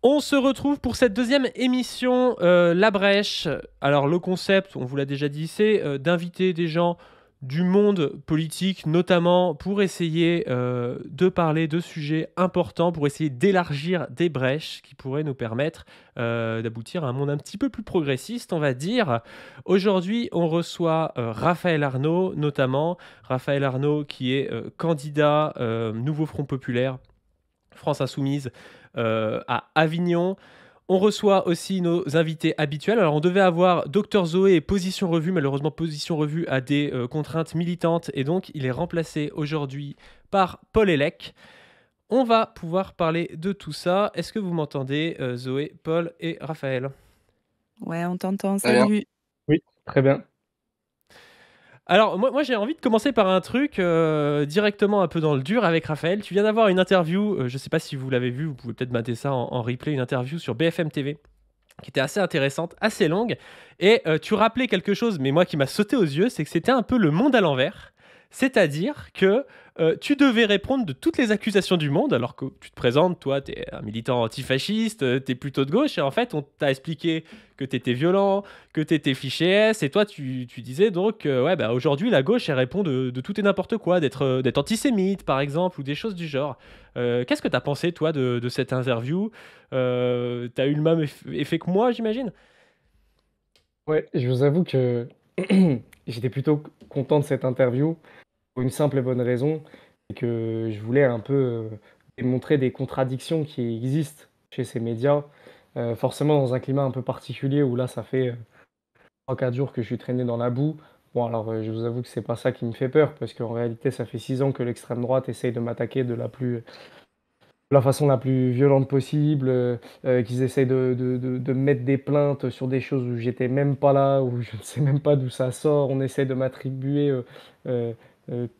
On se retrouve pour cette deuxième émission, La Brèche. Alors le concept, on vous l'a déjà dit, c'est d'inviter des gens du monde politique, notamment pour essayer de parler de sujets importants, pour essayer d'élargir des brèches qui pourraient nous permettre d'aboutir à un monde un petit peu plus progressiste, on va dire. Aujourd'hui, on reçoit Raphaël Arnaud, notamment. Raphaël Arnaud qui est candidat Nouveau Front Populaire, France Insoumise, à Avignon. On reçoit aussi nos invités habituels. Alors, on devait avoir Dr Zoé et Position Revue. Malheureusement, Position Revue a des contraintes militantes et donc il est remplacé aujourd'hui par Paul Hellec. On va pouvoir parler de tout ça. Est-ce que vous m'entendez, Zoé, Paul et Raphaël? Ouais, on t'entend. Très bien. Salut. Oui, très bien. Alors, moi j'ai envie de commencer par un truc directement un peu dans le dur avec Raphaël. Tu viens d'avoir une interview, je ne sais pas si vous l'avez vu, vous pouvez peut-être mater ça en replay, une interview sur BFM TV qui était assez intéressante, assez longue. Et tu rappelais quelque chose, mais moi qui m'a sauté aux yeux, c'est que c'était un peu le monde à l'envers. C'est-à-dire que tu devais répondre de toutes les accusations du monde, alors que tu te présentes, toi, tu es un militant antifasciste, tu es plutôt de gauche, et en fait, on t'a expliqué que tu étais violent, que tu étais fiché S, et toi, tu disais donc, ouais, bah, aujourd'hui, la gauche, elle répond de tout et n'importe quoi, d'être antisémite, par exemple, ou des choses du genre. Qu'est-ce que tu as pensé, toi, de cette interview? Tu as eu le même effet que moi, j'imagine? Ouais, je vous avoue que j'étais plutôt content de cette interview pour une simple et bonne raison, c'est que je voulais un peu démontrer des contradictions qui existent chez ces médias, forcément dans un climat un peu particulier où là, ça fait 3-4 jours que je suis traîné dans la boue. Bon, alors je vous avoue que c'est pas ça qui me fait peur, parce qu'en réalité, ça fait 6 ans que l'extrême droite essaye de m'attaquer de la façon la plus violente possible, qu'ils essayent de mettre des plaintes sur des choses où j'étais même pas là, où je ne sais même pas d'où ça sort. On essaie de m'attribuer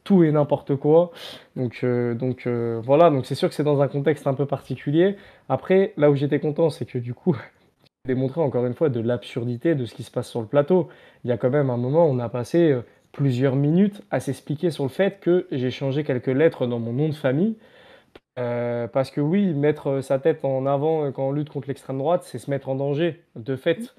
tout et n'importe quoi. Voilà, donc c'est sûr que c'est dans un contexte un peu particulier. Après, là où j'étais content, c'est que du coup, j'ai démontré encore une fois de l'absurdité de ce qui se passe sur le plateau. Il y a quand même un moment, on a passé plusieurs minutes à s'expliquer sur le fait que j'ai changé quelques lettres dans mon nom de famille. Parce que oui, mettre, sa tête en avant, quand on lutte contre l'extrême droite, c'est se mettre en danger. De fait,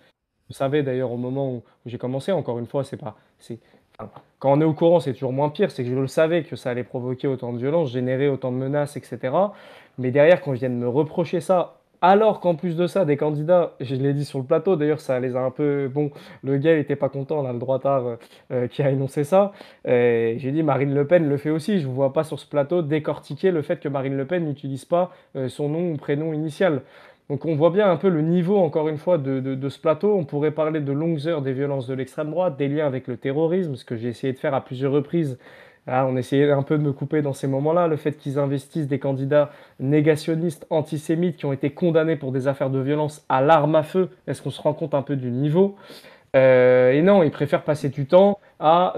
vous savez d'ailleurs au moment où j'ai commencé, encore une fois, c'est pas c'est enfin, quand on est au courant, c'est toujours moins pire, c'est que je le savais que ça allait provoquer autant de violence, générer autant de menaces et cetera. Mais derrière, quand je viens de me reprocher ça, alors qu'en plus de ça, des candidats, je l'ai dit sur le plateau d'ailleurs, ça les a un peu bon, le gars il était pas content là, le droitard, qui a énoncé ça. J'ai dit: «Marine Le Pen le fait aussi». Je ne vous vois pas sur ce plateau décortiquer le fait que Marine Le Pen n'utilise pas son nom ou prénom initial. Donc on voit bien un peu le niveau, encore une fois, de ce plateau. On pourrait parler de longues heures des violences de l'extrême droite, des liens avec le terrorisme, ce que j'ai essayé de faire à plusieurs reprises. Ah, on essayait un peu de me couper dans ces moments-là. Le fait qu'ils investissent des candidats négationnistes, antisémites, qui ont été condamnés pour des affaires de violence à l'arme à feu. Est-ce qu'on se rend compte un peu du niveau? Et non, ils préfèrent passer du temps à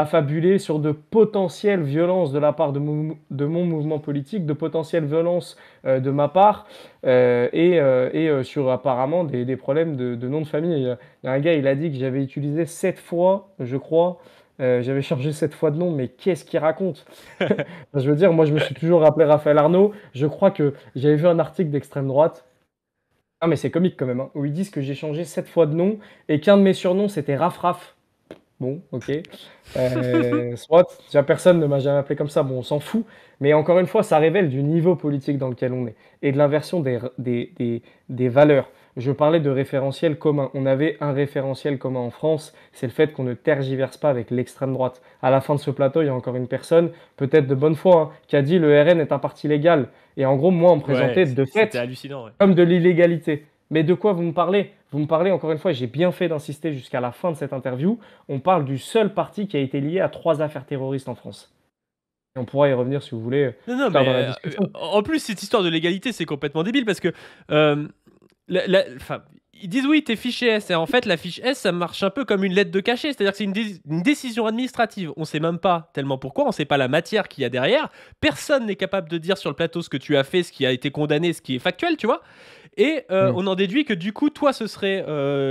fabuler sur de potentielles violences de la part de mon mouvement politique, de potentielles violences de ma part, sur apparemment des problèmes de nom de famille. Il y a un gars, il a dit que j'avais utilisé 7 fois, je crois, j'avais changé 7 fois de nom, mais qu'est-ce qu'il raconte? Je veux dire, moi je me suis toujours appelé Raphaël Arnaud. Je crois que j'avais vu un article d'extrême droite. Ah mais c'est comique quand même, hein, où ils disent que j'ai changé 7 fois de nom et qu'un de mes surnoms c'était Raf Raf. Bon, OK. Soit, déjà personne ne m'a jamais appelé comme ça, bon on s'en fout, mais encore une fois, ça révèle du niveau politique dans lequel on est et de l'inversion des valeurs. Je parlais de référentiel commun. On avait un référentiel commun en France, c'est le fait qu'on ne tergiverse pas avec l'extrême droite. À la fin de ce plateau, il y a encore une personne, peut-être de bonne foi, hein, qui a dit: «Le RN est un parti légal» et en gros, moi, on me Ouais, présentait de c'était fait hallucinant, ouais. comme de l'illégalité. Mais de quoi vous me parlez? Vous me parlez, encore une fois, j'ai bien fait d'insister jusqu'à la fin de cette interview, on parle du seul parti qui a été lié à 3 affaires terroristes en France. Et on pourra y revenir si vous voulez, Non, non, plus tard mais dans la discussion. en plus, cette histoire de légalité, c'est complètement débile parce que, enfin, ils disent oui, t'es fiché S, et en fait, la fiche S, ça marche un peu comme une lettre de cachet, c'est-à-dire que c'est une décision administrative. On sait même pas tellement pourquoi, on sait pas la matière qu'il y a derrière. Personne n'est capable de dire sur le plateau ce que tu as fait, ce qui a été condamné, ce qui est factuel, tu vois. Et Mmh. on en déduit que du coup, toi, ce serait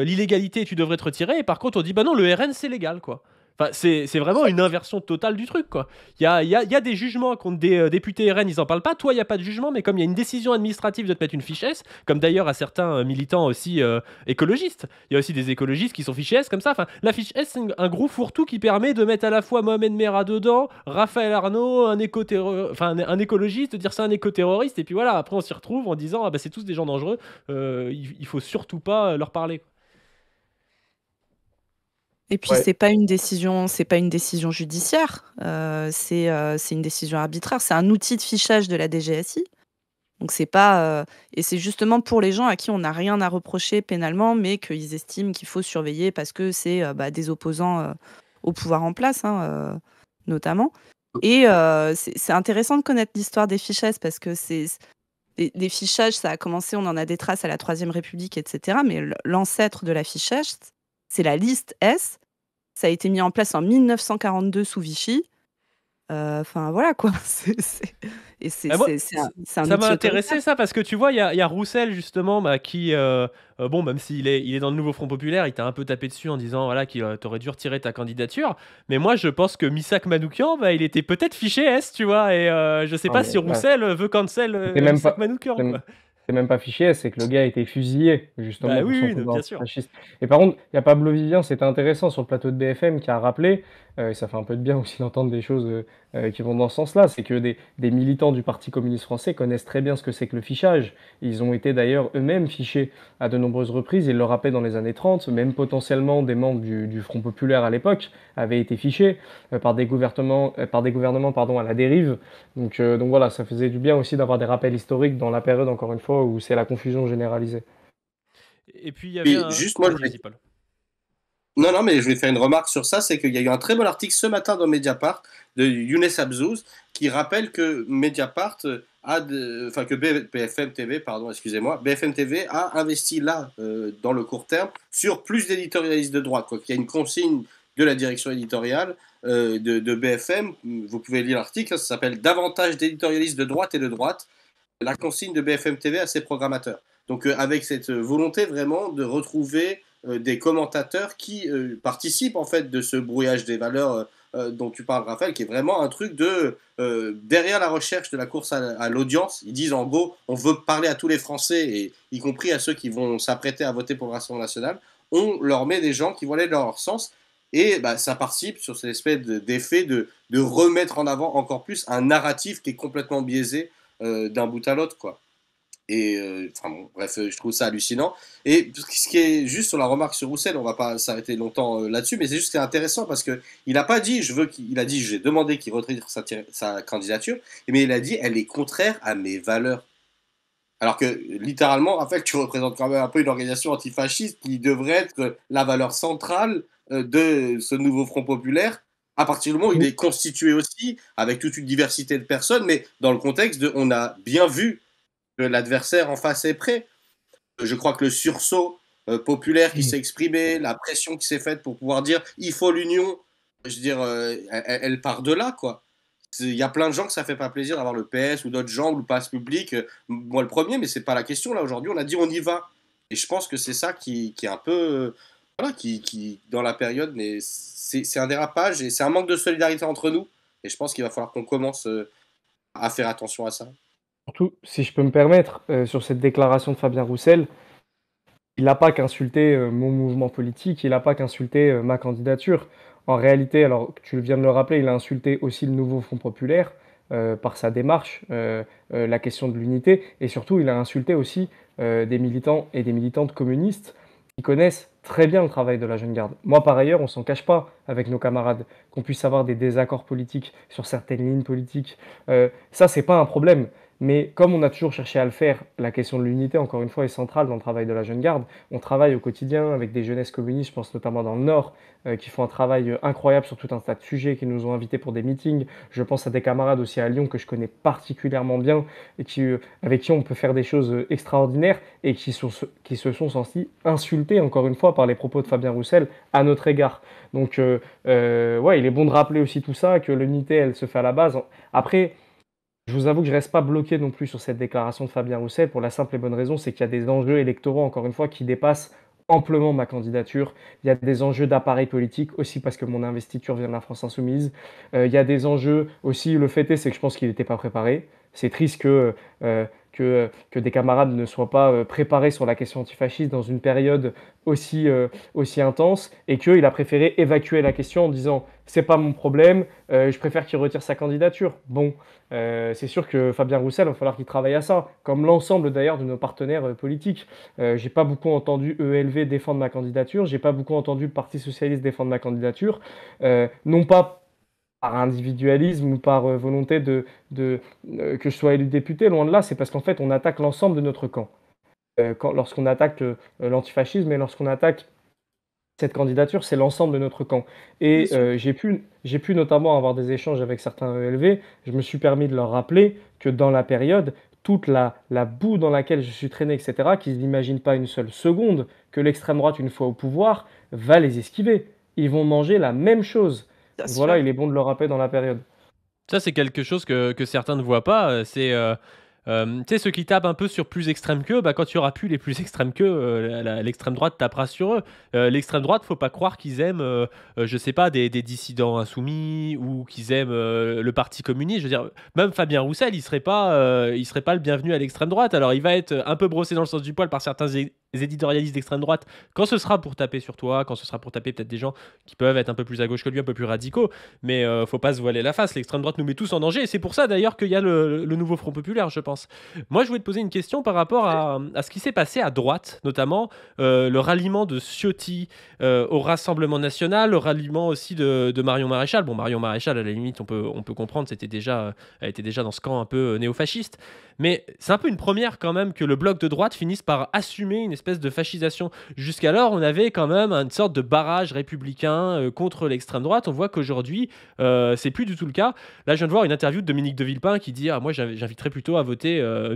l'illégalité et tu devrais te retirer. Et par contre, on dit bah non, le RN, c'est légal, quoi. Enfin, c'est vraiment une inversion totale du truc, quoi. Il y a des jugements contre des députés RN, ils en parlent pas. Toi, il n'y a pas de jugement, mais comme il y a une décision administrative de te mettre une fiche S, comme d'ailleurs à certains militants aussi écologistes, il y a aussi des écologistes qui sont fichés S comme ça. Enfin, la fiche S, c'est un gros fourre-tout qui permet de mettre à la fois Mohamed Merah dedans, Raphaël Arnaud, un écologiste, de dire c'est un éco-terroriste, et puis voilà, après on s'y retrouve en disant ah bah c'est tous des gens dangereux, il faut surtout pas leur parler. Et puis Ouais. c'est pas une décision judiciaire, c'est une décision arbitraire. C'est un outil de fichage de la DGSI. Donc c'est pas, et c'est justement pour les gens à qui on n'a rien à reprocher pénalement, mais qu'ils estiment qu'il faut surveiller parce que c'est, des opposants, au pouvoir en place, hein, notamment. Et c'est intéressant de connaître l'histoire des fichettes parce que c'est les fichages, ça a commencé, on en a des traces à la Troisième République, et cetera, mais l'ancêtre de la fichage, c'est la liste S. Ça a été mis en place en 1942 sous Vichy. Enfin voilà quoi, et Bah, moi, c'est un ça m'a outil autoritaire. intéressé ça parce que tu vois, il y a Roussel justement bah, qui, bon, même il est dans le nouveau Front Populaire, il t'a un peu tapé dessus en disant voilà, qu'il t'aurait dû retirer ta candidature. Mais moi, je pense que Missak Manoukian, bah, il était peut-être fiché S, tu vois, et je sais Non, pas mais si là, Roussel veut cancel c'est même Missak pas, Manoukian, c'est quoi. c'est même pas fiché, c'est que le gars a été fusillé, Bah justement, pour oui, son oui, non, combat bien sûr. antifasciste. Et par contre, il y a Pablo Vivien, c'était intéressant sur le plateau de BFM, qui a rappelé, et ça fait un peu de bien aussi d'entendre des choses qui vont dans ce sens-là, c'est que des militants du Parti communiste français connaissent très bien ce que c'est que le fichage. Ils ont été d'ailleurs eux-mêmes fichés à de nombreuses reprises, ils le rappelaient dans les années 30, même potentiellement des membres du Front Populaire à l'époque avaient été fichés par des gouvernements pardon, à la dérive. Donc voilà, ça faisait du bien aussi d'avoir des rappels historiques dans la période, encore une fois, où c'est la confusion généralisée. Et puis il y avait Et un. juste, moi, je Vas-y, voulais... vas-y, Paul. Non, non, mais je vais faire une remarque sur ça, c'est qu'il y a eu un très bon article ce matin dans Mediapart de Younes Abzouz qui rappelle que Mediapart enfin que BFM TV, pardon, excusez-moi, BFM TV a investi là, dans le court terme, sur plus d'éditorialistes de droite, quoi. Qu'il y a une consigne de la direction éditoriale de BFM, vous pouvez lire l'article, ça s'appelle Davantage d'éditorialistes de droite et de droite, la consigne de BFM TV à ses programmateurs. Donc avec cette volonté vraiment de retrouver des commentateurs qui participent en fait de ce brouillage des valeurs dont tu parles, Raphaël, qui est vraiment un truc de derrière la recherche de la course à l'audience. Ils disent en gros, on veut parler à tous les Français, et y compris à ceux qui vont s'apprêter à voter pour le Rassemblement national. On leur met des gens qui vont aller dans leur sens. Et bah, ça participe sur cette espèce d'effet de remettre en avant encore plus un narratif qui est complètement biaisé d'un bout à l'autre, quoi. Et enfin bon, bref, je trouve ça hallucinant. Et ce qui est juste sur la remarque sur Roussel, on va pas s'arrêter longtemps là-dessus, mais c'est juste que c'est intéressant parce que il a pas dit, il a dit, j'ai demandé qu'il retire sa candidature, mais il a dit, elle est contraire à mes valeurs. Alors que littéralement, Raphaël, tu représentes quand même un peu une organisation antifasciste qui devrait être la valeur centrale de ce nouveau Front populaire. À partir du moment où il Oui. est constitué aussi avec toute une diversité de personnes, mais dans le contexte de, on a bien vu que l'adversaire en face est prêt. Je crois que le sursaut populaire qui s'est exprimé, la pression qui s'est faite pour pouvoir dire il faut l'union, je veux dire, elle part de là, quoi. Il y a plein de gens que ça fait pas plaisir d'avoir le PS ou d'autres gens ou le pass public. Moi le premier, mais c'est pas la question là aujourd'hui. On a dit on y va. Et je pense que c'est ça qui est un peu, voilà, qui dans la période, mais c'est un dérapage et c'est un manque de solidarité entre nous. Et je pense qu'il va falloir qu'on commence à faire attention à ça. Surtout, si je peux me permettre, sur cette déclaration de Fabien Roussel, il n'a pas qu'insulté mon mouvement politique, il n'a pas qu'insulté ma candidature. En réalité, alors tu viens de le rappeler, il a insulté aussi le nouveau Front populaire par sa démarche, la question de l'unité, et surtout il a insulté aussi des militants et des militantes communistes qui connaissent très bien le travail de la Jeune Garde. Moi, par ailleurs, on s'en cache pas avec nos camarades, qu'on puisse avoir des désaccords politiques sur certaines lignes politiques. Ça, c'est pas un problème. Mais comme on a toujours cherché à le faire, la question de l'unité, encore une fois, est centrale dans le travail de la Jeune Garde. On travaille au quotidien avec des jeunesses communistes, je pense notamment dans le Nord, qui font un travail incroyable sur tout un tas de sujets, qui nous ont invités pour des meetings. Je pense à des camarades aussi à Lyon que je connais particulièrement bien et avec qui on peut faire des choses extraordinaires et qui se sont sentis insultés, encore une fois, par les propos de Fabien Roussel à notre égard. Donc, ouais, il est bon de rappeler aussi tout ça, que l'unité, elle se fait à la base. Après, je vous avoue que je reste pas bloqué non plus sur cette déclaration de Fabien Roussel pour la simple et bonne raison, c'est qu'il y a des enjeux électoraux, encore une fois, qui dépassent amplement ma candidature. Il y a des enjeux d'appareil politique aussi parce que mon investiture vient de la France Insoumise. Il y a des enjeux aussi, le fait est, c'est que je pense qu'il n'était pas préparé. C'est triste que des camarades ne soient pas préparés sur la question antifasciste dans une période aussi intense et qu'il a préféré évacuer la question en disant c'est pas mon problème, je préfère qu'il retire sa candidature. Bon, c'est sûr que Fabien Roussel, il va falloir qu'il travaille à ça, comme l'ensemble d'ailleurs de nos partenaires politiques. J'ai pas beaucoup entendu ELV défendre ma candidature, j'ai pas beaucoup entendu le Parti Socialiste défendre ma candidature, non pas par individualisme ou par volonté que je sois élu député, loin de là, c'est parce qu'en fait on attaque l'ensemble de notre camp. Lorsqu'on attaque l'antifascisme et lorsqu'on attaque cette candidature, c'est l'ensemble de notre camp. Et j'ai pu notamment avoir des échanges avec certains ELV. Je me suis permis de leur rappeler que dans la période, toute la boue dans laquelle je suis traîné, etc., qu'ils n'imaginent pas une seule seconde que l'extrême droite, une fois au pouvoir, va les esquiver. Ils vont manger la même chose. Bien Donc voilà, sûr. il est bon de le rappeler dans la période. Ça, c'est quelque chose que certains ne voient pas. C'est tu sais, ceux qui tapent un peu sur plus extrême qu'eux, bah, quand il y aura plus les plus extrêmes qu'eux, l'extrême droite tapera sur eux. L'extrême droite, faut pas croire qu'ils aiment, je sais pas, des dissidents insoumis ou qu'ils aiment le Parti communiste. Je veux dire, même Fabien Roussel, il serait pas le bienvenu à l'extrême droite. Alors, il va être un peu brossé dans le sens du poil par certains éditorialistes d'extrême droite quand ce sera pour taper sur toi, quand ce sera pour taper peut-être des gens qui peuvent être un peu plus à gauche que lui, un peu plus radicaux. Mais faut pas se voiler la face. L'extrême droite nous met tous en danger. Et c'est pour ça d'ailleurs qu'il y a le nouveau Front populaire, je pense. Moi, je voulais te poser une question par rapport à ce qui s'est passé à droite, notamment le ralliement de Ciotti au Rassemblement national, le ralliement aussi de Marion Maréchal. Bon, Marion Maréchal, à la limite, on peut comprendre, elle était déjà dans ce camp un peu néofasciste. Mais c'est un peu une première quand même que le bloc de droite finisse par assumer une espèce de fascisation. Jusqu'alors, on avait quand même une sorte de barrage républicain contre l'extrême droite. On voit qu'aujourd'hui, c'est plus du tout le cas. Là, je viens de voir une interview de Dominique de Villepin qui dit moi, j'inviterais plutôt à voter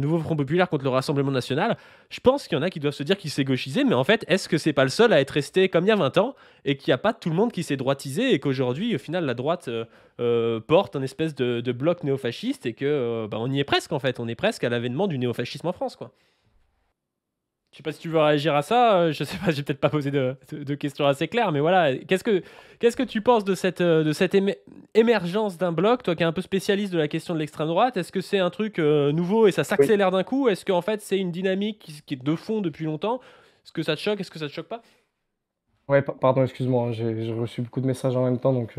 Nouveau Front populaire contre le Rassemblement national. Je pense qu'il y en a qui doivent se dire qu'il s'est gauchisé, mais en fait, est-ce que c'est pas le seul à être resté comme il y a 20 ans et qu'il n'y a pas tout le monde qui s'est droitisé et qu'aujourd'hui, au final, la droite porte un espèce de bloc néofasciste et que on y est presque en fait. On est presque à l'avènement du néofascisme en France, quoi. Je sais pas si tu veux réagir à ça. Je sais pas, j'ai peut-être pas posé de questions assez claires, mais voilà. Qu'est-ce que tu penses de cette émergence d'un bloc, toi qui es un peu spécialiste de la question de l'extrême droite? Est-ce que c'est un truc nouveau et ça Oui. s'accélère d'un coup? Est-ce qu'en fait c'est une dynamique qui est de fond depuis longtemps? Est-ce que ça te choque? Est-ce que ça te choque pas? Ouais, pardon, excuse-moi, hein, j'ai reçu beaucoup de messages en même temps, donc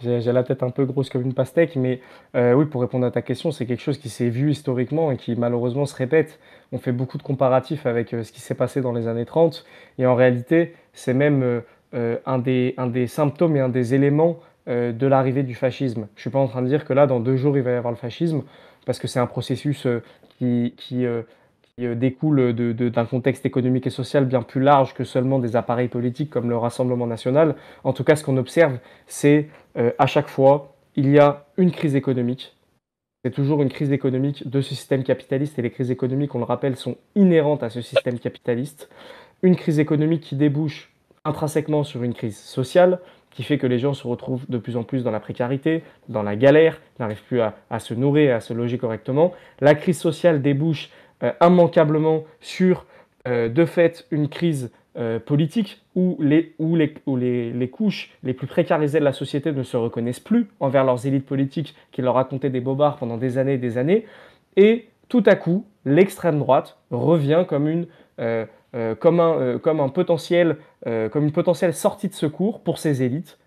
j'ai la tête un peu grosse comme une pastèque, mais oui, pour répondre à ta question, c'est quelque chose qui s'est vu historiquement et qui malheureusement se répète. On fait beaucoup de comparatifs avec ce qui s'est passé dans les années 30, et en réalité, c'est même un des symptômes et un des éléments de l'arrivée du fascisme. Je suis pas en train de dire que là, dans 2 jours, il va y avoir le fascisme, parce que c'est un processus qui découle d'un contexte économique et social bien plus large que seulement des appareils politiques comme le Rassemblement national. En tout cas, ce qu'on observe, c'est à chaque fois, il y a une crise économique. C'est toujours une crise économique de ce système capitaliste et les crises économiques, on le rappelle, sont inhérentes à ce système capitaliste. Une crise économique qui débouche intrinsèquement sur une crise sociale, qui fait que les gens se retrouvent de plus en plus dans la précarité, dans la galère, n'arrivent plus à se nourrir et à se loger correctement. La crise sociale débouche immanquablement sur, de fait, une crise politique où les couches les plus précarisées de la société ne se reconnaissent plus envers leurs élites politiques qui leur racontaient des bobards pendant des années et des années. Et tout à coup, l'extrême droite revient comme comme une potentielle sortie de secours pour ces élites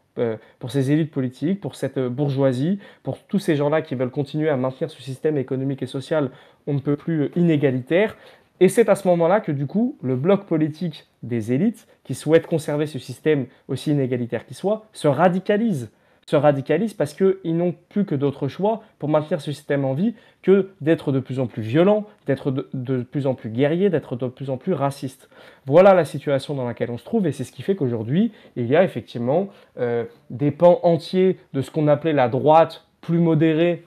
politiques, pour cette bourgeoisie, pour tous ces gens-là qui veulent continuer à maintenir ce système économique et social on ne peut plus inégalitaire. Et c'est à ce moment-là que du coup, le bloc politique des élites, qui souhaitent conserver ce système aussi inégalitaire qu'il soit, se radicalise. Se radicalise parce qu'ils n'ont plus que d'autres choix pour maintenir ce système en vie que d'être de plus en plus violent, d'être de plus en plus guerrier, d'être de plus en plus raciste. Voilà la situation dans laquelle on se trouve et c'est ce qui fait qu'aujourd'hui, il y a effectivement des pans entiers de ce qu'on appelait la droite plus modérée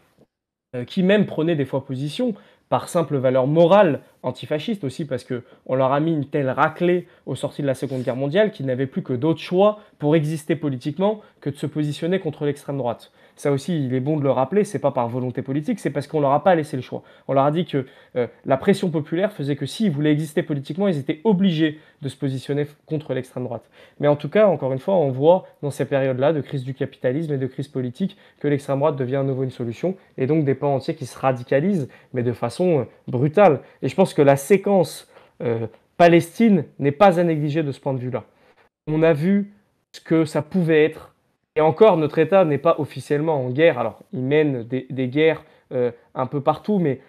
qui même prenaient des fois position par simple valeur morale antifasciste aussi parce qu'on leur a mis une telle raclée au sorti de la Seconde Guerre mondiale qu'ils n'avaient plus que d'autres choix pour exister politiquement que de se positionner contre l'extrême droite. ça aussi, il est bon de le rappeler, c'est pas par volonté politique, c'est parce qu'on leur a pas laissé le choix. On leur a dit que la pression populaire faisait que s'ils voulaient exister politiquement, ils étaient obligés de se positionner contre l'extrême droite. Mais en tout cas, encore une fois, on voit dans ces périodes-là de crise du capitalisme et de crise politique que l'extrême droite devient à nouveau une solution, et donc des pans entiers qui se radicalisent, mais de façon brutale. Et je pense que la séquence Palestine n'est pas à négliger de ce point de vue-là. On a vu ce que ça pouvait être. Et encore, notre État n'est pas officiellement en guerre. Alors, il mène des guerres un peu partout, mais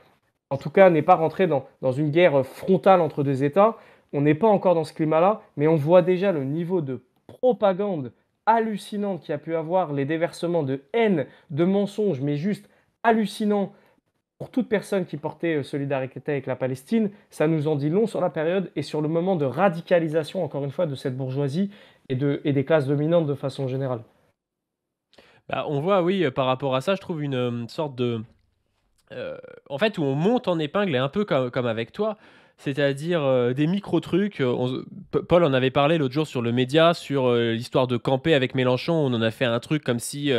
en tout cas, n'est pas rentré dans une guerre frontale entre deux États. On n'est pas encore dans ce climat-là, mais on voit déjà le niveau de propagande hallucinante qu'il y a pu avoir, les déversements de haine, de mensonges, mais juste hallucinant pour toute personne qui portait solidarité avec la Palestine. Ça nous en dit long sur la période et sur le moment de radicalisation, encore une fois, de cette bourgeoisie et des classes dominantes de façon générale. Bah, on voit, oui, par rapport à ça, je trouve une sorte de... en fait, où on monte en épingle, et un peu comme avec toi, c'est-à-dire des micro-trucs. Paul en avait parlé l'autre jour sur le média, sur l'histoire de camper avec Mélenchon. On en a fait un truc comme si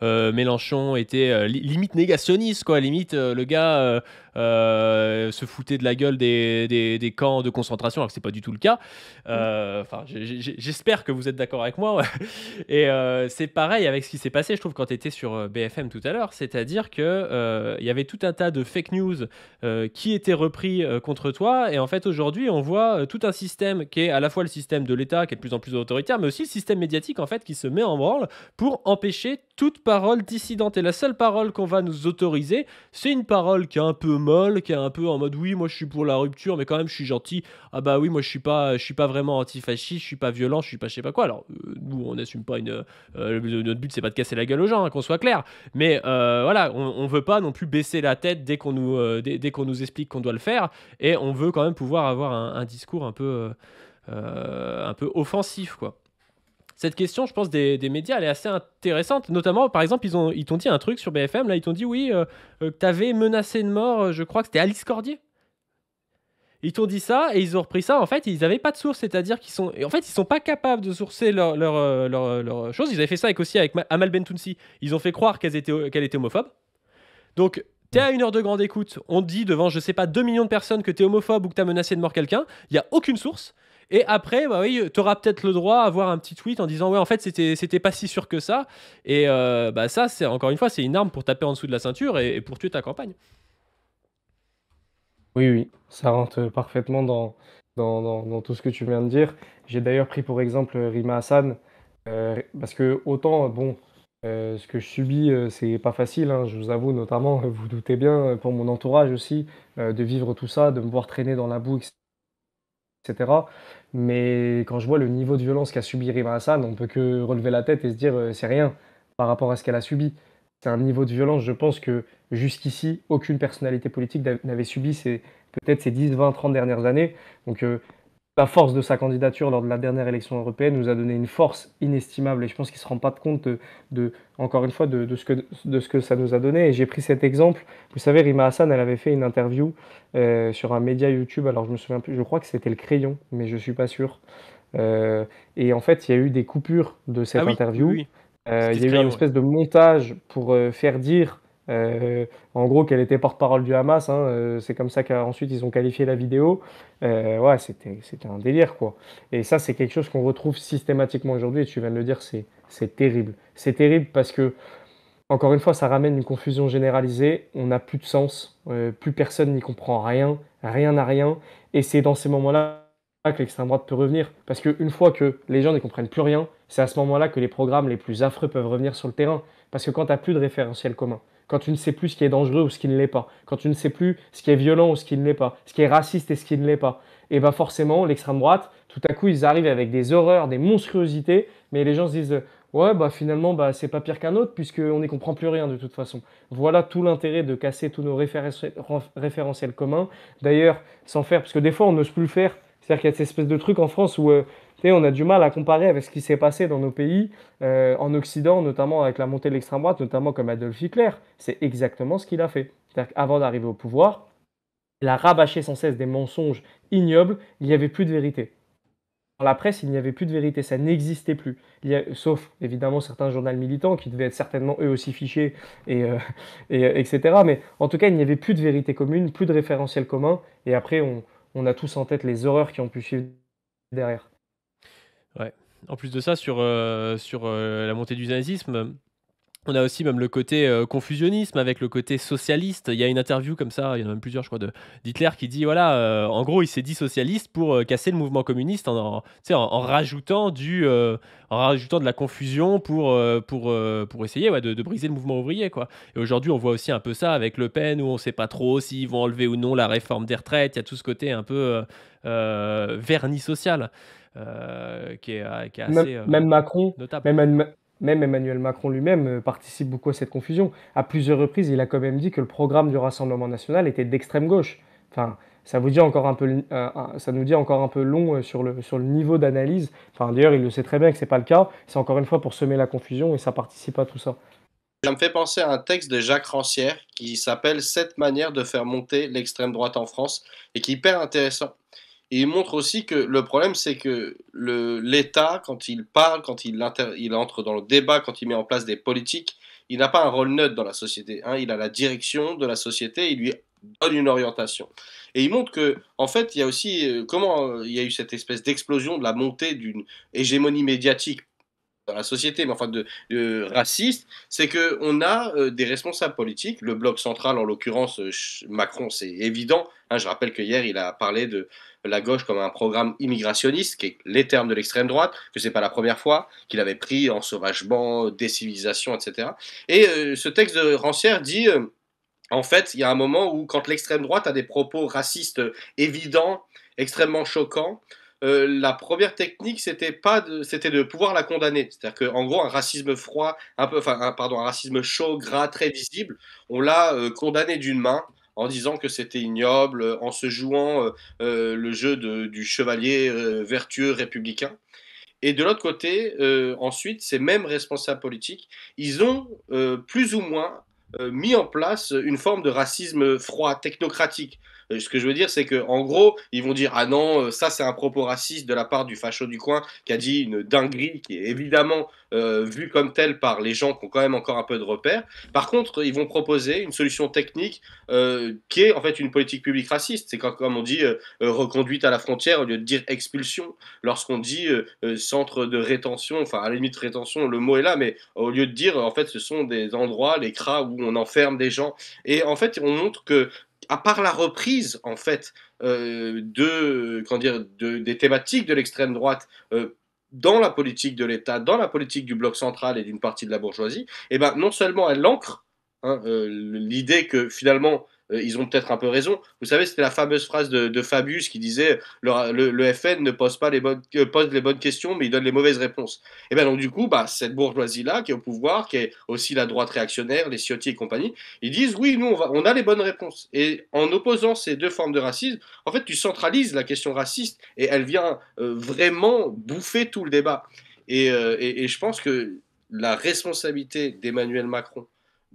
Mélenchon était limite négationniste, quoi. Limite, le gars se foutait de la gueule des camps de concentration, alors que c'est pas du tout le cas. Enfin, j'espère que vous êtes d'accord avec moi. Ouais. Et c'est pareil avec ce qui s'est passé, je trouve, quand tu étais sur BFM tout à l'heure. C'est-à-dire que il y avait tout un tas de fake news qui étaient repris contre toi. Et en fait, aujourd'hui, on voit tout un système qui est à la fois le système de l'État, qui est de plus en plus autoritaire, mais aussi le système médiatique, en fait, qui se met en branle pour empêcher toute parole dissidente. Et la seule parole qu'on va nous autoriser, c'est une parole qui est un peu molle, qui est un peu en mode oui, moi je suis pour la rupture, mais quand même je suis gentil. Ah bah oui, moi je suis pas vraiment antifasciste, je suis pas violent, je suis pas je sais pas quoi. Alors nous on n'assume pas notre but c'est pas de casser la gueule aux gens, hein, qu'on soit clair. Mais voilà, on veut pas non plus baisser la tête dès qu'on nous explique qu'on doit le faire, et on veut quand même pouvoir avoir un discours un peu offensif, quoi. Cette question, je pense, des médias, elle est assez intéressante. Notamment, par exemple, ils t'ont dit un truc sur BFM. Là, ils t'ont dit, oui, que tu avais menacé de mort, je crois que c'était Alice Cordier. Ils t'ont dit ça et ils ont repris ça. En fait, ils n'avaient pas de source. C'est-à-dire qu'ils sont... En fait, ils sont pas capables de sourcer leur chose. Ils avaient fait ça aussi avec Amal Bentounsi. Ils ont fait croire qu'elle était homophobe. Donc, t'es à 1 heure de grande écoute. On te dit devant, je sais pas, 2 millions de personnes que t'es homophobe ou que t'as menacé de mort quelqu'un. Il n'y a aucune source. Et après, bah oui, t'auras peut-être le droit à avoir un petit tweet en disant ouais, en fait, c'était pas si sûr que ça. Et bah ça, c'est encore une fois, c'est une arme pour taper en dessous de la ceinture et pour tuer ta campagne. Oui, oui, ça rentre parfaitement dans tout ce que tu viens de dire. J'ai d'ailleurs pris pour exemple Rima Hassan, parce que autant, bon, ce que je subis, c'est pas facile, hein, je vous avoue, notamment, vous vous doutez bien, pour mon entourage aussi, de vivre tout ça, de me voir traîner dans la boue, etc. Mais quand je vois le niveau de violence qu'a subi Rima Hassan, on peut que relever la tête et se dire c'est rien par rapport à ce qu'elle a subi. C'est un niveau de violence, je pense que jusqu'ici, aucune personnalité politique n'avait subi peut-être ces 10, 20, 30 dernières années. Donc la force de sa candidature lors de la dernière élection européenne nous a donné une force inestimable et je pense qu'il ne se rend pas compte encore une fois, de ce que ça nous a donné. Et j'ai pris cet exemple. Vous savez, Rima Hassan, elle avait fait une interview sur un média YouTube. Alors, je me souviens plus, je crois que c'était Le Crayon, mais je ne suis pas sûr. Et en fait, il y a eu des coupures de cette interview. Oui. Il y a eu une espèce de montage pour faire dire en gros qu'elle était porte-parole du Hamas, hein, c'est comme ça qu'ensuite ils ont qualifié la vidéo. Ouais, c'était un délire, quoi. Et ça, c'est quelque chose qu'on retrouve systématiquement aujourd'hui, et tu viens de le dire, c'est terrible. C'est terrible parce que, encore une fois, ça ramène une confusion généralisée, on n'a plus de sens, plus personne n'y comprend rien, rien n'a rien, et c'est dans ces moments-là que l'extrême droite peut revenir. Parce qu'une fois que les gens n'y comprennent plus rien, c'est à ce moment-là que les programmes les plus affreux peuvent revenir sur le terrain. Parce que quand tu n'as plus de référentiel commun, quand tu ne sais plus ce qui est dangereux ou ce qui ne l'est pas, quand tu ne sais plus ce qui est violent ou ce qui ne l'est pas, ce qui est raciste et ce qui ne l'est pas, et bien forcément, l'extrême droite, tout à coup, ils arrivent avec des horreurs, des monstruosités, mais les gens se disent ouais, bah finalement, bah, c'est pas pire qu'un autre, puisqu'on n'y comprend plus rien de toute façon. Voilà tout l'intérêt de casser tous nos référentiels communs. D'ailleurs, sans faire, parce que des fois, on n'ose plus le faire. C'est-à-dire qu'il y a cette espèce de truc en France où on a du mal à comparer avec ce qui s'est passé dans nos pays, en Occident, notamment avec la montée de l'extrême droite, notamment comme Adolf Hitler. C'est exactement ce qu'il a fait. C'est-à-dire qu'avant d'arriver au pouvoir, il a rabâché sans cesse des mensonges ignobles, il n'y avait plus de vérité. Dans la presse, il n'y avait plus de vérité, ça n'existait plus. Sauf évidemment certains journaux militants qui devaient être certainement eux aussi fichés, et, etc. Mais en tout cas, il n'y avait plus de vérité commune, plus de référentiel commun. Et après, on a tous en tête les horreurs qui ont pu suivre derrière. Ouais. En plus de ça, sur la montée du nazisme, on a aussi même le côté confusionnisme avec le côté socialiste. Il y a une interview comme ça, il y en a même plusieurs, je crois, d'Hitler qui dit voilà, en gros, il s'est dit socialiste pour casser le mouvement communiste tu sais, en rajoutant en rajoutant de la confusion pour essayer de briser le mouvement ouvrier, quoi. Et aujourd'hui, on voit aussi un peu ça avec Le Pen où on ne sait pas trop s'ils vont enlever ou non la réforme des retraites. Il y a tout ce côté un peu vernis social qui est assez Même Macron, notable. même Emmanuel Macron lui-même participe beaucoup à cette confusion. À plusieurs reprises, il a quand même dit que le programme du Rassemblement national était d'extrême gauche. Enfin, ça vous dit encore un peu, ça nous dit encore un peu long sur le niveau d'analyse. Enfin, d'ailleurs, il le sait très bien que c'est pas le cas. C'est encore une fois pour semer la confusion et ça participe à tout ça. Ça me fait penser à un texte de Jacques Rancière qui s'appelle 7 manières de faire monter l'extrême droite en France et qui est hyper intéressant. Et il montre aussi que le problème, c'est que l'État, quand il parle, il entre dans le débat, quand il met en place des politiques, il n'a pas un rôle neutre dans la société, hein. Il a la direction de la société, il lui donne une orientation. Et il montre que, en fait, il y a aussi comment il y a eu cette espèce d'explosion de la montée d'une hégémonie médiatique dans la société, mais enfin de raciste, c'est qu'on a des responsables politiques, le bloc central en l'occurrence, Macron, c'est évident, hein. Je rappelle que hier il a parlé de la gauche comme un programme immigrationniste, qui est les termes de l'extrême droite, que c'est pas la première fois, qu'il avait pris en sauvagement, décivilisation, etc. Et ce texte de Rancière dit, en fait, il y a un moment où quand l'extrême droite a des propos racistes évidents, extrêmement choquants, la première technique, c'était de pouvoir la condamner. C'est-à-dire qu'en gros, un racisme froid, un racisme chaud, gras, très visible, on l'a condamné d'une main en disant que c'était ignoble, en se jouant le jeu du chevalier vertueux républicain. Et de l'autre côté, ensuite, ces mêmes responsables politiques, ils ont plus ou moins mis en place une forme de racisme froid, technocratique. Ce que je veux dire, c'est qu'en gros, ils vont dire ah non, ça c'est un propos raciste de la part du facho du coin qui a dit une dinguerie qui est évidemment vue comme telle par les gens qui ont quand même encore un peu de repères. Par contre, ils vont proposer une solution technique qui est en fait une politique publique raciste. C'est comme on dit reconduite à la frontière au lieu de dire expulsion. Lorsqu'on dit centre de rétention, enfin à la limite rétention, le mot est là, mais au lieu de dire en fait ce sont des endroits, les CRA, où on enferme des gens. Et en fait, on montre que à part la reprise en fait des thématiques de l'extrême droite dans la politique de l'État, dans la politique du bloc central et d'une partie de la bourgeoisie, et ben non seulement elle l'ancre, hein, l'idée que finalement ils ont peut-être un peu raison. Vous savez, c'était la fameuse phrase de Fabius qui disait le FN ne pose pas pose les bonnes questions, mais il donne les mauvaises réponses. Et bien donc du coup, cette bourgeoisie-là qui est au pouvoir, qui est aussi la droite réactionnaire, les Ciotti et compagnie, ils disent oui, nous on a les bonnes réponses. Et en opposant ces deux formes de racisme, en fait, tu centralises la question raciste et elle vient vraiment bouffer tout le débat. Et je pense que la responsabilité d'Emmanuel Macron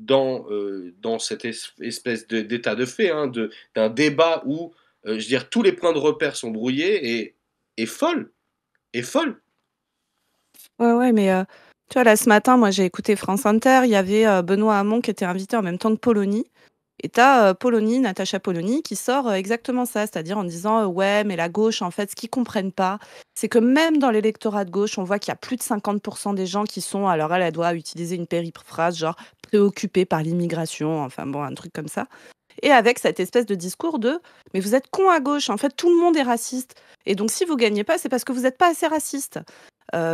dans cette espèce d'état de fait, hein, d'un débat où, je veux dire, tous les points de repère sont brouillés et folle, et folle. Ouais, mais tu vois, là, ce matin, moi, j'ai écouté France Inter. Il y avait Benoît Hamon qui était invité en même temps que Polony. Et t'as Natacha Polony, qui sort exactement ça, c'est-à-dire en disant ouais, mais la gauche, en fait, ce qu'ils comprennent pas, c'est que même dans l'électorat de gauche, on voit qu'il y a plus de 50% des gens qui sont, alors elle doit utiliser une périphrase, genre préoccupés par l'immigration, enfin bon, un truc comme ça. Et avec cette espèce de discours de mais vous êtes cons à gauche, en fait, tout le monde est raciste. Et donc, si vous gagnez pas, c'est parce que vous n'êtes pas assez raciste.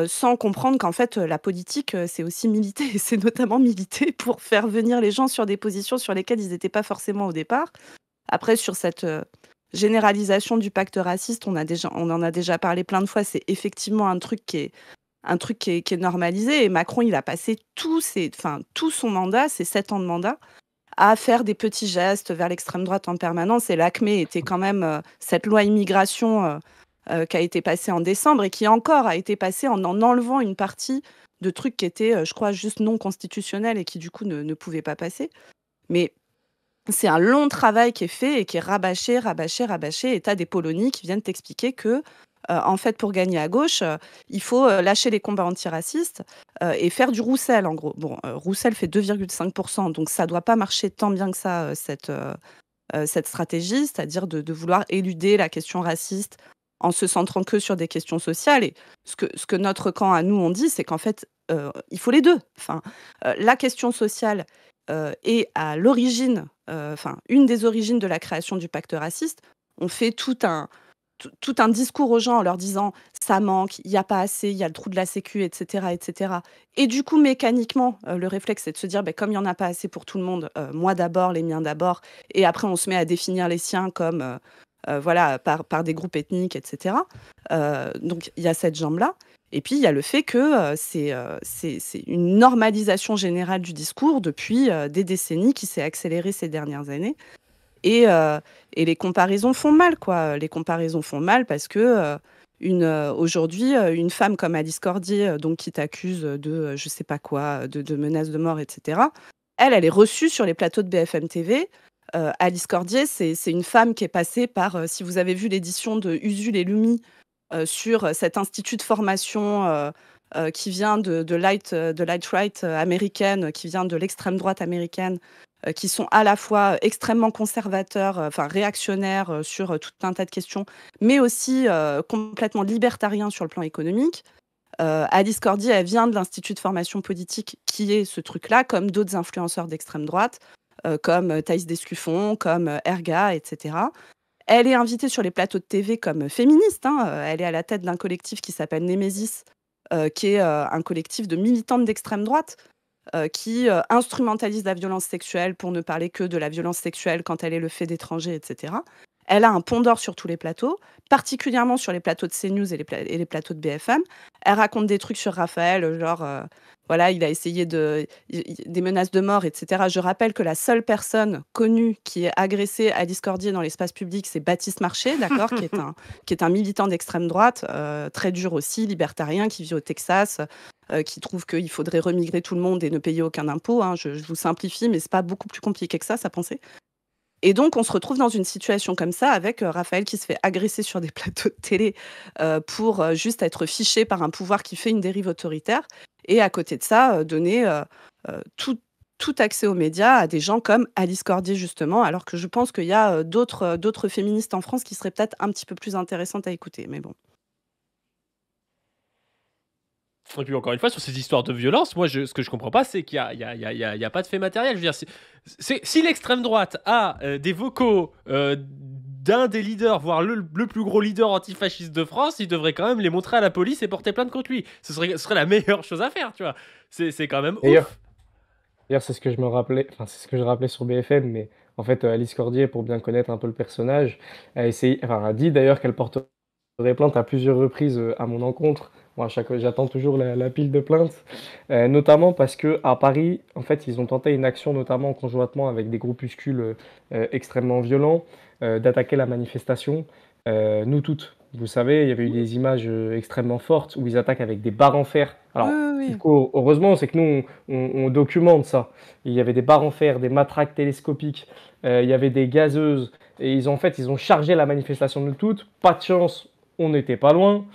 Sans comprendre qu'en fait, la politique, c'est aussi militer et c'est notamment militer pour faire venir les gens sur des positions sur lesquelles ils n'étaient pas forcément au départ. Après, sur cette généralisation du pacte raciste, on en a déjà parlé plein de fois. C'est effectivement un truc qui est normalisé. Et Macron, il a passé tout son mandat, ses 7 ans de mandat, à faire des petits gestes vers l'extrême droite en permanence. Et l'acmé était quand même cette loi immigration qui a été passée en décembre et qui encore a été passée en enlevant une partie de trucs qui étaient, je crois, juste non constitutionnels et qui du coup ne pouvaient pas passer. Mais c'est un long travail qui est fait et qui est rabâché. Et t'as des Polonies qui viennent t'expliquer que en fait, pour gagner à gauche, il faut lâcher les combats antiracistes et faire du Roussel, en gros. Bon, Roussel fait 2,5%, donc ça doit pas marcher tant bien que ça, cette stratégie, c'est-à-dire de vouloir éluder la question raciste en se centrant que sur des questions sociales. Et ce que notre camp à nous, on dit, c'est qu'en fait, il faut les deux. Enfin, la question sociale est à l'origine, enfin, une des origines de la création du pacte raciste. On fait tout un discours aux gens en leur disant ça manque, il n'y a pas assez, il y a le trou de la sécu, etc. etc. Et du coup, mécaniquement, le réflexe, c'est de se dire ben, comme il n'y en a pas assez pour tout le monde, moi d'abord, les miens d'abord, et après on se met à définir les siens comme voilà, par des groupes ethniques, etc. Donc il y a cette jambe-là. Et puis il y a le fait que c'est une normalisation générale du discours depuis des décennies qui s'est accélérée ces dernières années. Et, les comparaisons font mal, quoi. Les comparaisons font mal parce que aujourd'hui, une femme comme Alice Cordier, donc qui t'accuse de je sais pas quoi, de menaces de mort, etc., elle est reçue sur les plateaux de BFM TV. Alice Cordier, c'est une femme qui est passée par, si vous avez vu l'édition de Usul et Lumi sur cet institut de formation qui vient de light-right américaine, qui vient de l'extrême droite américaine, qui sont à la fois extrêmement conservateurs, enfin réactionnaires sur tout un tas de questions, mais aussi complètement libertariens sur le plan économique. Alice Cordier, elle vient de l'Institut de formation politique qui est ce truc-là, comme d'autres influenceurs d'extrême droite, comme Thaïs Descuffon, comme Erga, etc. Elle est invitée sur les plateaux de TV comme féministe. Elle est à la tête d'un collectif qui s'appelle Némésis, qui est un collectif de militantes d'extrême droite qui instrumentalise la violence sexuelle pour ne parler que de la violence sexuelle quand elle est le fait d'étrangers, etc. Elle a un pont d'or sur tous les plateaux, particulièrement sur les plateaux de CNews et les plateaux de BFM. Elle raconte des trucs sur Raphaël, genre, voilà, il a essayé des menaces de mort, etc. Je rappelle que la seule personne connue qui est agressée à Alice Cordier dans l'espace public, c'est Baptiste Marché, d'accord, qui est un militant d'extrême droite, très dur aussi, libertarien, qui vit au Texas, qui trouve qu'il faudrait remigrer tout le monde et ne payer aucun impôt. Je vous simplifie, mais c'est pas beaucoup plus compliqué que ça, sa pensée. Et donc, on se retrouve dans une situation comme ça, avec Raphaël qui se fait agresser sur des plateaux de télé pour juste être fiché par un pouvoir qui fait une dérive autoritaire. Et à côté de ça, donner tout accès aux médias à des gens comme Alice Cordier, justement, alors que je pense qu'il y a d'autres féministes en France qui seraient peut-être un petit peu plus intéressantes à écouter. Mais bon. Et puis encore une fois, sur ces histoires de violence, moi, ce que je comprends pas, c'est qu'il y a pas de fait matériel. Je veux dire, si l'extrême droite a des vocaux d'un des leaders, voire le plus gros leader antifasciste de France, il devrait quand même les montrer à la police et porter plainte contre lui. Ce serait la meilleure chose à faire, tu vois. C'est quand même ouf. D'ailleurs, c'est ce que je me rappelais, enfin, c'est ce que je rappelais sur BFM, mais en fait, Alice Cordier, pour bien connaître un peu le personnage, a dit d'ailleurs qu'elle porterait plainte à plusieurs reprises à mon encontre. Moi, j'attends toujours la pile de plaintes, notamment parce que à Paris, en fait, ils ont tenté une action, notamment conjointement avec des groupuscules extrêmement violents, d'attaquer la manifestation. Nous toutes, vous savez, il y avait eu des images extrêmement fortes où ils attaquent avec des barres en fer. Alors, Oui. du coup, heureusement, c'est que nous, on documente ça. Il y avait des barres en fer, des matraques télescopiques, il y avait des gazeuses, et ils ont chargé la manifestation de toutes. Pas de chance, on n'était pas loin.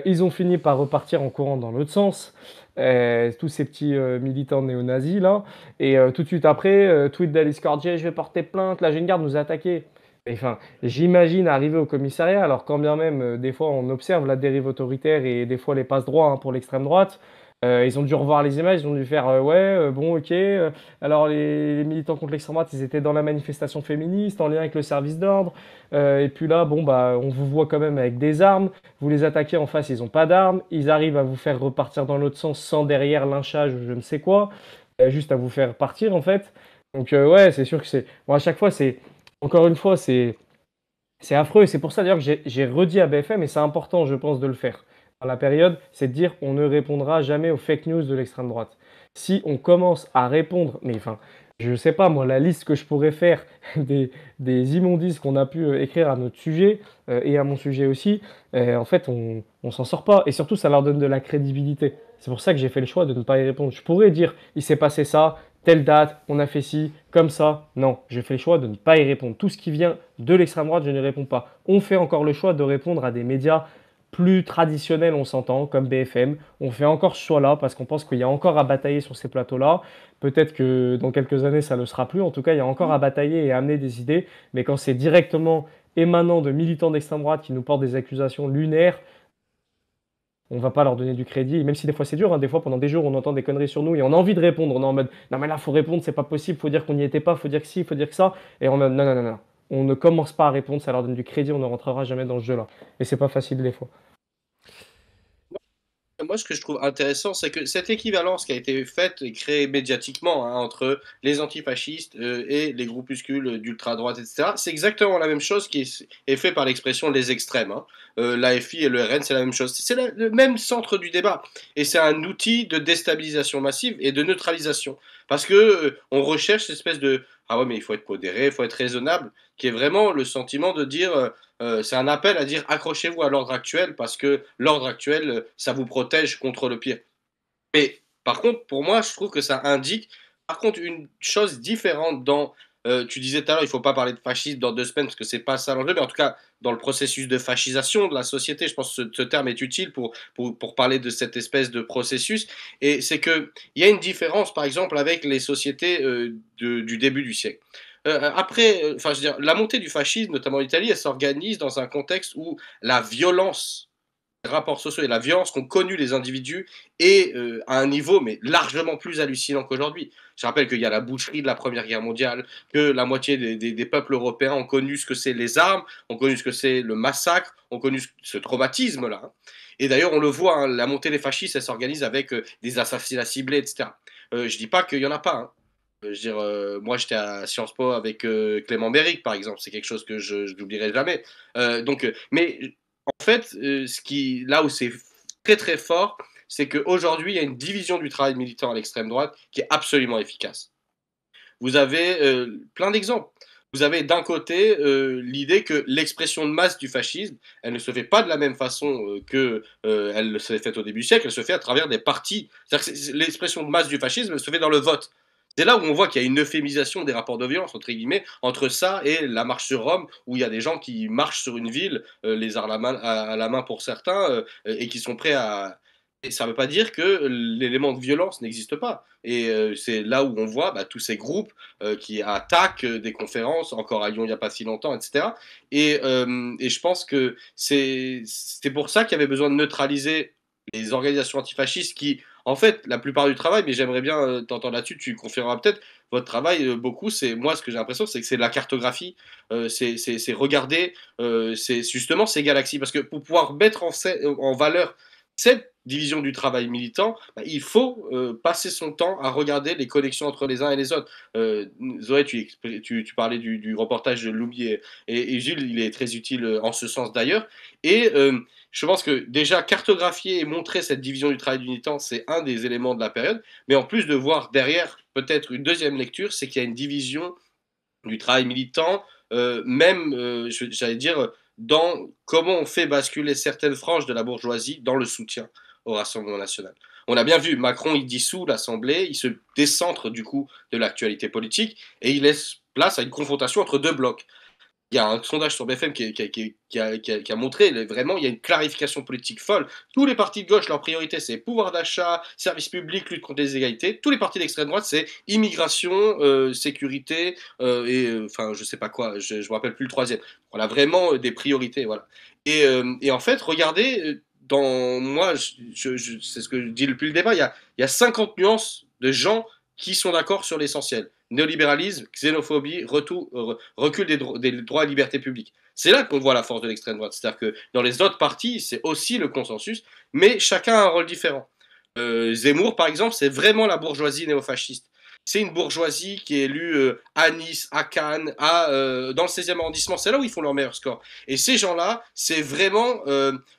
Ils ont fini par repartir en courant dans l'autre sens. Tous ces petits militants néo-nazis là. Et tout de suite après, tweet d'Alice Cordier, je vais porter plainte, la jeune garde nous a attaqués. Enfin, j'imagine arriver au commissariat, alors quand bien même, des fois, on observe la dérive autoritaire et des fois les passe-droits pour l'extrême droite. Ils ont dû revoir les images, ils ont dû faire bon, ok. Alors, les militants contre l'extrême droite, ils étaient dans la manifestation féministe, en lien avec le service d'ordre. Et puis là, bon, bah, on vous voit quand même avec des armes. Vous les attaquez en face, ils n'ont pas d'armes. Ils arrivent à vous faire repartir dans l'autre sens sans derrière lynchage ou je ne sais quoi. Juste à vous faire partir, en fait. Donc, ouais, c'est sûr que c'est. Bon, à chaque fois, c'est. Encore une fois, c'est affreux. Et c'est pour ça d'ailleurs que j'ai redit à BFM, et c'est important, je pense, de le faire dans la période, c'est de dire on ne répondra jamais aux fake news de l'extrême droite. Si on commence à répondre, mais enfin, je sais pas moi, la liste que je pourrais faire des immondices qu'on a pu écrire à notre sujet et à mon sujet aussi, en fait, on s'en sort pas. Et surtout, ça leur donne de la crédibilité. C'est pour ça que j'ai fait le choix de ne pas y répondre. Je pourrais dire il s'est passé ça, telle date, on a fait ci, comme ça. Non, j'ai fait le choix de ne pas y répondre. Tout ce qui vient de l'extrême droite, je ne réponds pas. On fait encore le choix de répondre à des médias plus traditionnels, on s'entend, comme BFM. On fait encore ce choix-là parce qu'on pense qu'il y a encore à batailler sur ces plateaux-là. Peut-être que dans quelques années, ça ne le sera plus. En tout cas, il y a encore à batailler et à amener des idées. Mais quand c'est directement émanant de militants d'extrême droite qui nous portent des accusations lunaires, on va pas leur donner du crédit. Et même si des fois c'est dur, hein, des fois pendant des jours on entend des conneries sur nous et on a envie de répondre. On est en mode non mais là faut répondre, c'est pas possible, faut dire qu'on n'y était pas, faut dire que si, faut dire que ça. Et on est en mode non, non, non, non. On ne commence pas à répondre, ça leur donne du crédit, on ne rentrera jamais dans ce jeu-là. Et c'est pas facile des fois. Moi, ce que je trouve intéressant, c'est que cette équivalence qui a été faite et créée médiatiquement hein, entre les antifascistes et les groupuscules d'ultra-droite, etc., c'est exactement la même chose qui est fait par l'expression les extrêmes. Hein. L'AFI et le RN, c'est la même chose. C'est le même centre du débat. Et c'est un outil de déstabilisation massive et de neutralisation. Parce que on recherche cette espèce de ah ouais, mais il faut être modéré, il faut être raisonnable, qui est vraiment le sentiment de dire c'est un appel à dire accrochez-vous à l'ordre actuel parce que l'ordre actuel, ça vous protège contre le pire. Mais par contre, pour moi, je trouve que ça indique, par contre, une chose différente dans. Tu disais tout à l'heure, il ne faut pas parler de fascisme dans 2 semaines parce que c'est pas ça l'enjeu, mais en tout cas, dans le processus de fascisation de la société, je pense que ce terme est utile pour parler de cette espèce de processus. Et c'est qu'il y a une différence, par exemple, avec les sociétés du début du siècle. Enfin, je veux dire, la montée du fascisme, notamment en Italie, elle s'organise dans un contexte où la violence rapports sociaux et la violence qu'ont connu les individus est à un niveau mais largement plus hallucinant qu'aujourd'hui. Je rappelle qu'il y a la boucherie de la Première Guerre mondiale, que la moitié des peuples européens ont connu ce que c'est les armes, ont connu ce que c'est le massacre, ont connu ce traumatisme-là. Hein. Et d'ailleurs, on le voit, hein, la montée des fascistes, elle s'organise avec des assassinats ciblés, etc. Je dis pas qu'il y en a pas. Hein. Je veux dire, moi j'étais à Sciences Po avec Clément Béric, par exemple. C'est quelque chose que je n'oublierai jamais. Mais en fait, là où c'est très très fort, c'est qu'aujourd'hui, il y a une division du travail militant à l'extrême droite qui est absolument efficace. Vous avez plein d'exemples. Vous avez d'un côté l'idée que l'expression de masse du fascisme, elle ne se fait pas de la même façon qu'elle s'est faite au début du siècle, elle se fait à travers des partis. C'est-à-dire que l'expression de masse du fascisme, elle se fait dans le vote. C'est là où on voit qu'il y a une euphémisation des rapports de violence, entre guillemets, entre ça et la marche sur Rome, où il y a des gens qui marchent sur une ville, les armes à la main pour certains, et qui sont prêts à. Et ça ne veut pas dire que l'élément de violence n'existe pas. Et c'est là où on voit tous ces groupes qui attaquent des conférences, encore à Lyon il n'y a pas si longtemps, etc. Et je pense que c'est pour ça qu'il y avait besoin de neutraliser les organisations antifascistes qui, en fait, la plupart du travail, mais j'aimerais bien t'entendre là-dessus, tu confirmeras peut-être, votre travail, beaucoup, c'est, moi, ce que j'ai l'impression, c'est que c'est de la cartographie, c'est regarder, c'est justement ces galaxies, parce que pour pouvoir mettre en valeur cette division du travail militant, il faut passer son temps à regarder les connexions entre les uns et les autres. Zoé, tu parlais du reportage de Loubi et Gilles, il est très utile en ce sens d'ailleurs, et je pense que déjà cartographier et montrer cette division du travail militant, c'est un des éléments de la période, mais en plus de voir derrière peut-être une deuxième lecture, c'est qu'il y a une division du travail militant, j'allais dire, dans comment on fait basculer certaines franges de la bourgeoisie dans le soutien au Rassemblement national. On a bien vu, Macron, il dissout l'Assemblée, il se décentre du coup de l'actualité politique et il laisse place à une confrontation entre deux blocs. Il y a un sondage sur BFM qui a montré vraiment il y a une clarification politique folle. Tous les partis de gauche, leur priorité, c'est pouvoir d'achat, services publics, lutte contre les inégalités. Tous les partis d'extrême droite, c'est immigration, sécurité enfin, je sais pas quoi, je me rappelle plus le troisième. On a vraiment des priorités, voilà. Et en fait, regardez, moi, c'est ce que je dis depuis le départ, il y a 50 nuances de gens qui sont d'accord sur l'essentiel. Néolibéralisme, xénophobie, recul des droits et libertés publiques. C'est là qu'on voit la force de l'extrême droite. C'est-à-dire que dans les autres partis, c'est aussi le consensus, mais chacun a un rôle différent. Zemmour, par exemple, c'est vraiment la bourgeoisie néofasciste. C'est une bourgeoisie qui est élue à Nice, à Cannes, dans le 16e arrondissement. C'est là où ils font leur meilleur score. Et ces gens-là, c'est vraiment...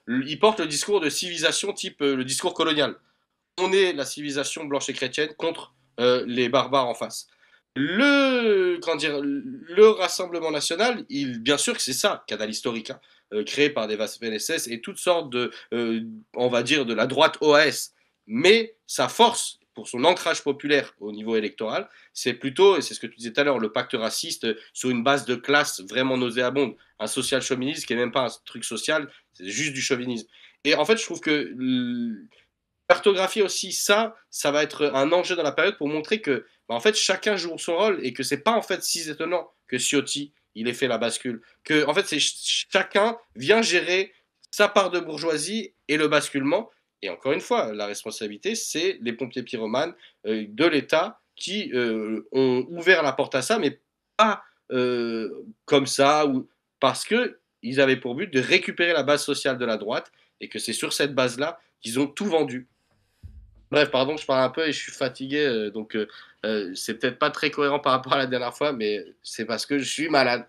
ils portent le discours de civilisation type le discours colonial. On est la civilisation blanche et chrétienne contre les barbares en face. Le Rassemblement national, bien sûr que c'est ça, canal historique, hein, créé par des VSS et toutes sortes de, on va dire, de la droite OAS. Mais sa force, pour son ancrage populaire au niveau électoral, c'est plutôt, et c'est ce que tu disais tout à l'heure, le pacte raciste sur une base de classe vraiment nauséabonde, un social chauvinisme qui n'est même pas un truc social, c'est juste du chauvinisme. Et en fait, je trouve que cartographier aussi ça va être un enjeu dans la période pour montrer que, en fait, chacun joue son rôle et que c'est pas en fait si étonnant que Ciotti il ait fait la bascule. Que en fait, c'est chacun vient gérer sa part de bourgeoisie et le basculement. Et encore une fois, la responsabilité, c'est les pompiers pyromanes de l'État qui ont ouvert la porte à ça, mais pas comme ça, ou parce que ils avaient pour but de récupérer la base sociale de la droite et que c'est sur cette base-là qu'ils ont tout vendu. Bref, pardon, je parle un peu et je suis fatigué, donc c'est peut-être pas très cohérent par rapport à la dernière fois, mais c'est parce que je suis malade.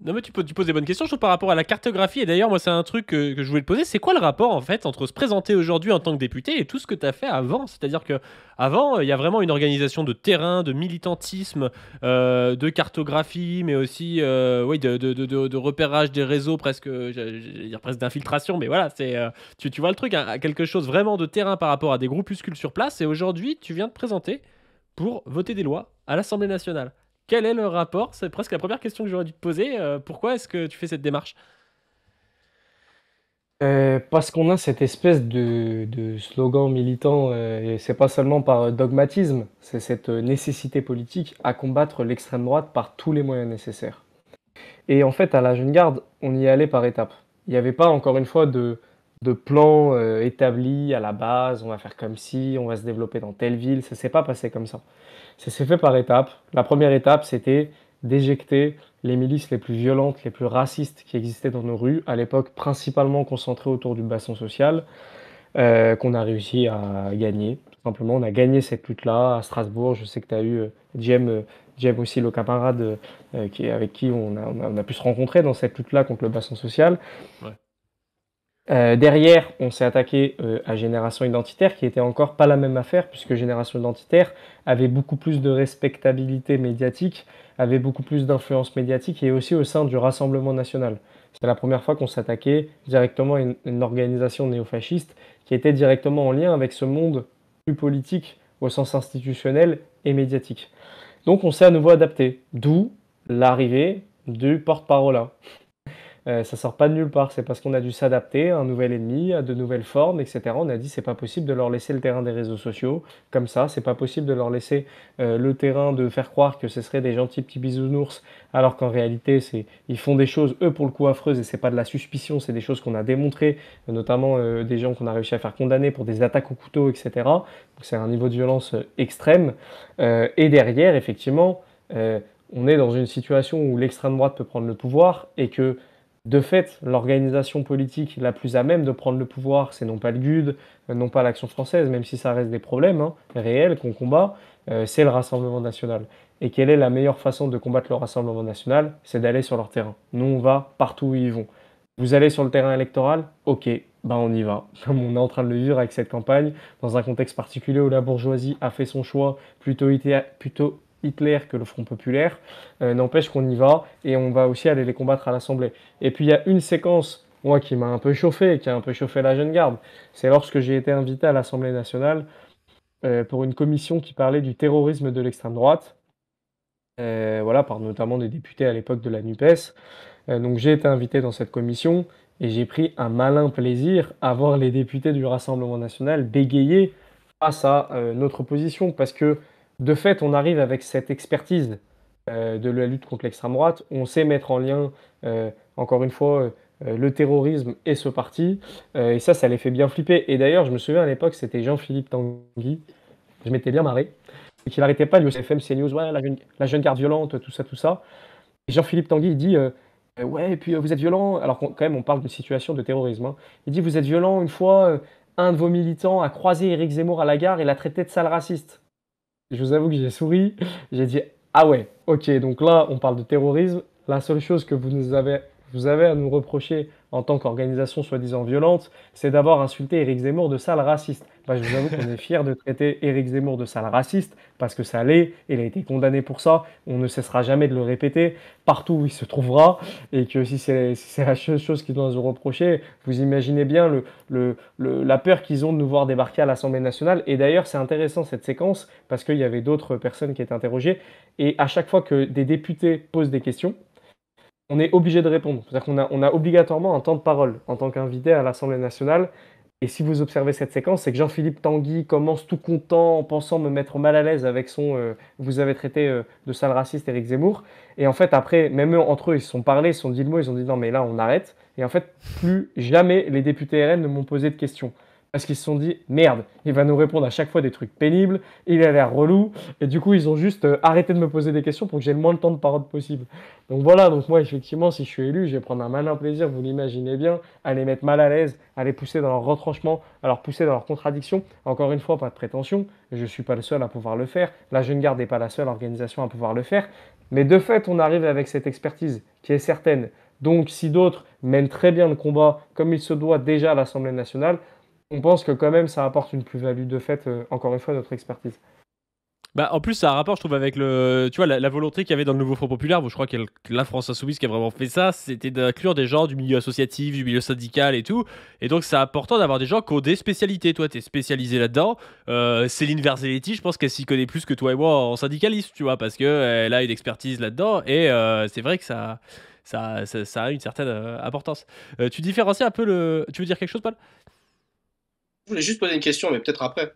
Non mais tu poses des bonnes questions, je trouve, par rapport à la cartographie. Et d'ailleurs, moi, c'est un truc que je voulais te poser. C'est quoi le rapport, en fait, entre se présenter aujourd'hui en tant que député et tout ce que tu as fait avant? C'est-à-dire que avant, il y a vraiment une organisation de terrain, de militantisme, de cartographie, mais aussi oui, de repérage des réseaux, presque, j'allais dire presque d'infiltration. Mais voilà, tu vois le truc, hein, quelque chose vraiment de terrain par rapport à des groupuscules sur place. Et aujourd'hui, tu viens te présenter pour voter des lois à l'Assemblée nationale. Quel est le rapport? C'est presque la première question que j'aurais dû te poser. Pourquoi est-ce que tu fais cette démarche? Parce qu'on a cette espèce de slogan militant, et c'est pas seulement par dogmatisme, c'est cette nécessité politique à combattre l'extrême droite par tous les moyens nécessaires. Et en fait, à la Jeune Garde, on y allait par étapes. Il n'y avait pas, encore une fois, de plan établi à la base, on va faire comme si, on va se développer dans telle ville, ça s'est pas passé comme ça. Ça s'est fait par étapes. La première étape, c'était d'éjecter les milices les plus violentes, les plus racistes qui existaient dans nos rues, à l'époque principalement concentrées autour du bassin social, qu'on a réussi à gagner. Tout simplement, on a gagné cette lutte-là à Strasbourg. Je sais que tu as eu Jem aussi, le camarade avec qui on a pu se rencontrer dans cette lutte-là contre le bassin social. Ouais. Derrière, on s'est attaqué à Génération Identitaire, qui était encore pas la même affaire, puisque Génération Identitaire avait beaucoup plus de respectabilité médiatique, avait beaucoup plus d'influence médiatique, et aussi au sein du Rassemblement National. C'est la première fois qu'on s'attaquait directement à une organisation néofasciste qui était directement en lien avec ce monde plus politique au sens institutionnel et médiatique. Donc on s'est à nouveau adapté, d'où l'arrivée du porte-parole. Ça sort pas de nulle part, c'est parce qu'on a dû s'adapter à un nouvel ennemi, à de nouvelles formes, etc. On a dit c'est pas possible de leur laisser le terrain des réseaux sociaux comme ça, c'est pas possible de leur laisser le terrain de faire croire que ce seraient des gentils petits bisounours, alors qu'en réalité ils font des choses eux pour le coup affreuses et c'est pas de la suspicion, c'est des choses qu'on a démontrées, notamment des gens qu'on a réussi à faire condamner pour des attaques au couteau, etc. Donc c'est un niveau de violence extrême. Et derrière, effectivement, on est dans une situation où l'extrême droite peut prendre le pouvoir et que de fait, l'organisation politique la plus à même de prendre le pouvoir, c'est non pas le GUD, non pas l'Action française, même si ça reste des problèmes réels qu'on combat, c'est le Rassemblement national. Et quelle est la meilleure façon de combattre le Rassemblement national? C'est d'aller sur leur terrain. Nous, on va partout où ils vont. Vous allez sur le terrain électoral? Ok, ben on y va. Comme on est en train de le vivre avec cette campagne, dans un contexte particulier où la bourgeoisie a fait son choix plutôt Hitler que le Front populaire, n'empêche qu'on y va et on va aussi aller les combattre à l'Assemblée. Et puis il y a une séquence, moi, qui m'a un peu chauffé, qui a un peu chauffé la Jeune Garde. C'est lorsque j'ai été invité à l'Assemblée nationale pour une commission qui parlait du terrorisme de l'extrême droite, voilà, par notamment des députés à l'époque de la NUPES. Donc j'ai été invité dans cette commission et j'ai pris un malin plaisir à voir les députés du Rassemblement national bégayer face à notre position, parce que de fait, on arrive avec cette expertise de la lutte contre l'extrême droite. On sait mettre en lien, encore une fois, le terrorisme et ce parti. Et ça les fait bien flipper. Et d'ailleurs, je me souviens à l'époque, c'était Jean-Philippe Tanguy. Je m'étais bien marré. Et qu'il n'arrêtait pas de dire FM, CNews, ouais, la jeune garde violente, tout ça, tout ça. Et Jean-Philippe Tanguy, il dit ouais, et puis vous êtes violent. Alors quand même, on parle d'une situation de terrorisme. Il dit vous êtes violent. Une fois, un de vos militants a croisé Éric Zemmour à la gare et l'a traité de sale raciste. Je vous avoue que j'ai souri, j'ai dit ah ouais, ok, donc là on parle de terrorisme, la seule chose que vous avez à nous reprocher en tant qu'organisation soi-disant violente, c'est d'avoir insulté Éric Zemmour de sale raciste. Bah, je vous avoue qu'on est fiers de traiter Éric Zemmour de sale raciste, parce que ça l'est, il a été condamné pour ça, on ne cessera jamais de le répéter, partout où il se trouvera, et que si c'est la seule chose qu'ils doivent nous reprocher, vous imaginez bien la peur qu'ils ont de nous voir débarquer à l'Assemblée nationale. Et d'ailleurs, c'est intéressant cette séquence, parce qu'il y avait d'autres personnes qui étaient interrogées, et à chaque fois que des députés posent des questions, on est obligé de répondre. C'est-à-dire qu'on a obligatoirement un temps de parole en tant qu'invité à l'Assemblée nationale. Et si vous observez cette séquence, c'est que Jean-Philippe Tanguy commence tout content en pensant me mettre mal à l'aise avec son vous avez traité de sale raciste Éric Zemmour. Et en fait, après, même eux, entre eux, ils se sont parlé, ils se sont dit le mot, ils ont dit non, mais là, on arrête. Et en fait, plus jamais les députés RN ne m'ont posé de questions. Parce qu'ils se sont dit merde, il va nous répondre à chaque fois des trucs pénibles, il a l'air relou. Et du coup, ils ont juste arrêté de me poser des questions pour que j'ai le moins de temps de parole possible. Donc voilà, donc moi, effectivement, si je suis élu, je vais prendre un malin plaisir, vous l'imaginez bien, à les mettre mal à l'aise, à les pousser dans leur retranchement, à leur pousser dans leur contradiction. Encore une fois, pas de prétention, je ne suis pas le seul à pouvoir le faire. La Jeune Garde n'est pas la seule organisation à pouvoir le faire. Mais de fait, on arrive avec cette expertise qui est certaine. Donc, si d'autres mènent très bien le combat, comme il se doit déjà à l'Assemblée nationale, on pense que quand même ça apporte une plus-value de fait, encore une fois, notre expertise. Bah, en plus, ça a un rapport, je trouve, avec tu vois, la volonté qu'il y avait dans le nouveau Front Populaire. Bon, je crois que la France Insoumise qui a vraiment fait ça, c'était d'inclure des gens du milieu associatif, du milieu syndical et tout. Et donc, c'est important d'avoir des gens qui ont des spécialités. Toi, t'es spécialisé là-dedans. Céline Verzelletti, je pense qu'elle s'y connaît plus que toi et moi en syndicalisme, tu vois, parce qu'elle a une expertise là-dedans. Et c'est vrai que ça a une certaine importance. Tu différencies un peu le. Tu veux dire quelque chose, Paul? Je voulais juste poser une question, mais peut-être après.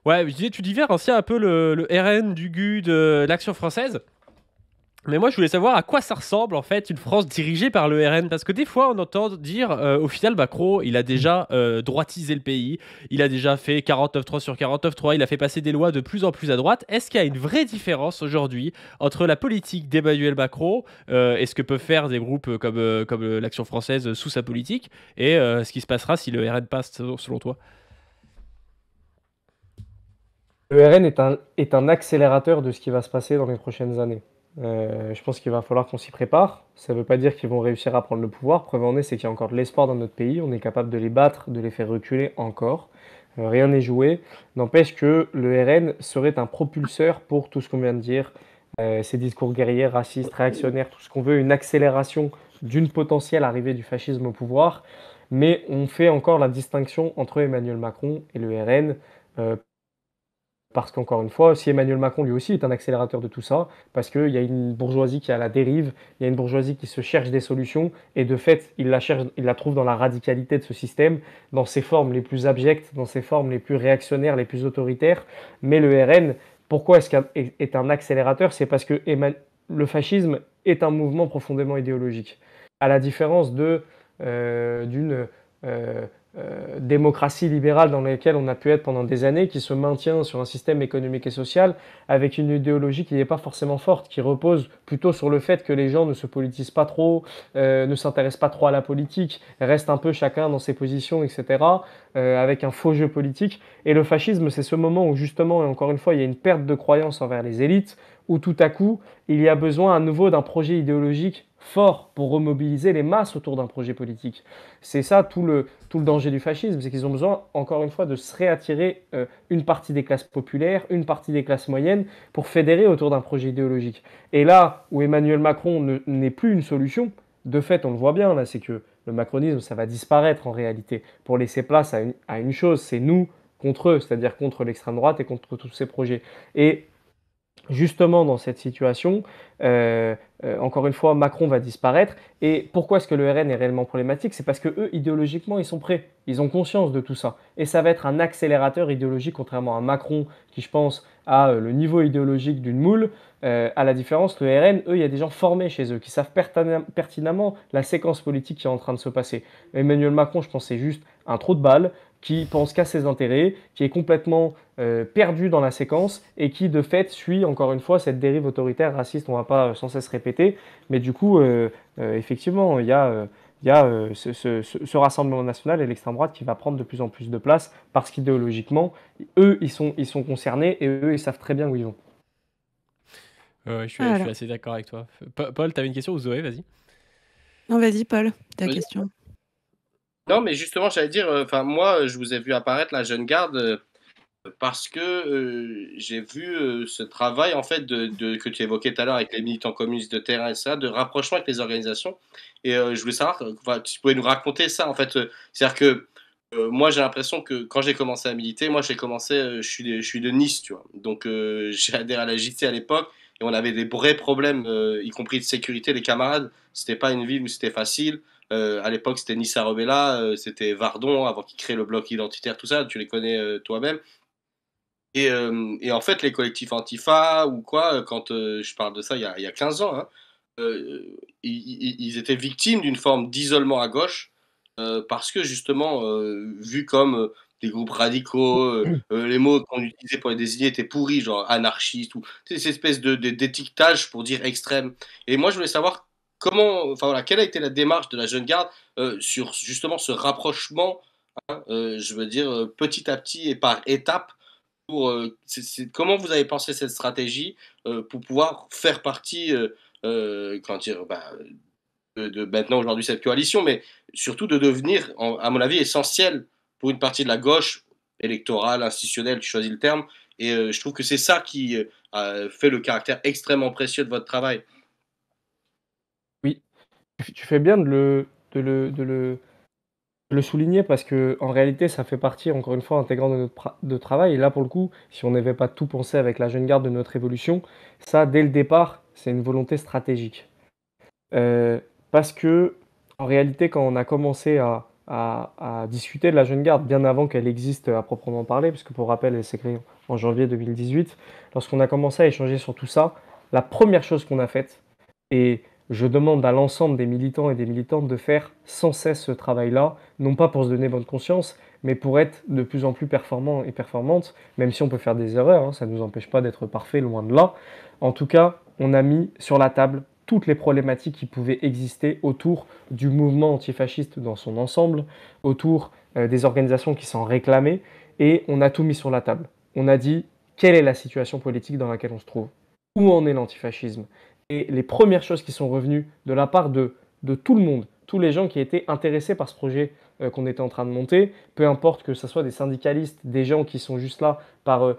Ouais, je disais, tu différencies un peu le RN du GU de l'Action française. Mais moi, je voulais savoir à quoi ça ressemble, en fait, une France dirigée par le RN. Parce que des fois, on entend dire, au final, Macron, il a déjà droitisé le pays. Il a déjà fait 49.3 sur 49.3. Il a fait passer des lois de plus en plus à droite. Est-ce qu'il y a une vraie différence aujourd'hui entre la politique d'Emmanuel Macron et ce que peuvent faire des groupes comme l'Action française sous sa politique et ce qui se passera si le RN passe, selon toi? Le RN est un accélérateur de ce qui va se passer dans les prochaines années. Je pense qu'il va falloir qu'on s'y prépare. Ça ne veut pas dire qu'ils vont réussir à prendre le pouvoir. Preuve en est, c'est qu'il y a encore de l'espoir dans notre pays. On est capable de les battre, de les faire reculer encore. Rien n'est joué. N'empêche que le RN serait un propulseur pour tout ce qu'on vient de dire. Ces discours guerriers, racistes, réactionnaires, tout ce qu'on veut, une accélération d'une potentielle arrivée du fascisme au pouvoir. Mais on fait encore la distinction entre Emmanuel Macron et le RN. Parce qu'encore une fois, si Emmanuel Macron lui aussi est un accélérateur de tout ça, parce qu'il y a une bourgeoisie qui est à la dérive, il y a une bourgeoisie qui se cherche des solutions, et de fait, il la trouve dans la radicalité de ce système, dans ses formes les plus abjectes, dans ses formes les plus réactionnaires, les plus autoritaires. Mais le RN, pourquoi est-ce qu'il est un accélérateur? C'est parce que le fascisme est un mouvement profondément idéologique. À la différence d'une démocratie libérale dans laquelle on a pu être pendant des années, qui se maintient sur un système économique et social avec une idéologie qui n'est pas forcément forte, qui repose plutôt sur le fait que les gens ne se politisent pas trop, ne s'intéressent pas trop à la politique, restent un peu chacun dans ses positions, etc., avec un faux jeu politique. Et le fascisme, c'est ce moment où justement, et encore une fois, il y a une perte de croyance envers les élites, où tout à coup, il y a besoin à nouveau d'un projet idéologique fort pour remobiliser les masses autour d'un projet politique. C'est ça tout le danger du fascisme, c'est qu'ils ont besoin, encore une fois, de se réattirer une partie des classes populaires, une partie des classes moyennes, pour fédérer autour d'un projet idéologique. Et là où Emmanuel Macron n'est plus une solution, de fait, on le voit bien, là, c'est que le macronisme, ça va disparaître en réalité, pour laisser place à une chose, c'est nous contre eux, c'est-à-dire contre l'extrême droite et contre tous ces projets. Et justement, dans cette situation, encore une fois, Macron va disparaître. Et pourquoi est-ce que le RN est réellement problématique? C'est parce que eux, idéologiquement, ils sont prêts. Ils ont conscience de tout ça. Et ça va être un accélérateur idéologique, contrairement à Macron, qui, je pense, a le niveau idéologique d'une moule. À la différence, le RN, eux, il y a des gens formés chez eux, qui savent pertinemment la séquence politique qui est en train de se passer. Emmanuel Macron, je pense, c'est juste un trou de balle, qui pense qu'à ses intérêts, qui est complètement perdu dans la séquence et qui de fait suit encore une fois cette dérive autoritaire, raciste, on ne va pas sans cesse répéter, mais du coup effectivement il y a ce Rassemblement national et l'extrême droite qui va prendre de plus en plus de place parce qu'idéologiquement, eux ils sont concernés et eux ils savent très bien où ils vont. Je suis, je Voilà. suis assez d'accord avec toi. Paul, tu avais une question ou Zoé, vas-y. Non, vas-y, Paul, ta Oui. question. Non, mais justement, j'allais dire, enfin, moi, je vous ai vu apparaître la Jeune Garde parce que j'ai vu ce travail, en fait, que tu évoquais tout à l'heure avec les militants communistes de terrain et ça, de rapprochement avec les organisations. Et je voulais savoir, enfin, tu pouvais nous raconter ça, en fait. C'est-à-dire que moi, j'ai l'impression que quand j'ai commencé à militer, moi, j'ai commencé, je suis de Nice, tu vois. Donc, j'ai adhéré à la JC à l'époque et on avait des vrais problèmes, y compris de sécurité, les camarades. C'était pas une ville où c'était facile. À l'époque, c'était Nissa Rebella, c'était Vardon avant qu'il crée le bloc identitaire, tout ça, tu les connais toi-même. Et en fait, les collectifs Antifa ou quoi, quand je parle de ça il y a 15 ans, hein, ils étaient victimes d'une forme d'isolement à gauche parce que justement, vus comme des groupes radicaux, les mots qu'on utilisait pour les désigner étaient pourris, genre anarchistes ou ces espèces d'étiquetage pour dire extrême. Et moi, je voulais savoir comment, enfin voilà, quelle a été la démarche de la Jeune Garde sur justement ce rapprochement, hein, je veux dire, petit à petit et par étapes pour, comment vous avez pensé cette stratégie, pour pouvoir faire partie, comment dire? Bah, de maintenant aujourd'hui cette coalition, mais surtout de devenir, à mon avis, essentiel pour une partie de la gauche électorale, institutionnelle, tu choisis le terme, et je trouve que c'est ça qui a fait le caractère extrêmement précieux de votre travail. Oui, tu fais bien de le souligner parce que en réalité, ça fait partie, encore une fois, intégrante de notre de travail. Et là, pour le coup, si on n'avait pas tout pensé avec la Jeune Garde de notre évolution, ça, dès le départ, c'est une volonté stratégique. Parce que en réalité, quand on a commencé à discuter de la Jeune Garde, bien avant qu'elle existe à proprement parler, puisque pour rappel, elle s'est créée en janvier 2018, lorsqu'on a commencé à échanger sur tout ça, la première chose qu'on a faite, et je demande à l'ensemble des militants et des militantes de faire sans cesse ce travail-là, non pas pour se donner bonne conscience, mais pour être de plus en plus performants et performantes, même si on peut faire des erreurs, hein, ça ne nous empêche pas d'être parfait, loin de là. En tout cas, on a mis sur la table toutes les problématiques qui pouvaient exister autour du mouvement antifasciste dans son ensemble, autour des organisations qui s'en réclamaient, et on a tout mis sur la table. On a dit quelle est la situation politique dans laquelle on se trouve, où en est l'antifascisme. Et les premières choses qui sont revenues de la part de tout le monde, tous les gens qui étaient intéressés par ce projet qu'on était en train de monter, peu importe que ce soit des syndicalistes, des gens qui sont juste là par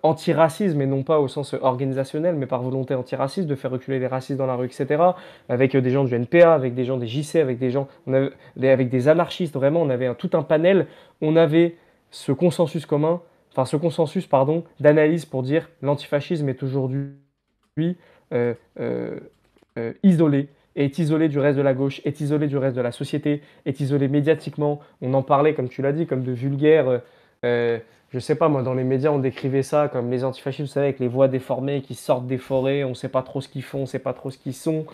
antiracisme et non pas au sens organisationnel, mais par volonté antiraciste, de faire reculer les racistes dans la rue, etc. Avec des gens du NPA, avec des gens des JC, avec des gens, avec des anarchistes, vraiment, on avait tout un panel. On avait ce consensus commun, enfin ce consensus, pardon, d'analyse pour dire l'antifascisme est aujourd'hui euh, euh, isolé, est isolé du reste de la gauche, est isolé du reste de la société, est isolé médiatiquement. On en parlait, comme tu l'as dit, comme de vulgaire. Je sais pas, moi, dans les médias, on décrivait ça comme les antifascistes, vous savez, avec les voix déformées qui sortent des forêts, on ne sait pas trop ce qu'ils font, on ne sait pas trop ce qu'ils sont.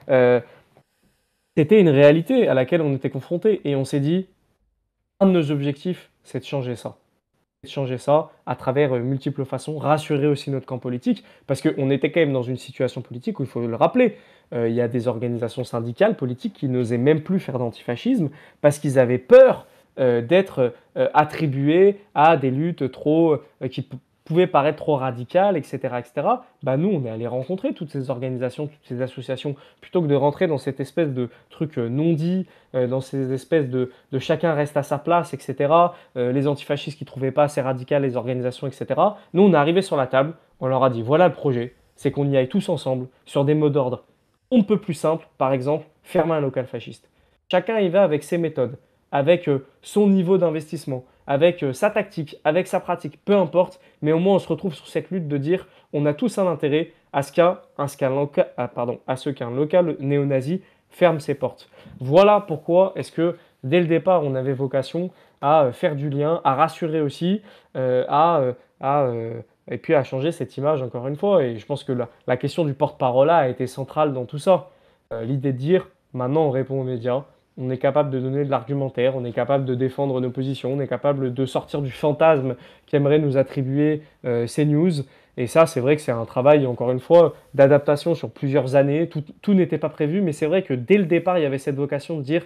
Euh, C'était une réalité à laquelle on était confronté et on s'est dit, un de nos objectifs, c'est de changer ça. De changer ça à travers multiples façons, rassurer aussi notre camp politique, parce qu'on était quand même dans une situation politique où il faut le rappeler, il y a des organisations syndicales, politiques qui n'osaient même plus faire d'antifascisme parce qu'ils avaient peur d'être attribués à des luttes trop qui pouvaient paraître trop radicales, etc., etc. Bah nous, on est allé rencontrer toutes ces organisations, toutes ces associations, plutôt que de rentrer dans cette espèce de truc non dit, dans ces espèces de chacun reste à sa place, etc. Les antifascistes qui ne trouvaient pas assez radical les organisations, etc. Nous, on est arrivé sur la table, on leur a dit voilà le projet, c'est qu'on y aille tous ensemble sur des mots d'ordre on ne peut plus simple, par exemple, fermer un local fasciste. Chacun y va avec ses méthodes, avec son niveau d'investissement, avec sa tactique, avec sa pratique, peu importe, mais au moins on se retrouve sur cette lutte de dire on a tous un intérêt à ce qu'un local néo-nazi ferme ses portes. Voilà pourquoi est-ce que dès le départ on avait vocation à faire du lien, à rassurer aussi, à et puis à changer cette image encore une fois. Et je pense que la question du porte-parole a été centrale dans tout ça. L'idée de dire, maintenant on répond aux médias, on est capable de donner de l'argumentaire, on est capable de défendre nos positions, on est capable de sortir du fantasme qu'aimerait nous attribuer ces news. Et ça, c'est vrai que c'est un travail, encore une fois, d'adaptation sur plusieurs années. Tout n'était pas prévu, mais c'est vrai que dès le départ, il y avait cette vocation de dire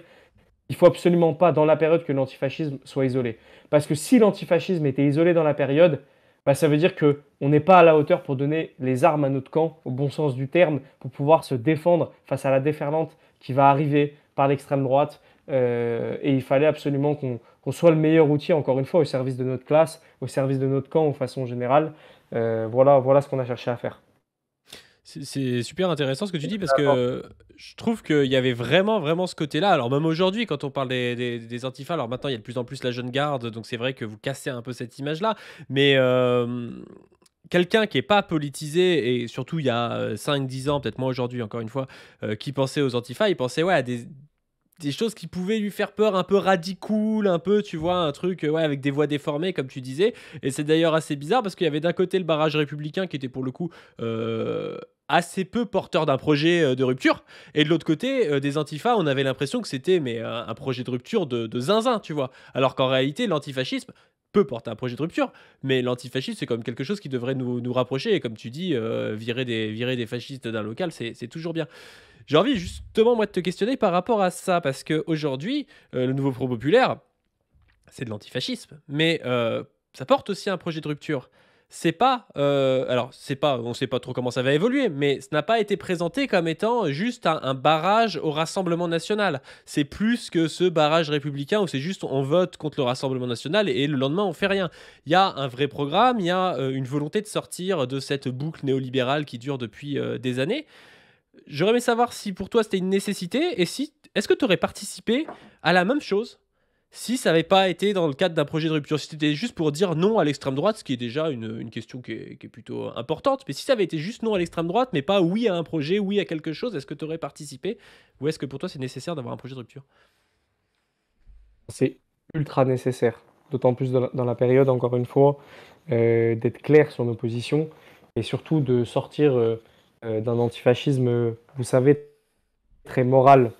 il ne faut absolument pas, dans la période, que l'antifascisme soit isolé. Parce que si l'antifascisme était isolé dans la période, bah, ça veut dire qu'on n'est pas à la hauteur pour donner les armes à notre camp, au bon sens du terme, pour pouvoir se défendre face à la déferlante qui va arriver par l'extrême droite. Et il fallait absolument qu'on soit le meilleur outil, encore une fois, au service de notre classe, au service de notre camp, de façon générale. Voilà ce qu'on a cherché à faire. C'est super intéressant ce que tu dis parce que je trouve qu'il y avait vraiment, vraiment ce côté-là. Alors même aujourd'hui, quand on parle des antifas, alors maintenant il y a de plus en plus la jeune garde, donc c'est vrai que vous cassez un peu cette image-là. Mais quelqu'un qui n'est pas politisé, et surtout il y a 5-10 ans, peut-être moins aujourd'hui encore une fois, qui pensait aux antifas, il pensait ouais, à des choses qui pouvaient lui faire peur, un peu radicool, un peu, tu vois, un truc ouais, avec des voix déformées, comme tu disais. Et c'est d'ailleurs assez bizarre parce qu'il y avait d'un côté le barrage républicain qui était pour le coup assez peu porteur d'un projet de rupture. Et de l'autre côté, des antifas, on avait l'impression que c'était mais un projet de rupture de zinzin, tu vois. Alors qu'en réalité, l'antifascisme peut porter un projet de rupture, mais l'antifascisme, c'est quand même quelque chose qui devrait nous rapprocher. Et comme tu dis, virer des fascistes d'un local, c'est toujours bien. J'ai envie justement, moi, de te questionner par rapport à ça, parce qu'aujourd'hui, le nouveau Front Populaire, c'est de l'antifascisme, mais ça porte aussi un projet de rupture. C'est pas, alors c'est pas, on sait pas trop comment ça va évoluer, mais ça n'a pas été présenté comme étant juste un barrage au Rassemblement national. C'est plus que ce barrage républicain où c'est juste on vote contre le Rassemblement national et le lendemain on fait rien. Il y a un vrai programme, il y a une volonté de sortir de cette boucle néolibérale qui dure depuis des années. J'aurais aimé savoir si pour toi c'était une nécessité et si est-ce que tu aurais participé à la même chose si ça n'avait pas été dans le cadre d'un projet de rupture, si c'était juste pour dire non à l'extrême droite, ce qui est déjà une question qui est plutôt importante, mais si ça avait été juste non à l'extrême droite, mais pas oui à un projet, oui à quelque chose, est-ce que tu aurais participé ou est-ce que pour toi c'est nécessaire d'avoir un projet de rupture? C'est ultra nécessaire, d'autant plus dans la période, encore une fois, d'être clair sur nos positions et surtout de sortir d'un antifascisme, vous savez, très moral.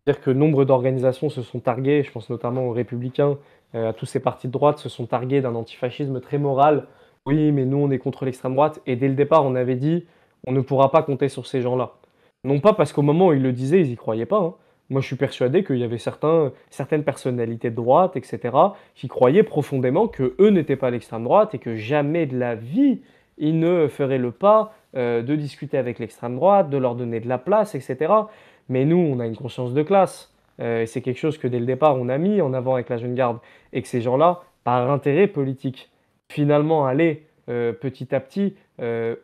C'est-à-dire que nombre d'organisations se sont targuées, je pense notamment aux Républicains, à tous ces partis de droite, se sont targués d'un antifascisme très moral. Oui, mais nous, on est contre l'extrême droite. Et dès le départ, on avait dit, on ne pourra pas compter sur ces gens-là. Non pas parce qu'au moment où ils le disaient, ils n'y croyaient pas, hein. Moi, je suis persuadé qu'il y avait certaines personnalités de droite, etc., qui croyaient profondément que eux n'étaient pas l'extrême droite et que jamais de la vie, ils ne feraient le pas de discuter avec l'extrême droite, de leur donner de la place, etc. Mais nous, on a une conscience de classe. Et c'est quelque chose que dès le départ, on a mis en avant avec la jeune garde. Et que ces gens-là, par intérêt politique, finalement, allaient petit à petit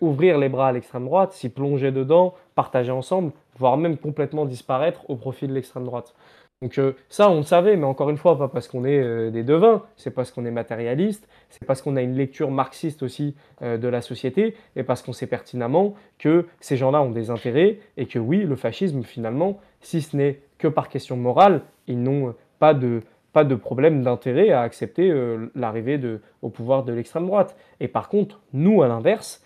ouvrir les bras à l'extrême droite, s'y plonger dedans, partager ensemble, voire même complètement disparaître au profit de l'extrême droite. Donc ça, on le savait, mais encore une fois, pas parce qu'on est des devins, c'est parce qu'on est matérialiste, c'est parce qu'on a une lecture marxiste aussi de la société, et parce qu'on sait pertinemment que ces gens-là ont des intérêts, et que oui, le fascisme, finalement, si ce n'est que par question morale, ils n'ont pas de problème d'intérêt à accepter l'arrivée au pouvoir de l'extrême droite. Et par contre, nous, à l'inverse,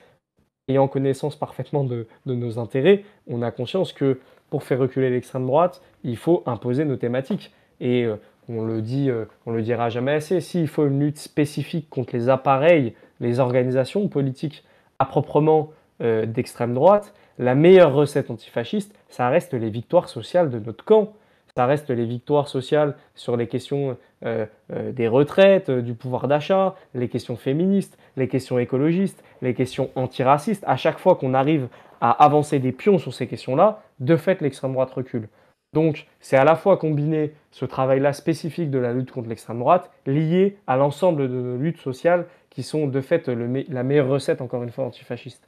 ayant connaissance parfaitement de nos intérêts, on a conscience que pour faire reculer l'extrême droite, il faut imposer nos thématiques. Et on le dira jamais assez, s'il faut une lutte spécifique contre les appareils, les organisations politiques à proprement d'extrême droite, la meilleure recette antifasciste, ça reste les victoires sociales de notre camp. Ça reste les victoires sociales sur les questions des retraites, du pouvoir d'achat, les questions féministes, les questions écologistes, les questions antiracistes. À chaque fois qu'on arrive à avancer des pions sur ces questions-là, de fait, l'extrême droite recule. Donc, c'est à la fois combiner ce travail-là spécifique de la lutte contre l'extrême droite, lié à l'ensemble de nos luttes sociales qui sont de fait la meilleure recette, encore une fois, antifasciste.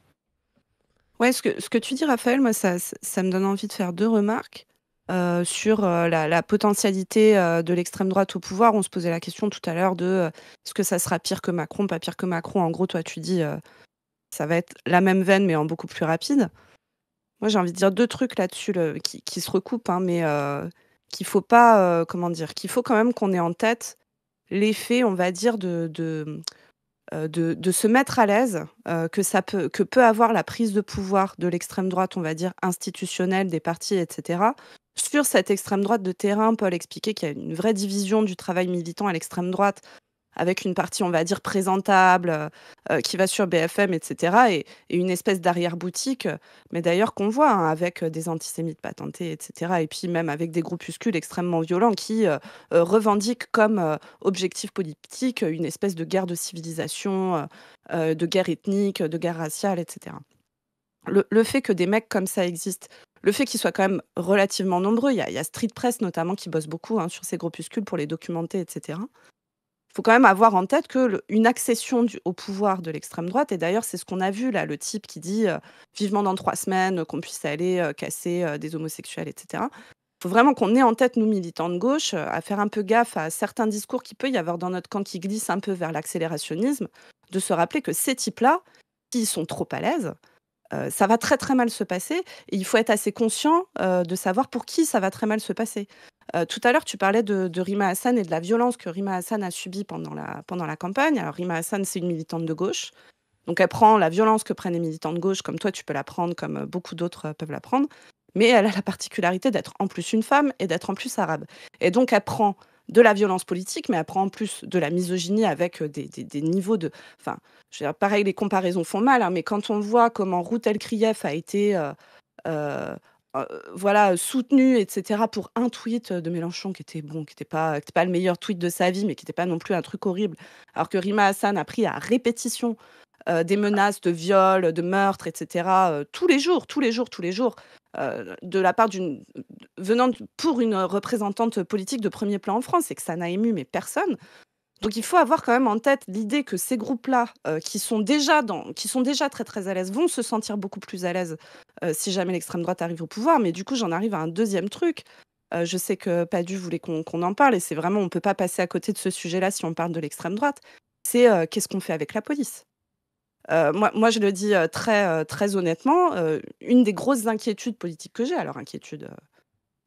Ouais, ce que tu dis, Raphaël, moi, ça me donne envie de faire deux remarques sur la potentialité de l'extrême droite au pouvoir. On se posait la question tout à l'heure de est-ce que ça sera pire que Macron, pas pire que Macron. En gros, toi, tu dis ça va être la même veine, mais en beaucoup plus rapide. Moi, j'ai envie de dire deux trucs là-dessus qui se recoupent, hein, mais qu'il faut pas, comment dire, qu'il faut quand même qu'on ait en tête l'effet, on va dire, de se mettre à l'aise que peut avoir la prise de pouvoir de l'extrême droite, on va dire, institutionnelle, des partis, etc. Sur cette extrême droite de terrain, Paul expliquait qu'il y a une vraie division du travail militant à l'extrême droite, avec une partie, on va dire, présentable, qui va sur BFM, etc. Et une espèce d'arrière-boutique, mais d'ailleurs qu'on voit, hein, avec des antisémites patentés, etc. Et puis même avec des groupuscules extrêmement violents qui revendiquent comme objectif politique une espèce de guerre de civilisation, de guerre ethnique, de guerre raciale, etc. Le fait que des mecs comme ça existent le fait qu'ils soient quand même relativement nombreux, il y a Street Press notamment qui bosse beaucoup sur ces groupuscules pour les documenter, etc. Il faut quand même avoir en tête que une accession au pouvoir de l'extrême droite, et d'ailleurs c'est ce qu'on a vu là, le type qui dit vivement dans 3 semaines qu'on puisse aller casser des homosexuels, etc. Il faut vraiment qu'on ait en tête, nous militants de gauche, à faire un peu gaffe à certains discours qu'il peut y avoir dans notre camp qui glissent un peu vers l'accélérationnisme, de se rappeler que ces types-là, s'ils sont trop à l'aise, ça va très, très mal se passer et il faut être assez conscient, de savoir pour qui ça va très mal se passer. Tout à l'heure, tu parlais de Rima Hassan et de la violence que Rima Hassan a subie pendant la campagne. Alors Rima Hassan, c'est une militante de gauche, donc elle prend la violence que prennent les militants de gauche, comme toi tu peux la prendre, comme, beaucoup d'autres, peuvent la prendre. Mais elle a la particularité d'être en plus une femme et d'être en plus arabe. Et donc elle prend de la violence politique, mais elle prend en plus de la misogynie avec, des niveaux de enfin, je veux dire, pareil, les comparaisons font mal, mais quand on voit comment Ruth El Krief a été, heu voilà, soutenue et cetera pour un tweet, de Mélenchon qui était bon, qui était pas le meilleur tweet de sa vie, mais qui était pas non plus un truc horrible. Alors que Rima Hassan a pris à répétition, des menaces de viol, de meurtre et cetera, tous les jours, tous les jours, tous les jours, de la part venant pour une représentante politique de premier plan en France et que ça n'a ému mais personne. Donc il faut avoir quand même en tête l'idée que ces groupes-là, qui sont déjà très, très à l'aise, vont se sentir beaucoup plus à l'aise, si jamais l'extrême droite arrive au pouvoir. Mais du coup, j'en arrive à un deuxième truc. Je sais que Padu voulait qu'on en parle et c'est vraiment on peut pas passer à côté de ce sujet-là si on parle de l'extrême droite. C'est, qu'est-ce qu'on fait avec la police? Moi je le dis, très honnêtement, une des grosses inquiétudes politiques que j'ai, alors inquiétude,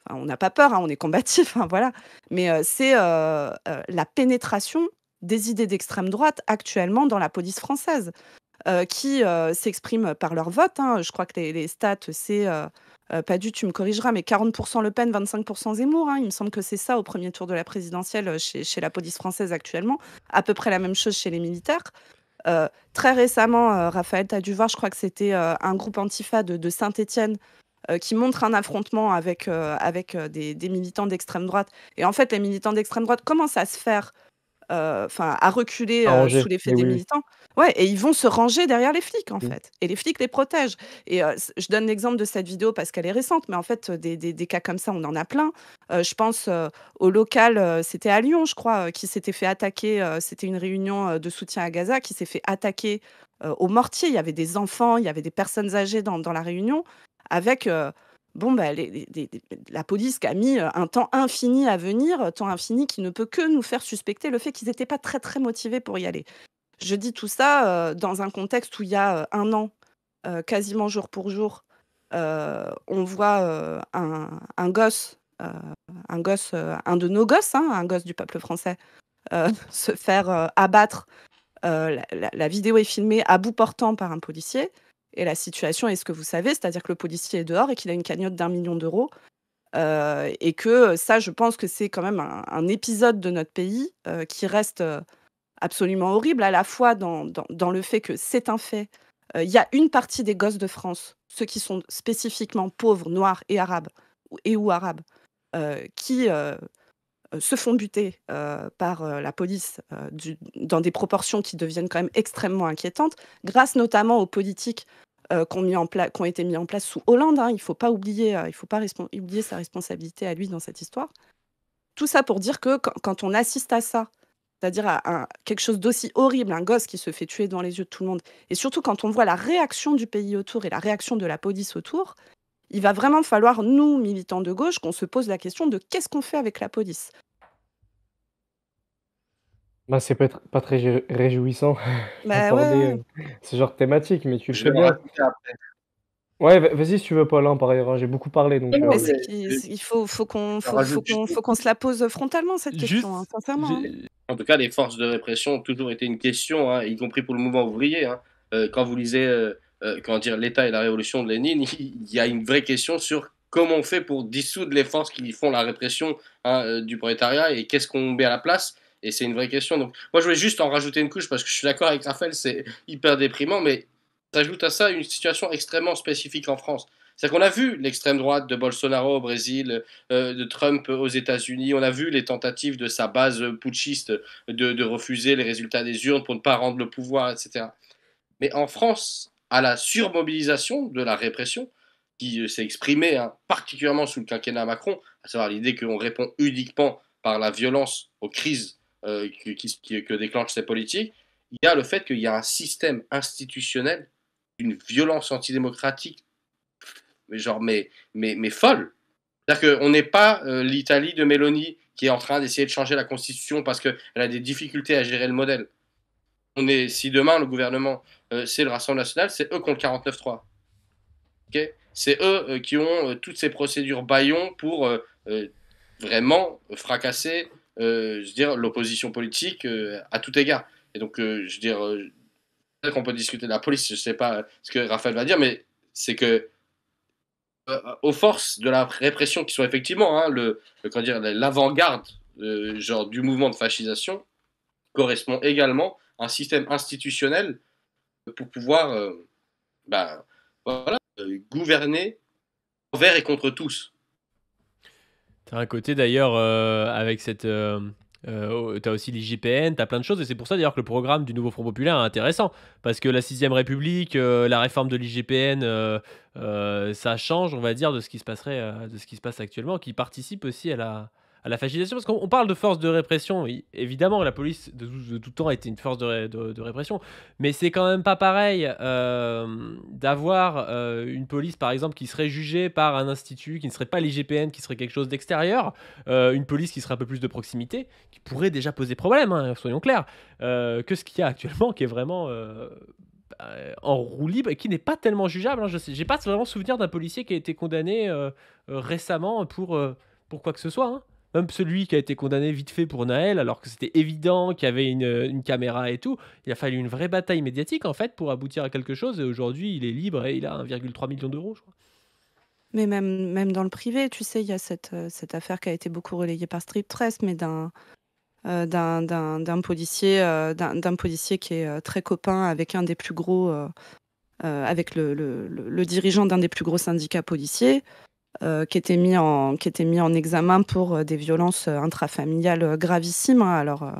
enfin, on n'a pas peur, on est combatif, voilà. Mais c'est la pénétration des idées d'extrême droite actuellement dans la police française, qui s'expriment par leur vote, Je crois que les stats, c'est Padu, tu me corrigeras, mais 40% Le Pen, 25% Zemmour. Il me semble que c'est ça au premier tour de la présidentielle chez la police française actuellement. À peu près la même chose chez les militaires. Très récemment, Raphaël, tu as dû voir, je crois que c'était un groupe Antifa de Saint-Étienne qui montre un affrontement avec des militants d'extrême droite. Et en fait, les militants d'extrême droite commencent à se faire, à reculer Arrangé. sous l'effet Et des oui, oui. militants. Ouais, et ils vont se ranger derrière les flics, en Mmh. fait. Et les flics les protègent. Et je donne l'exemple de cette vidéo parce qu'elle est récente, mais en fait, des cas comme ça, on en a plein. Je pense au local, c'était à Lyon, je crois, qui s'était fait attaquer. C'était une réunion de soutien à Gaza qui s'est fait attaquer au mortier. Il y avait des enfants, il y avait des personnes âgées dans la réunion avec bon, bah, la police qui a mis un temps infini à venir, temps infini qui ne peut que nous faire suspecter le fait qu'ils n'étaient pas très, très motivés pour y aller. Je dis tout ça dans un contexte où il y a 1 an, quasiment jour pour jour, on voit un gosse, un de nos gosses, un gosse du peuple français, se faire abattre. La vidéo est filmée à bout portant par un policier et la situation est ce que vous savez, c'est-à-dire que le policier est dehors et qu'il a une cagnotte d'1 million d'euros, et que ça, je pense que c'est quand même un épisode de notre pays, qui reste, absolument horrible, à la fois dans le fait que c'est un fait. Il y a une partie des gosses de France, ceux qui sont spécifiquement pauvres, noirs et arabes ou arabes, qui, se font buter, par, la police, dans des proportions qui deviennent quand même extrêmement inquiétantes, grâce notamment aux politiques, qui ont été mis en place sous Hollande, Il ne faut pas oublier, il faut pas oublier sa responsabilité à lui dans cette histoire. Tout ça pour dire que quand on assiste à ça, c'est-à-dire à quelque chose d'aussi horrible, un gosse qui se fait tuer devant les yeux de tout le monde et surtout quand on voit la réaction du pays autour et la réaction de la police autour, il va vraiment falloir, nous, militants de gauche, qu'on se pose la question de qu'est-ce qu'on fait avec la police? Bah, c'est pas très réjouissant Bah, ouais, d'aborder, ouais. ce genre de thématique, mais tu le Je fais vais en bien. rajouter après. Ouais, vas-y si tu veux, Paul, par ailleurs, j'ai beaucoup parlé donc Mais Non, c'est mais qu'il je il faut qu'on je rajoute juste faut qu'on se la pose frontalement cette question, Juste, sincèrement, j'ai- en tout cas, les forces de répression ont toujours été une question, y compris pour le mouvement ouvrier. Quand vous lisez comment dire, l'État et la révolution de Lénine, il y a une vraie question sur comment on fait pour dissoudre les forces qui font la répression du prolétariat et qu'est-ce qu'on met à la place. Et c'est une vraie question. Donc, moi, je voulais juste en rajouter une couche parce que je suis d'accord avec Raphaël, c'est hyper déprimant, mais s'ajoute à ça une situation extrêmement spécifique en France. C'est-à-dire qu'on a vu l'extrême droite de Bolsonaro au Brésil, de Trump aux États-Unis. On a vu les tentatives de sa base putschiste de refuser les résultats des urnes pour ne pas rendre le pouvoir, etc. Mais en France, à la surmobilisation de la répression, qui s'est exprimé, hein, particulièrement sous le quinquennat Macron, à savoir l'idée qu'on répond uniquement par la violence aux crises que déclenchent ces politiques. Il y a le fait qu'il y a un système institutionnel d'une violence antidémocratique, mais folle. C'est-à-dire qu'on n'est pas l'Italie de Meloni qui est en train d'essayer de changer la constitution parce qu'elle a des difficultés à gérer le modèle. Si demain le gouvernement c'est le Rassemblement national, c'est eux qui ont le 49-3. Okay, c'est eux qui ont toutes ces procédures bâillons pour vraiment fracasser je veux dire, l'opposition politique à tout égard. Et donc, je veux dire, peut-être qu'on peut discuter de la police, je ne sais pas ce que Raphaël va dire, mais c'est que aux forces de la répression qui sont effectivement hein, l'avant-garde genre du mouvement de fascisation correspond également un système institutionnel pour pouvoir voilà, gouverner envers et contre tous. Tu as un côté d'ailleurs avec cette. Tu as aussi l'IGPN, tu as plein de choses, et c'est pour ça d'ailleurs que le programme du nouveau Front Populaire est intéressant. Parce que la 6ème République, la réforme de l'IGPN, ça change, on va dire, de ce qui se passerait, de ce qui se passe actuellement, qui participe aussi à la fascisation. Parce qu'on parle de force de répression, évidemment, la police de tout temps a été une force de répression, mais c'est quand même pas pareil d'avoir une police, par exemple, qui serait jugée par un institut, qui ne serait pas l'IGPN, qui serait quelque chose d'extérieur, une police qui serait un peu plus de proximité, qui pourrait déjà poser problème, hein, soyons clairs, que ce qu'il y a actuellement, qui est vraiment en roue libre et qui n'est pas tellement jugeable. Hein. J'ai pas vraiment souvenir d'un policier qui a été condamné récemment pour quoi que ce soit. Hein. Même celui qui a été condamné vite fait pour Naël, alors que c'était évident qu'il y avait une caméra et tout, il a fallu une vraie bataille médiatique en fait pour aboutir à quelque chose. Et aujourd'hui, il est libre et il a 1,3 million d'euros, je crois. Mais même dans le privé, tu sais, il y a cette affaire qui a été beaucoup relayée par Street Press, mais d'un policier qui est très copain avec un des plus gros, avec le dirigeant d'un des plus gros syndicats policiers, qui était mis en examen pour des violences intrafamiliales gravissimes. Hein. Alors,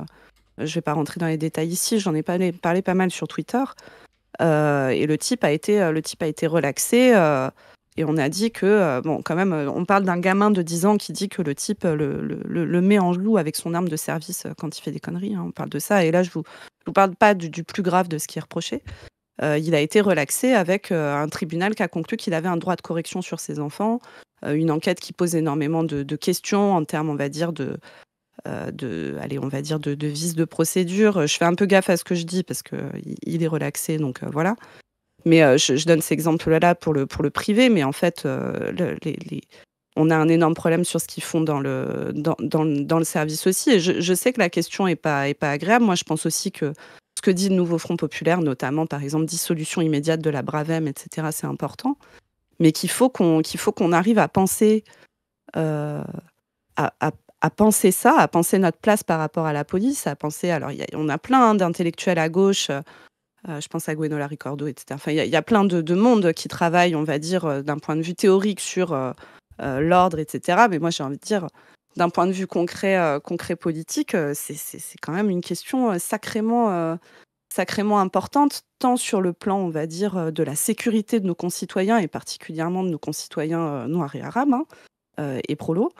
je ne vais pas rentrer dans les détails ici, j'en ai parlé pas mal sur Twitter. Et le type a été relaxé. Et on a dit que, bon, quand même, on parle d'un gamin de 10 ans qui dit que le type le met en joue avec son arme de service quand il fait des conneries. Hein. On parle de ça. Et là, je vous parle pas du plus grave de ce qui est reproché. Il a été relaxé avec un tribunal qui a conclu qu'il avait un droit de correction sur ses enfants, une enquête qui pose énormément de questions en termes, on va dire, de vices de procédure. Je fais un peu gaffe à ce que je dis parce qu'il est relaxé, donc voilà. Mais je donne cet exemple-là pour le privé, mais en fait, on a un énorme problème sur ce qu'ils font dans le service aussi. Et je sais que la question n'est pas agréable. Moi, je pense aussi que ce que dit le nouveau Front Populaire, notamment, par exemple, dissolution immédiate de la Bravem, etc., c'est important. Mais qu'il faut qu'on arrive à penser, à penser ça, à penser notre place par rapport à la police, à penser... Alors, on a plein d'intellectuels à gauche... je pense à Gwenola Ricordo, etc. Enfin, il y a plein de monde qui travaille, on va dire, d'un point de vue théorique sur l'ordre, etc. Mais moi, j'ai envie de dire, d'un point de vue concret politique, c'est quand même une question sacrément importante, tant sur le plan, on va dire, de la sécurité de nos concitoyens, et particulièrement de nos concitoyens noirs et arabes, hein, et prolos,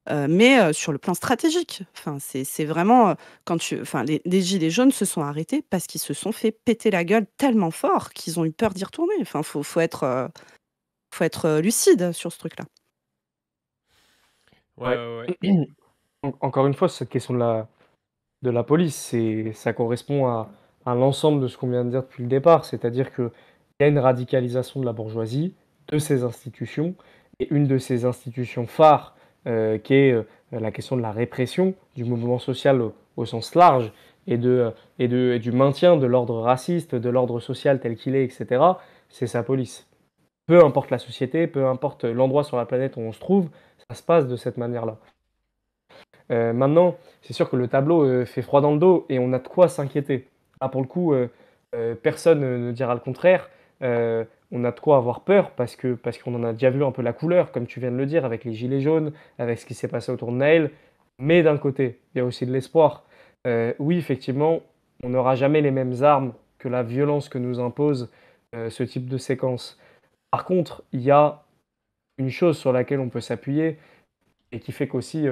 mais sur le plan stratégique. Enfin, c'est vraiment les gilets jaunes se sont arrêtés parce qu'ils se sont fait péter la gueule tellement fort qu'ils ont eu peur d'y retourner. Enfin, faut être lucide sur ce truc-là. Ouais. Encore une fois, cette question de la police, ça correspond à l'ensemble de ce qu'on vient de dire depuis le départ, c'est-à-dire qu'il y a une radicalisation de la bourgeoisie, de ses institutions, et une de ces institutions phares, qui est la question de la répression du mouvement social au sens large, et du maintien de l'ordre raciste, de l'ordre social tel qu'il est, etc., c'est sa police. Peu importe la société, peu importe l'endroit sur la planète où on se trouve, ça se passe de cette manière-là. Maintenant, c'est sûr que le tableau fait froid dans le dos et on a de quoi s'inquiéter. Là, pour le coup, personne ne dira le contraire. On a de quoi avoir peur parce qu'on en a déjà vu un peu la couleur, comme tu viens de le dire, avec les gilets jaunes, avec ce qui s'est passé autour de Naël. Mais d'un côté, il y a aussi de l'espoir. Oui, effectivement, on n'aura jamais les mêmes armes que la violence que nous impose ce type de séquence. Par contre, il y a une chose sur laquelle on peut s'appuyer et qui fait qu'aussi,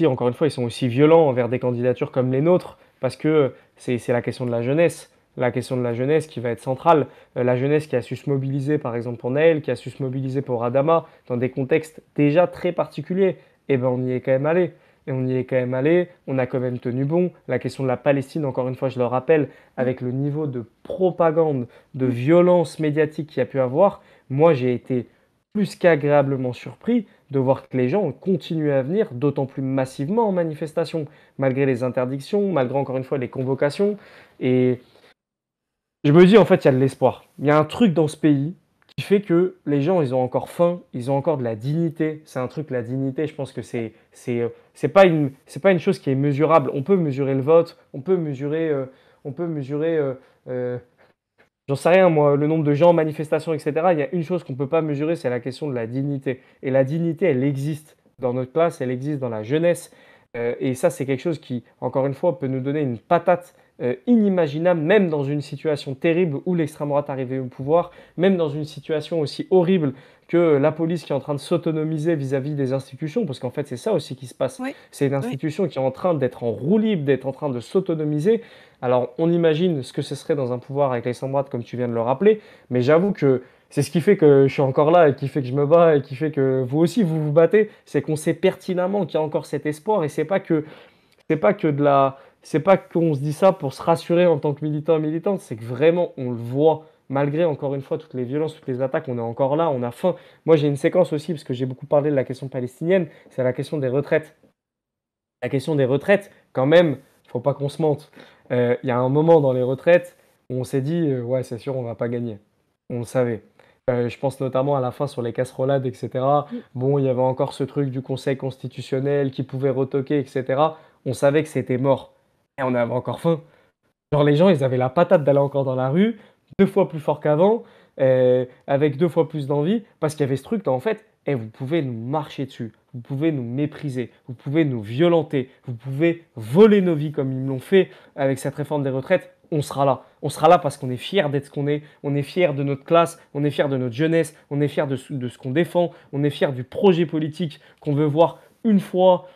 encore une fois, ils sont aussi violents envers des candidatures comme les nôtres, parce que c'est la question de la jeunesse. La question de la jeunesse qui va être centrale. La jeunesse qui a su se mobiliser, par exemple, pour Naël, qui a su se mobiliser pour Adama, dans des contextes déjà très particuliers. Eh ben, on y est quand même allé. Et on y est quand même allé, on a quand même tenu bon. La question de la Palestine, encore une fois, je le rappelle, avec le niveau de propagande, de violence médiatique qu'il y a pu avoir, moi j'ai été plus qu'agréablement surpris de voir que les gens ont continué à venir d'autant plus massivement en manifestation, malgré les interdictions, malgré encore une fois les convocations. Et je me dis, en fait, il y a de l'espoir. Il y a un truc dans ce pays qui fait que les gens, ils ont encore faim, ils ont encore de la dignité. C'est un truc, la dignité, je pense que c'est pas une chose qui est mesurable. On peut mesurer le vote, on peut mesurer j'en sais rien, moi, le nombre de gens en manifestation, etc. Il y a une chose qu'on ne peut pas mesurer, c'est la question de la dignité. Et la dignité, elle existe dans notre classe, elle existe dans la jeunesse. Et ça, c'est quelque chose qui, encore une fois, peut nous donner une patate inimaginable, même dans une situation terrible où l'extrême droite arrivait au pouvoir, même dans une situation aussi horrible que la police qui est en train de s'autonomiser vis-à-vis des institutions, parce qu'en fait, c'est ça aussi qui se passe. Oui, C'est une oui. institution qui est en train d'être en roue libre, d'être en train de s'autonomiser. Alors, on imagine ce que ce serait dans un pouvoir avec l'extrême droite, comme tu viens de le rappeler, mais j'avoue que c'est ce qui fait que je suis encore là et qui fait que je me bats et qui fait que vous aussi vous vous battez, c'est qu'on sait pertinemment qu'il y a encore cet espoir et c'est pas qu'on se dit ça pour se rassurer en tant que militant et militante, c'est que vraiment on le voit. Malgré encore une fois toutes les violences, toutes les attaques, on est encore là, on a faim. Moi j'ai une séquence aussi, parce que j'ai beaucoup parlé de la question palestinienne, c'est la question des retraites. La question des retraites, quand même, faut pas qu'on se mente. Il y a un moment dans les retraites où on s'est dit, ouais, c'est sûr, on va pas gagner. On le savait. Je pense notamment à la fin sur les casserolades, etc. Bon, il y avait encore ce truc du Conseil constitutionnel qui pouvait retoquer, etc. On savait que c'était mort. Et on avait encore faim. Genre les gens, ils avaient la patate d'aller encore dans la rue, 2 fois plus fort qu'avant, avec 2 fois plus d'envie, parce qu'il y avait ce truc, en fait, vous pouvez nous marcher dessus, vous pouvez nous mépriser, vous pouvez nous violenter, vous pouvez voler nos vies comme ils me l'ont fait avec cette réforme des retraites, on sera là. On sera là parce qu'on est fiers d'être ce qu'on est, on est fiers de notre classe, on est fiers de notre jeunesse, on est fiers de ce qu'on défend, on est fiers du projet politique qu'on veut voir une fois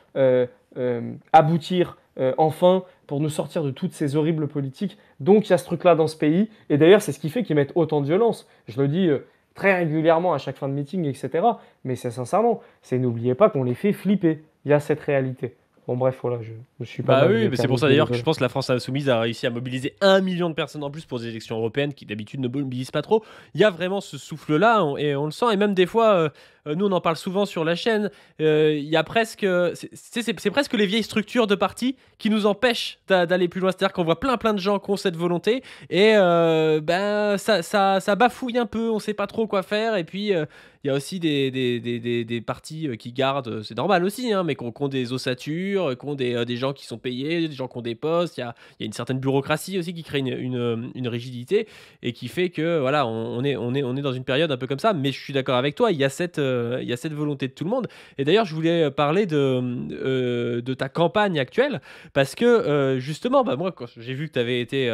aboutir enfin pour nous sortir de toutes ces horribles politiques. Donc il y a ce truc-là dans ce pays. Et d'ailleurs, c'est ce qui fait qu'ils mettent autant de violence. Je le dis très régulièrement à chaque fin de meeting, etc. Mais c'est sincèrement, n'oubliez pas qu'on les fait flipper. Il y a cette réalité. Bon bref, voilà, je me suis pas Bah mal oui, mais c'est pour ça éternisé, d'ailleurs que je désolé. pense que la France Insoumise a réussi à mobiliser 1 million de personnes en plus pour des élections européennes qui d'habitude ne mobilisent pas trop. Il y a vraiment ce souffle-là et on le sent. Et même des fois, nous on en parle souvent sur la chaîne, il y a presque, c'est presque les vieilles structures de partis qui nous empêchent d'aller plus loin. C'est-à-dire qu'on voit plein de gens qui ont cette volonté et ben, ça bafouille un peu, on sait pas trop quoi faire. Et puis il y a aussi des partis qui gardent, c'est normal aussi, hein, mais qui ont des ossatures, qui ont des gens qui sont payés, des gens qui ont des postes. Il y a une certaine bureaucratie aussi qui crée une rigidité et qui fait que voilà, on est dans une période un peu comme ça. Mais je suis d'accord avec toi, il y a cette volonté de tout le monde. Et d'ailleurs, je voulais parler de ta campagne actuelle parce que justement, bah, moi, quand j'ai vu que tu avais été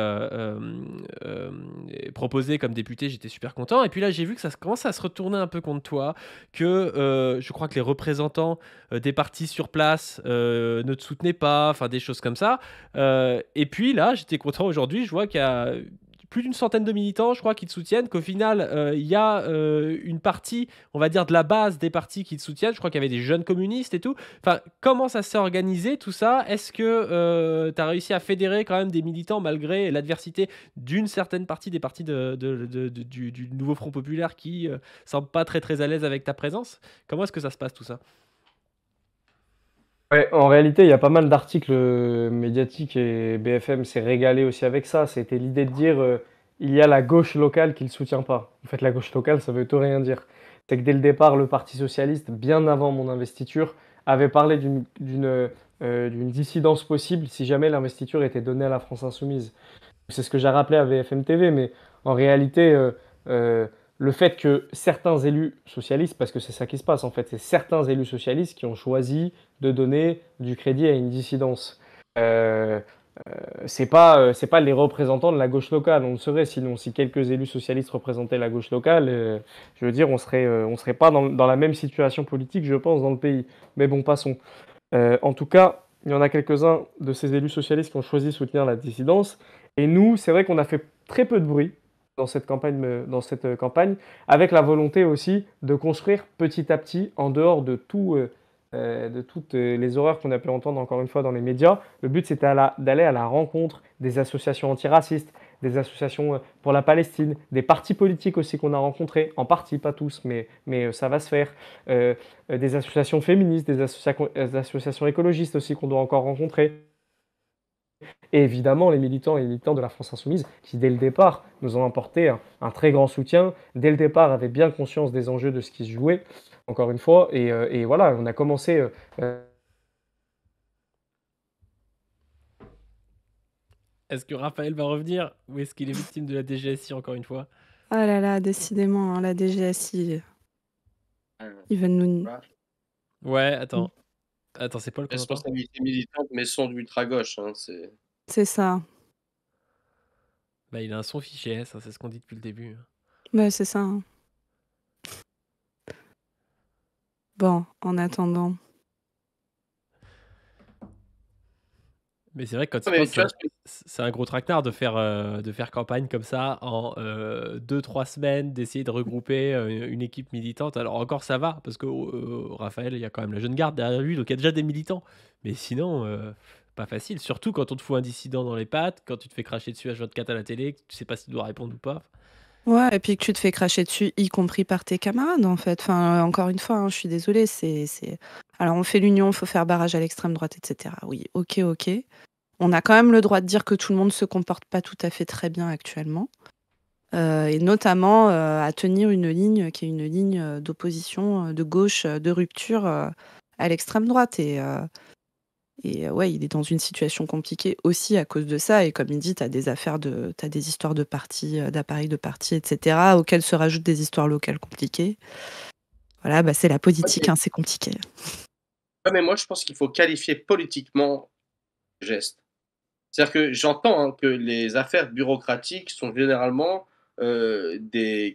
proposé comme député, j'étais super content. Et puis là, j'ai vu que ça commence à se retourner un peu contre toi, que je crois que les représentants des partis sur place ne te soutenaient pas, enfin des choses comme ça. Et puis là, j'étais content aujourd'hui, je vois qu'il y a plus d'une centaine de militants, je crois, qui te soutiennent, qu'au final, il y a une partie, on va dire, de la base des partis qui te soutiennent. Je crois qu'il y avait des jeunes communistes et tout. Enfin, comment ça s'est organisé, tout ça? Est-ce que tu as réussi à fédérer quand même des militants malgré l'adversité d'une certaine partie des partis du nouveau Front Populaire qui semblent pas très à l'aise avec ta présence? Comment est-ce que ça se passe, tout ça? Ouais, en réalité, il y a pas mal d'articles médiatiques et BFM s'est régalé aussi avec ça. C'était l'idée de dire il y a la gauche locale qui ne le soutient pas. En fait, la gauche locale, ça veut tout rien dire. C'est que dès le départ, le Parti socialiste, bien avant mon investiture, avait parlé d'une dissidence possible si jamais l'investiture était donnée à la France insoumise. C'est ce que j'ai rappelé à VFM TV, mais en réalité, euh, le fait que certains élus socialistes, parce que c'est ça qui se passe en fait, c'est certains élus socialistes qui ont choisi de donner du crédit à une dissidence. Euh, c'est pas les représentants de la gauche locale. On le serait sinon. Si quelques élus socialistes représentaient la gauche locale, je veux dire, on serait pas dans la même situation politique, je pense, dans le pays. Mais bon, passons. En tout cas, il y en a quelques-uns de ces élus socialistes qui ont choisi de soutenir la dissidence. Et nous, c'est vrai qu'on a fait très peu de bruit dans cette campagne, avec la volonté aussi de construire petit à petit, en dehors de toutes les horreurs qu'on a pu entendre encore une fois dans les médias. Le but, c'était d'aller à la rencontre des associations antiracistes, des associations pour la Palestine, des partis politiques aussi qu'on a rencontrés, en partie, pas tous, mais ça va se faire. Des associations féministes, des associations écologistes aussi qu'on doit encore rencontrer. Et évidemment, les militants et les militants de la France Insoumise qui, dès le départ, nous ont apporté un très grand soutien, dès le départ, avaient bien conscience des enjeux de ce qui se jouait, encore une fois. Et voilà, on a commencé. Est-ce que Raphaël va revenir ou est-ce qu'il est victime de la DGSI encore une fois? Ah là là, décidément, hein, la DGSI, ils veulent nous. Ouais, attends. Attends, c'est Paul qu'on entend? Responsabilité militante, mais son d'ultra-gauche. Hein, C'est ça. Bah, il a un son fichier S, hein, c'est ce qu'on dit depuis le début. Bah, c'est ça. Hein. Bon, en attendant. Mais c'est vrai que quand Ouais, tu mais penses, tu vois, c'est un gros traquenard de faire campagne comme ça en 2-3 semaines, d'essayer de regrouper une équipe militante. Alors encore ça va, parce que Raphaël, il y a quand même la jeune garde derrière lui, donc il y a déjà des militants. Mais sinon, pas facile. Surtout quand on te fout un dissident dans les pattes, quand tu te fais cracher dessus H24 à la télé, que tu sais pas si tu dois répondre ou pas. Ouais, et puis que tu te fais cracher dessus, y compris par tes camarades, en fait. Enfin, encore une fois, hein, je suis désolée, Alors, on fait l'union, il faut faire barrage à l'extrême droite, etc. Oui, ok. On a quand même le droit de dire que tout le monde se comporte pas tout à fait très bien actuellement. Et notamment à tenir une ligne qui est une ligne d'opposition, de gauche, de rupture à l'extrême droite. Et ouais, il est dans une situation compliquée aussi à cause de ça. Et comme il dit, t'as des histoires de partis, d'appareils de partis, etc., auxquelles se rajoutent des histoires locales compliquées. Voilà, bah c'est la politique, hein, c'est compliqué. ouais, mais moi, je pense qu'il faut qualifier politiquement le geste. C'est-à-dire que j'entends que les affaires bureaucratiques sont généralement des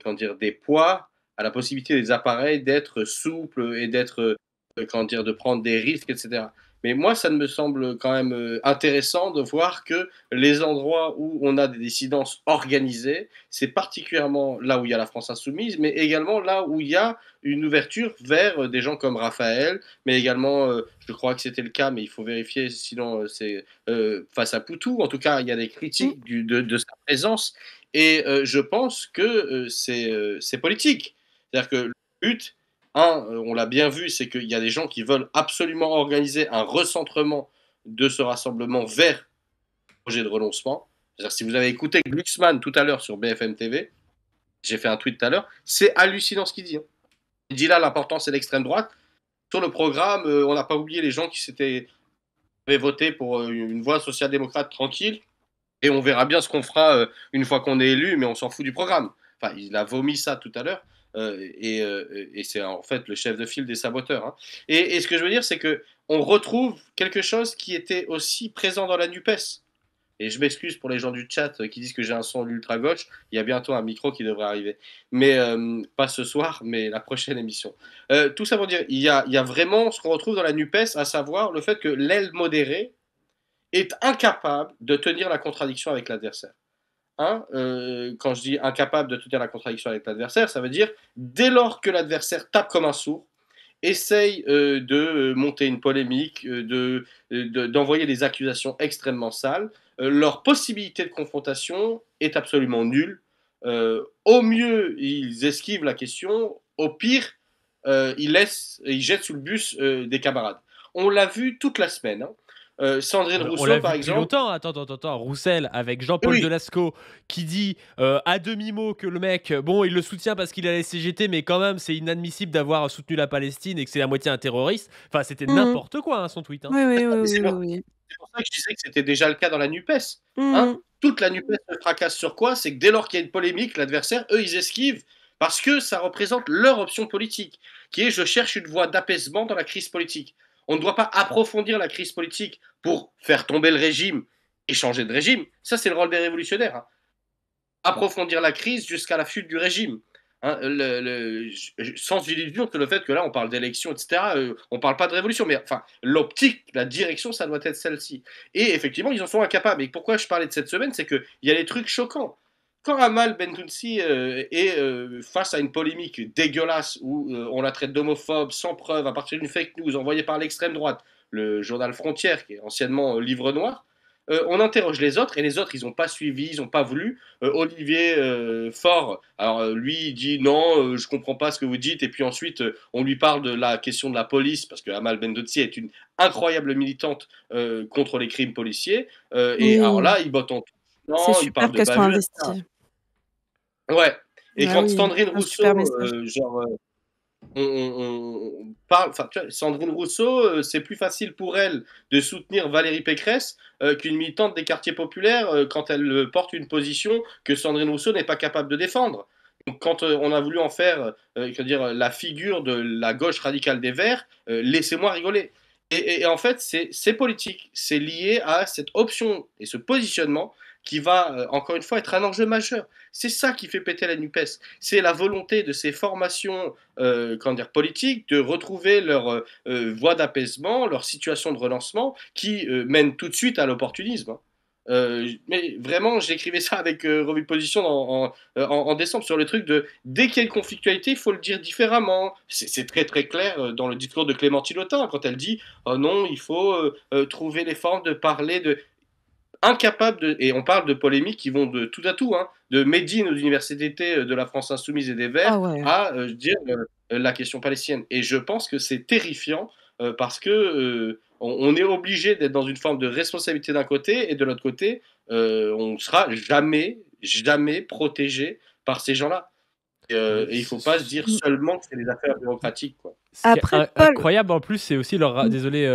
poids à la possibilité des appareils d'être souples et de prendre des risques, etc. Mais moi, ça me semble quand même intéressant de voir que les endroits où on a des dissidences organisées, c'est particulièrement là où il y a la France insoumise, mais également là où il y a une ouverture vers des gens comme Raphaël, mais également, je crois que c'était le cas, mais il faut vérifier, sinon c'est face à Poutou. En tout cas, il y a des critiques de sa présence, et je pense que c'est politique. C'est-à-dire que le but, on l'a bien vu, c'est qu'il y a des gens qui veulent absolument organiser un recentrement de ce rassemblement vers le projet de renoncement. C'est-à-dire, si vous avez écouté Glucksmann tout à l'heure sur BFM TV, j'ai fait un tweet tout à l'heure, c'est hallucinant ce qu'il dit. Hein. Il dit là, l'important, c'est l'extrême droite. Sur le programme, on n'a pas oublié les gens qui avaient voté pour une voie social-démocrate tranquille, et on verra bien ce qu'on fera une fois qu'on est élu, mais on s'en fout du programme. Enfin, il a vomi ça tout à l'heure, et c'est en fait le chef de file des saboteurs. Hein. Et ce que je veux dire, c'est que on retrouve quelque chose qui était aussi présent dans la NUPES. Et je m'excuse pour les gens du chat qui disent que j'ai un son d'ultra-gauche. Il y a bientôt un micro qui devrait arriver. Mais pas ce soir, mais la prochaine émission. Tout ça pour dire, il y a vraiment ce qu'on retrouve dans la NUPES, à savoir le fait que l'aile modérée est incapable de tenir la contradiction avec l'adversaire. Hein, quand je dis incapable de tenir la contradiction avec l'adversaire, ça veut dire dès lors que l'adversaire tape comme un sourd, essaye de monter une polémique, d'envoyer des accusations extrêmement sales, leur possibilité de confrontation est absolument nulle. Au mieux, ils esquivent la question, au pire, ils jettent sous le bus des camarades. On l'a vu toute la semaine. Hein. Sandrine On Rousseau, l'a vu par depuis exemple. longtemps. Attends. Roussel avec Jean-Paul Oui, Delasco qui dit à demi-mot que le mec, bon, il le soutient parce qu'il a la CGT, mais quand même, c'est inadmissible d'avoir soutenu la Palestine et que c'est la moitié un terroriste. Enfin, c'était Mhm. n'importe quoi, hein, son tweet. Hein. Oui, oui, mais oui, oui, oui. c'est pour ça que je disais que c'était déjà le cas dans la NUPES. Hein. Mhm. Toute la NUPES se fracasse sur quoi? C'est que dès lors qu'il y a une polémique, l'adversaire, eux, ils esquivent parce que ça représente leur option politique, qui est je cherche une voie d'apaisement dans la crise politique. On ne doit pas approfondir la crise politique pour faire tomber le régime et changer de régime. Ça, c'est le rôle des révolutionnaires, hein. Approfondir la crise jusqu'à la chute du régime. Hein, sans illusion que le fait que là, on parle d'élections, etc., on parle pas de révolution, mais enfin, l'optique, la direction, ça doit être celle-ci. Et effectivement, ils en sont incapables. Et pourquoi je parlais de cette semaine, c'est qu'il y a des trucs choquants. Quand Amal Bentounsi est face à une polémique dégueulasse où on la traite d'homophobe sans preuve à partir d'une fake news envoyée par l'extrême droite, le journal Frontière, qui est anciennement Livre Noir, on interroge les autres et les autres, ils n'ont pas suivi, ils n'ont pas voulu. Olivier Faure, alors lui, il dit non, je comprends pas ce que vous dites. Et puis ensuite, on lui parle de la question de la police, parce que Amal Bendotti est une incroyable militante contre les crimes policiers. Et alors Oui, là, il botte en tout. c'est Non, il super parle de qu'elles soient bavure, etc. investies. Ouais. Et Ah quand oui, Sandrine un super Rousseau, message. on parle, enfin, tu vois, Sandrine Rousseau, c'est plus facile pour elle de soutenir Valérie Pécresse qu'une militante des quartiers populaires quand elle porte une position que Sandrine Rousseau n'est pas capable de défendre. Donc, quand on a voulu en faire dire, la figure de la gauche radicale des Verts, laissez-moi rigoler. Et en fait, c'est politique, c'est lié à cette option et ce positionnement qui va, encore une fois, être un enjeu majeur. C'est ça qui fait péter la NUPES. C'est la volonté de ces formations politiques de retrouver leur voie d'apaisement, leur situation de relancement qui mène tout de suite à l'opportunisme, hein. Mais vraiment, j'écrivais ça avec Revue de Position en décembre sur le truc de dès qu'il y a une conflictualité, il faut le dire différemment. C'est très très clair dans le discours de Clémentine Autain quand elle dit oh non, il faut trouver les formes de parler de incapable de. Et on parle de polémiques qui vont de tout à tout, hein, de Médine aux universités de la France Insoumise et des Ah Verts ouais. à la question palestinienne. Et je pense que c'est terrifiant parce que on est obligé d'être dans une forme de responsabilité d'un côté et de l'autre côté, on ne sera jamais, jamais protégé par ces gens-là. Et il ne faut pas se dire seulement que c'est des affaires bureaucratiques, quoi. Ce qui est Après, Paul. incroyable en plus, c'est aussi leur. Désolé,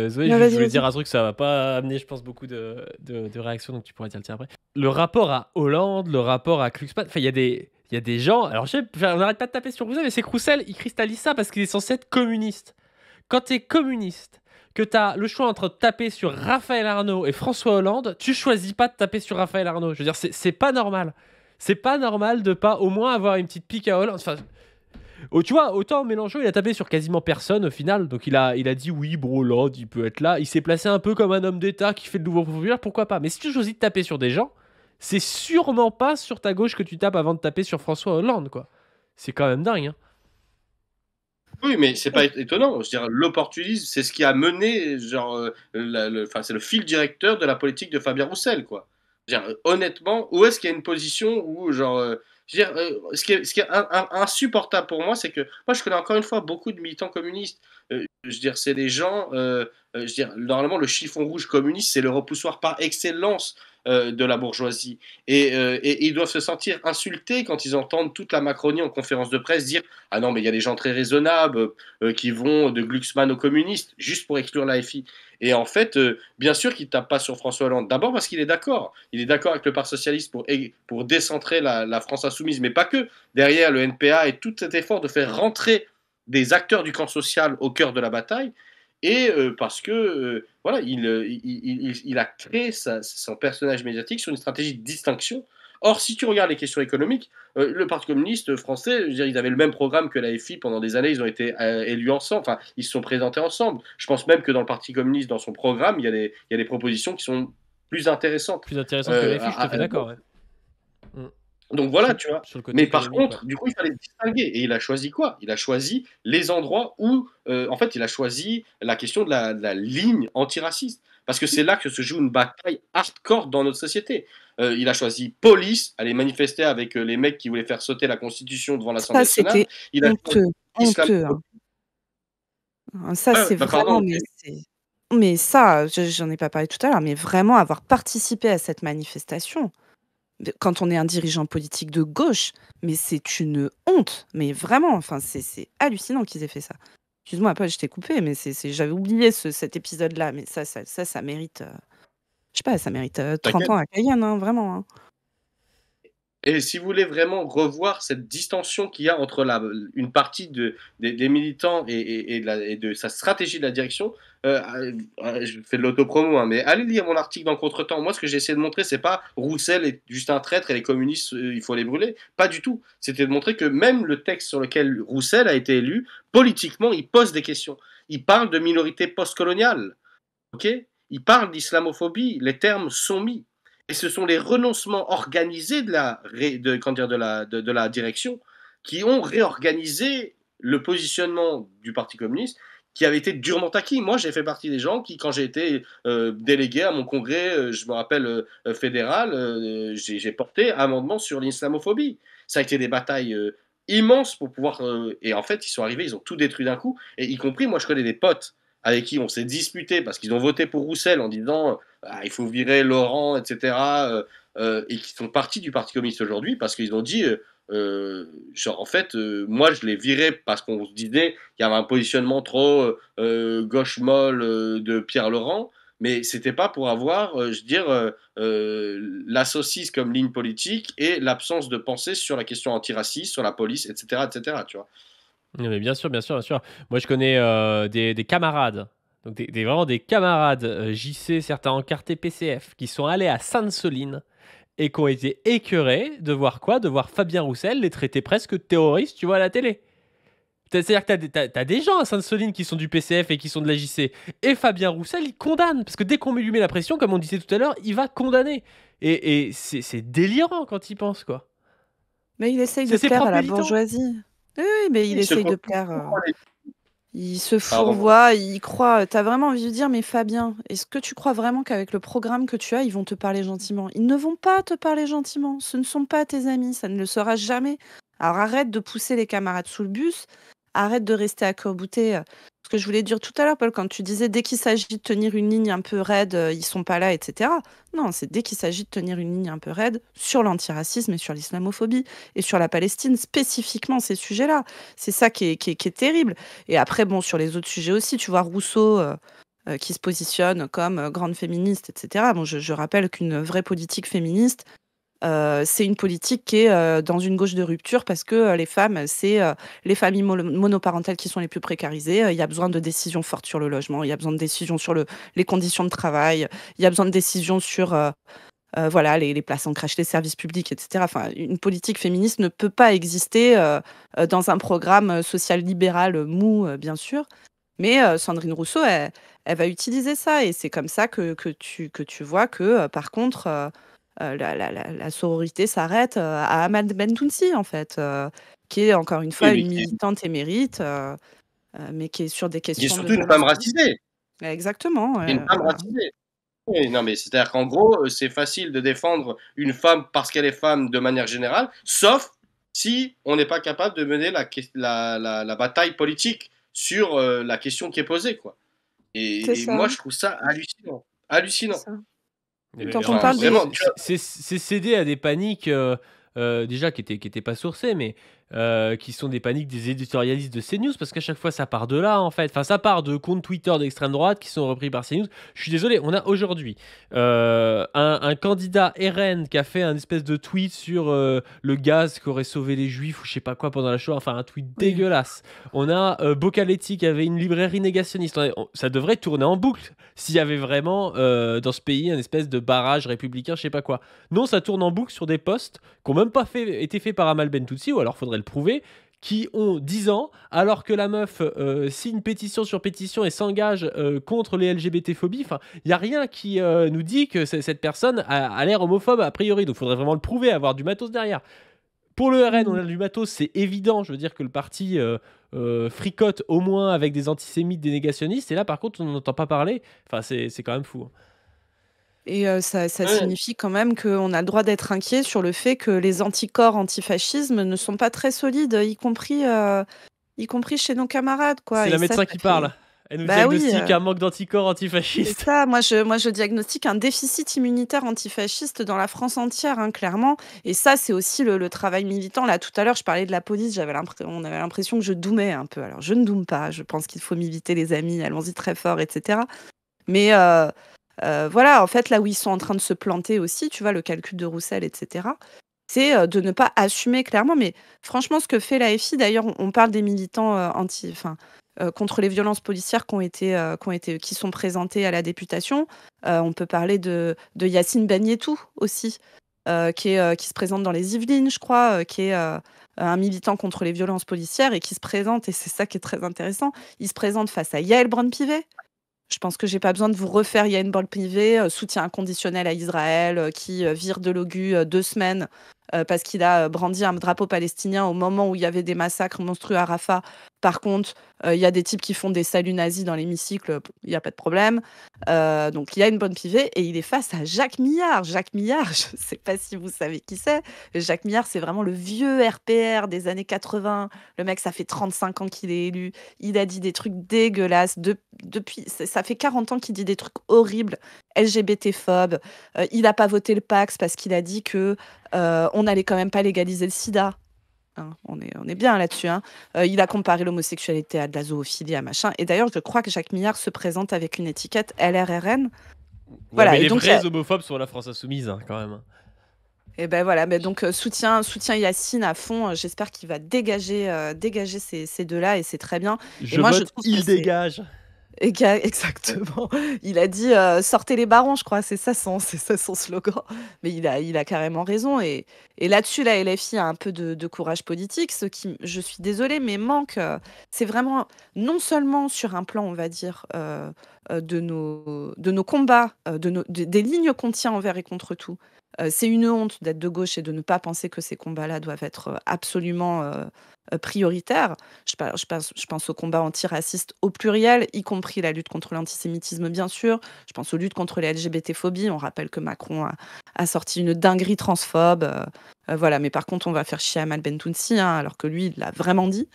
Zoé, Non, je vas-y, voulais vas-y. dire un truc, ça va pas amener, je pense, beaucoup de réactions, donc tu pourrais dire le tien après. Le rapport à Hollande, le rapport à Glucksmann, enfin, il y a des gens. Alors, on n'arrête pas de taper sur Roussel, mais c'est que Roussel, il cristallise ça parce qu'il est censé être communiste. Quand tu es communiste, que tu as le choix entre taper sur Raphaël Arnaud et François Hollande, tu choisis pas de taper sur Raphaël Arnaud. Je veux dire, c'est pas normal. C'est pas normal de pas au moins avoir une petite pique à Hollande. Enfin, tu vois, autant Mélenchon, il a tapé sur quasiment personne au final. Donc il a dit oui, bon, Hollande, il peut être là. Il s'est placé un peu comme un homme d'État qui fait le nouveau populaire, pourquoi pas. Mais si tu choisis de taper sur des gens, c'est sûrement pas sur ta gauche que tu tapes avant de taper sur François Hollande, quoi. C'est quand même dingue, hein. Oui, mais c'est pas étonnant. Je veux dire, l'opportunisme, c'est ce qui a mené, genre, c'est le fil directeur de la politique de Fabien Roussel, quoi. Je veux dire, honnêtement, où est-ce qu'il y a une position où, genre, je veux dire, ce qui est insupportable pour moi, c'est que moi, je connais encore une fois beaucoup de militants communistes. Je veux dire, c'est des gens, je veux dire, normalement, le chiffon rouge communiste, c'est le repoussoir par excellence de la bourgeoisie. Et ils doivent se sentir insultés quand ils entendent toute la Macronie en conférence de presse dire ah non, mais il y a des gens très raisonnables qui vont de Glucksmann aux communistes, juste pour exclure l'AFI. Et en fait, bien sûr qu'il ne tape pas sur François Hollande. D'abord parce qu'il est d'accord. Il est d'accord avec le Parti Socialiste pour décentrer la France Insoumise, mais pas que. Derrière le NPA et tout cet effort de faire rentrer des acteurs du camp social au cœur de la bataille. Et parce que voilà, il a créé son personnage médiatique sur une stratégie de distinction. Or, si tu regardes les questions économiques, le Parti communiste français, je veux dire, ils avaient le même programme que l'AFI pendant des années, ils ont été élus ensemble, enfin, ils se sont présentés ensemble. Je pense même que dans le Parti communiste, dans son programme, il y a des propositions qui sont plus intéressantes. Plus intéressant que l'AFI, je te fais d'accord, ouais. Donc voilà, tu vois. Sur le côté Mais par économique, contre, du coup, il fallait distinguer. Et il a choisi quoi? Il a choisi les endroits où, en fait, il a choisi la question de la ligne antiraciste. Parce que c'est là que se joue une bataille hardcore dans notre société. Il a choisi police, aller manifester avec les mecs qui voulaient faire sauter la Constitution devant l'Assemblée Ça, nationale. c'était Il a choisi honteux, hein. Ça, c'est vraiment, pardon. mais ça, j'en ai pas parlé tout à l'heure, mais vraiment avoir participé à cette manifestation, quand on est un dirigeant politique de gauche, mais c'est une honte, mais vraiment, enfin, c'est hallucinant qu'ils aient fait ça. Excuse-moi, Paul, je t'ai coupé, mais j'avais oublié cet épisode-là, mais ça mérite, je sais pas, ça mérite 30 ans à Cayenne, hein, vraiment, hein. Et si vous voulez vraiment revoir cette distension qu'il y a entre une partie des militants et de sa stratégie de la direction, je fais de l'autopromo, hein, mais allez lire mon article dans Contretemps. Moi, ce que j'ai essayé de montrer, c'est pas Roussel est juste un traître et les communistes, il faut les brûler. Pas du tout. C'était de montrer que même le texte sur lequel Roussel a été élu, politiquement, il pose des questions. Il parle de minorité postcoloniale. Ok, il parle d'islamophobie. Les termes sont mis. Et ce sont les renoncements organisés de la direction qui ont réorganisé le positionnement du Parti communiste qui avait été durement acquis. Moi, j'ai fait partie des gens qui, quand j'ai été délégué à mon congrès, je me rappelle, fédéral, j'ai porté un amendement sur l'islamophobie. Ça a été des batailles immenses pour pouvoir... et en fait, ils sont arrivés, ils ont tout détruit d'un coup. Et y compris, moi, je connais des potes avec qui on s'est disputé parce qu'ils ont voté pour Roussel en disant il faut virer Laurent, etc. Et qui sont partis du Parti communiste aujourd'hui parce qu'ils ont dit genre en fait moi je les virais parce qu'on se disait qu'il y avait un positionnement trop gauche molle de Pierre Laurent, mais c'était pas pour avoir je veux dire la saucisse comme ligne politique et l'absence de pensée sur la question antiraciste, sur la police, etc., tu vois. Non, mais bien sûr, bien sûr, bien sûr. Moi, je connais des camarades, donc vraiment des camarades JC, certains encartés PCF, qui sont allés à Sainte-Soline et qui ont été écœurés de voir quoi? De voir Fabien Roussel les traiter presque de terroristes, tu vois, à la télé. C'est-à-dire que t'as des gens à Sainte-Soline qui sont du PCF et qui sont de la JC. Et Fabien Roussel, il condamne. Parce que dès qu'on lui met la pression, comme on disait tout à l'heure, il va condamner. Et c'est délirant quand il pense, quoi. Mais il essaye de C'est ses plaire à propres la militants. bourgeoisie. Oui, mais il Il se essaye de prend- plaire. Il se Pardon. fourvoie, il croit. T'as vraiment envie de dire, mais Fabien, est-ce que tu crois vraiment qu'avec le programme que tu as, ils vont te parler gentiment? Ils ne vont pas te parler gentiment. Ce ne sont pas tes amis, ça ne le sera jamais. Alors arrête de pousser les camarades sous le bus, arrête de rester accobouté. Ce que je voulais dire tout à l'heure, Paul, quand tu disais dès qu'il s'agit de tenir une ligne un peu raide, ils sont pas là, etc. Non, c'est dès qu'il s'agit de tenir une ligne un peu raide sur l'antiracisme et sur l'islamophobie et sur la Palestine, spécifiquement ces sujets-là. C'est ça qui est terrible. Et après, bon, sur les autres sujets aussi, tu vois Rousseau qui se positionne comme grande féministe, etc. Bon, je rappelle qu'une vraie politique féministe, c'est une politique qui est dans une gauche de rupture parce que les femmes, c'est les familles monoparentales qui sont les plus précarisées. Il y a besoin de décisions fortes sur le logement, il y a besoin de décisions sur les conditions de travail, il y a besoin de décisions sur voilà, les places en crèche, les services publics, etc. Enfin, une politique féministe ne peut pas exister dans un programme social libéral mou, bien sûr. Mais Sandrine Rousseau, elle va utiliser ça. Et c'est comme ça que tu vois que, par contre, la sororité s'arrête à Ahmad Bentounsi, en fait, qui est encore une fois Oui, mais une militante émérite, mais qui est sur des qui est questions de surtout une violence. femme racisée. Exactement. Et une femme Voilà. racisée. Oui, non, mais c'est-à-dire qu'en gros, c'est facile de défendre une femme parce qu'elle est femme de manière générale, sauf si on n'est pas capable de mener la bataille politique sur la question qui est posée, quoi. C'est Et ça. moi, je trouve ça hallucinant. C'est Hallucinant. ça. Mais Quand on en Enfin, parle plus, des. vraiment, tu vois, c'est céder à des paniques déjà qui étaient pas sourcées, mais qui sont des paniques des éditorialistes de CNews, parce qu'à chaque fois ça part de là en fait. Enfin, ça part de comptes Twitter d'extrême droite qui sont repris par CNews. Je suis désolé, on a aujourd'hui un candidat RN qui a fait un espèce de tweet sur le gaz qui aurait sauvé les juifs ou je sais pas quoi pendant la Shoah, enfin un tweet Oui. dégueulasse. On a Bocaletti qui avait une librairie négationniste. Ça devrait tourner en boucle s'il y avait vraiment dans ce pays un espèce de barrage républicain, je sais pas quoi. Non, ça tourne en boucle sur des posts qui n'ont même pas été faits par Amal Bentounsi, ou alors faudrait le prouver, qui ont 10 ans, alors que la meuf signe pétition sur pétition et s'engage contre les LGBT-phobies. Enfin, il n'y a rien qui nous dit que cette personne a l'air homophobe a priori, donc il faudrait vraiment le prouver, avoir du matos derrière. Pour le RN, on a du matos, c'est évident. Je veux dire que le parti fricote au moins avec des antisémites, des négationnistes, et là par contre on n'en entend pas parler. Enfin, c'est quand même fou. Et ça ouais. signifie quand même qu'on a le droit d'être inquiet sur le fait que les anticorps antifascisme ne sont pas très solides, y compris chez nos camarades, quoi. C'est la Et ça médecin qui fait. parle. Elle nous Bah oui, diagnostique un manque d'anticorps c'est antifascistes. ça. Moi, je diagnostique un déficit immunitaire antifasciste dans la France entière, hein, clairement. Et ça, c'est aussi le travail militant. Là, tout à l'heure, je parlais de la police. On avait l'impression que je doumais un peu. Alors, je ne doume pas. Je pense qu'il faut militer, les amis. Allons-y très fort, etc. Mais voilà, en fait, là où ils sont en train de se planter aussi, tu vois, le calcul de Roussel, etc. c'est de ne pas assumer clairement. Mais franchement, ce que fait l'AFI, d'ailleurs, on parle des militants contre les violences policières qui sont présentés à la députation. On peut parler de Yacine Bagnetou aussi, qui se présente dans les Yvelines, je crois, qui est un militant contre les violences policières et qui se présente, et c'est ça qui est très intéressant, il se présente face à Yael Braun-Pivet. Je pense que j'ai pas besoin de vous refaire Yael Braun-Pivet, soutien inconditionnel à Israël, qui vire de l'OGU 2 semaines parce qu'il a brandi un drapeau palestinien au moment où il y avait des massacres monstrueux à Rafah. Par contre, il y a des types qui font des saluts nazis dans l'hémicycle, il n'y a pas de problème. Donc il y a une bonne pivot et il est face à Jacques Millard. Jacques Millard, je ne sais pas si vous savez qui c'est. Jacques Millard, c'est vraiment le vieux RPR des années 80. Le mec, ça fait 35 ans qu'il est élu. Il a dit des trucs dégueulasses. Depuis, ça fait 40 ans qu'il dit des trucs horribles, LGBT-phobes. Il n'a pas voté le Pax parce qu'il a dit que on n'allait quand même pas légaliser le sida. Hein, on est bien là-dessus. Hein. Il a comparé l'homosexualité à de la zoophilie, à machin. Et d'ailleurs, je crois que Jacques Millard se présente avec une étiquette LRRN. Ouais, Voilà. mais Et les donc, vrais homophobes sont la France insoumise, hein, quand même. et ben voilà. Mais donc soutien Yacine à fond. J'espère qu'il va dégager ces deux-là et c'est très bien. Je moi, je vote, trouve que il c'est dégage. exactement. Il a dit sortez les barons, je crois. C'est ça son slogan. Mais il a carrément raison. Et là-dessus, la LFI a un peu de courage politique, ce qui, je suis désolée, mais manque. C'est vraiment non seulement sur un plan, on va dire, de nos combats, des lignes qu'on tient envers et contre tout. C'est une honte d'être de gauche et de ne pas penser que ces combats-là doivent être absolument prioritaires. Je pense aux combats antiracistes au pluriel, y compris la lutte contre l'antisémitisme, bien sûr. Je pense aux luttes contre les LGBT-phobies. On rappelle que Macron a sorti une dinguerie transphobe. Voilà, mais par contre, on va faire chier Amal Bentounsi, hein, alors que lui, il l'a vraiment dit.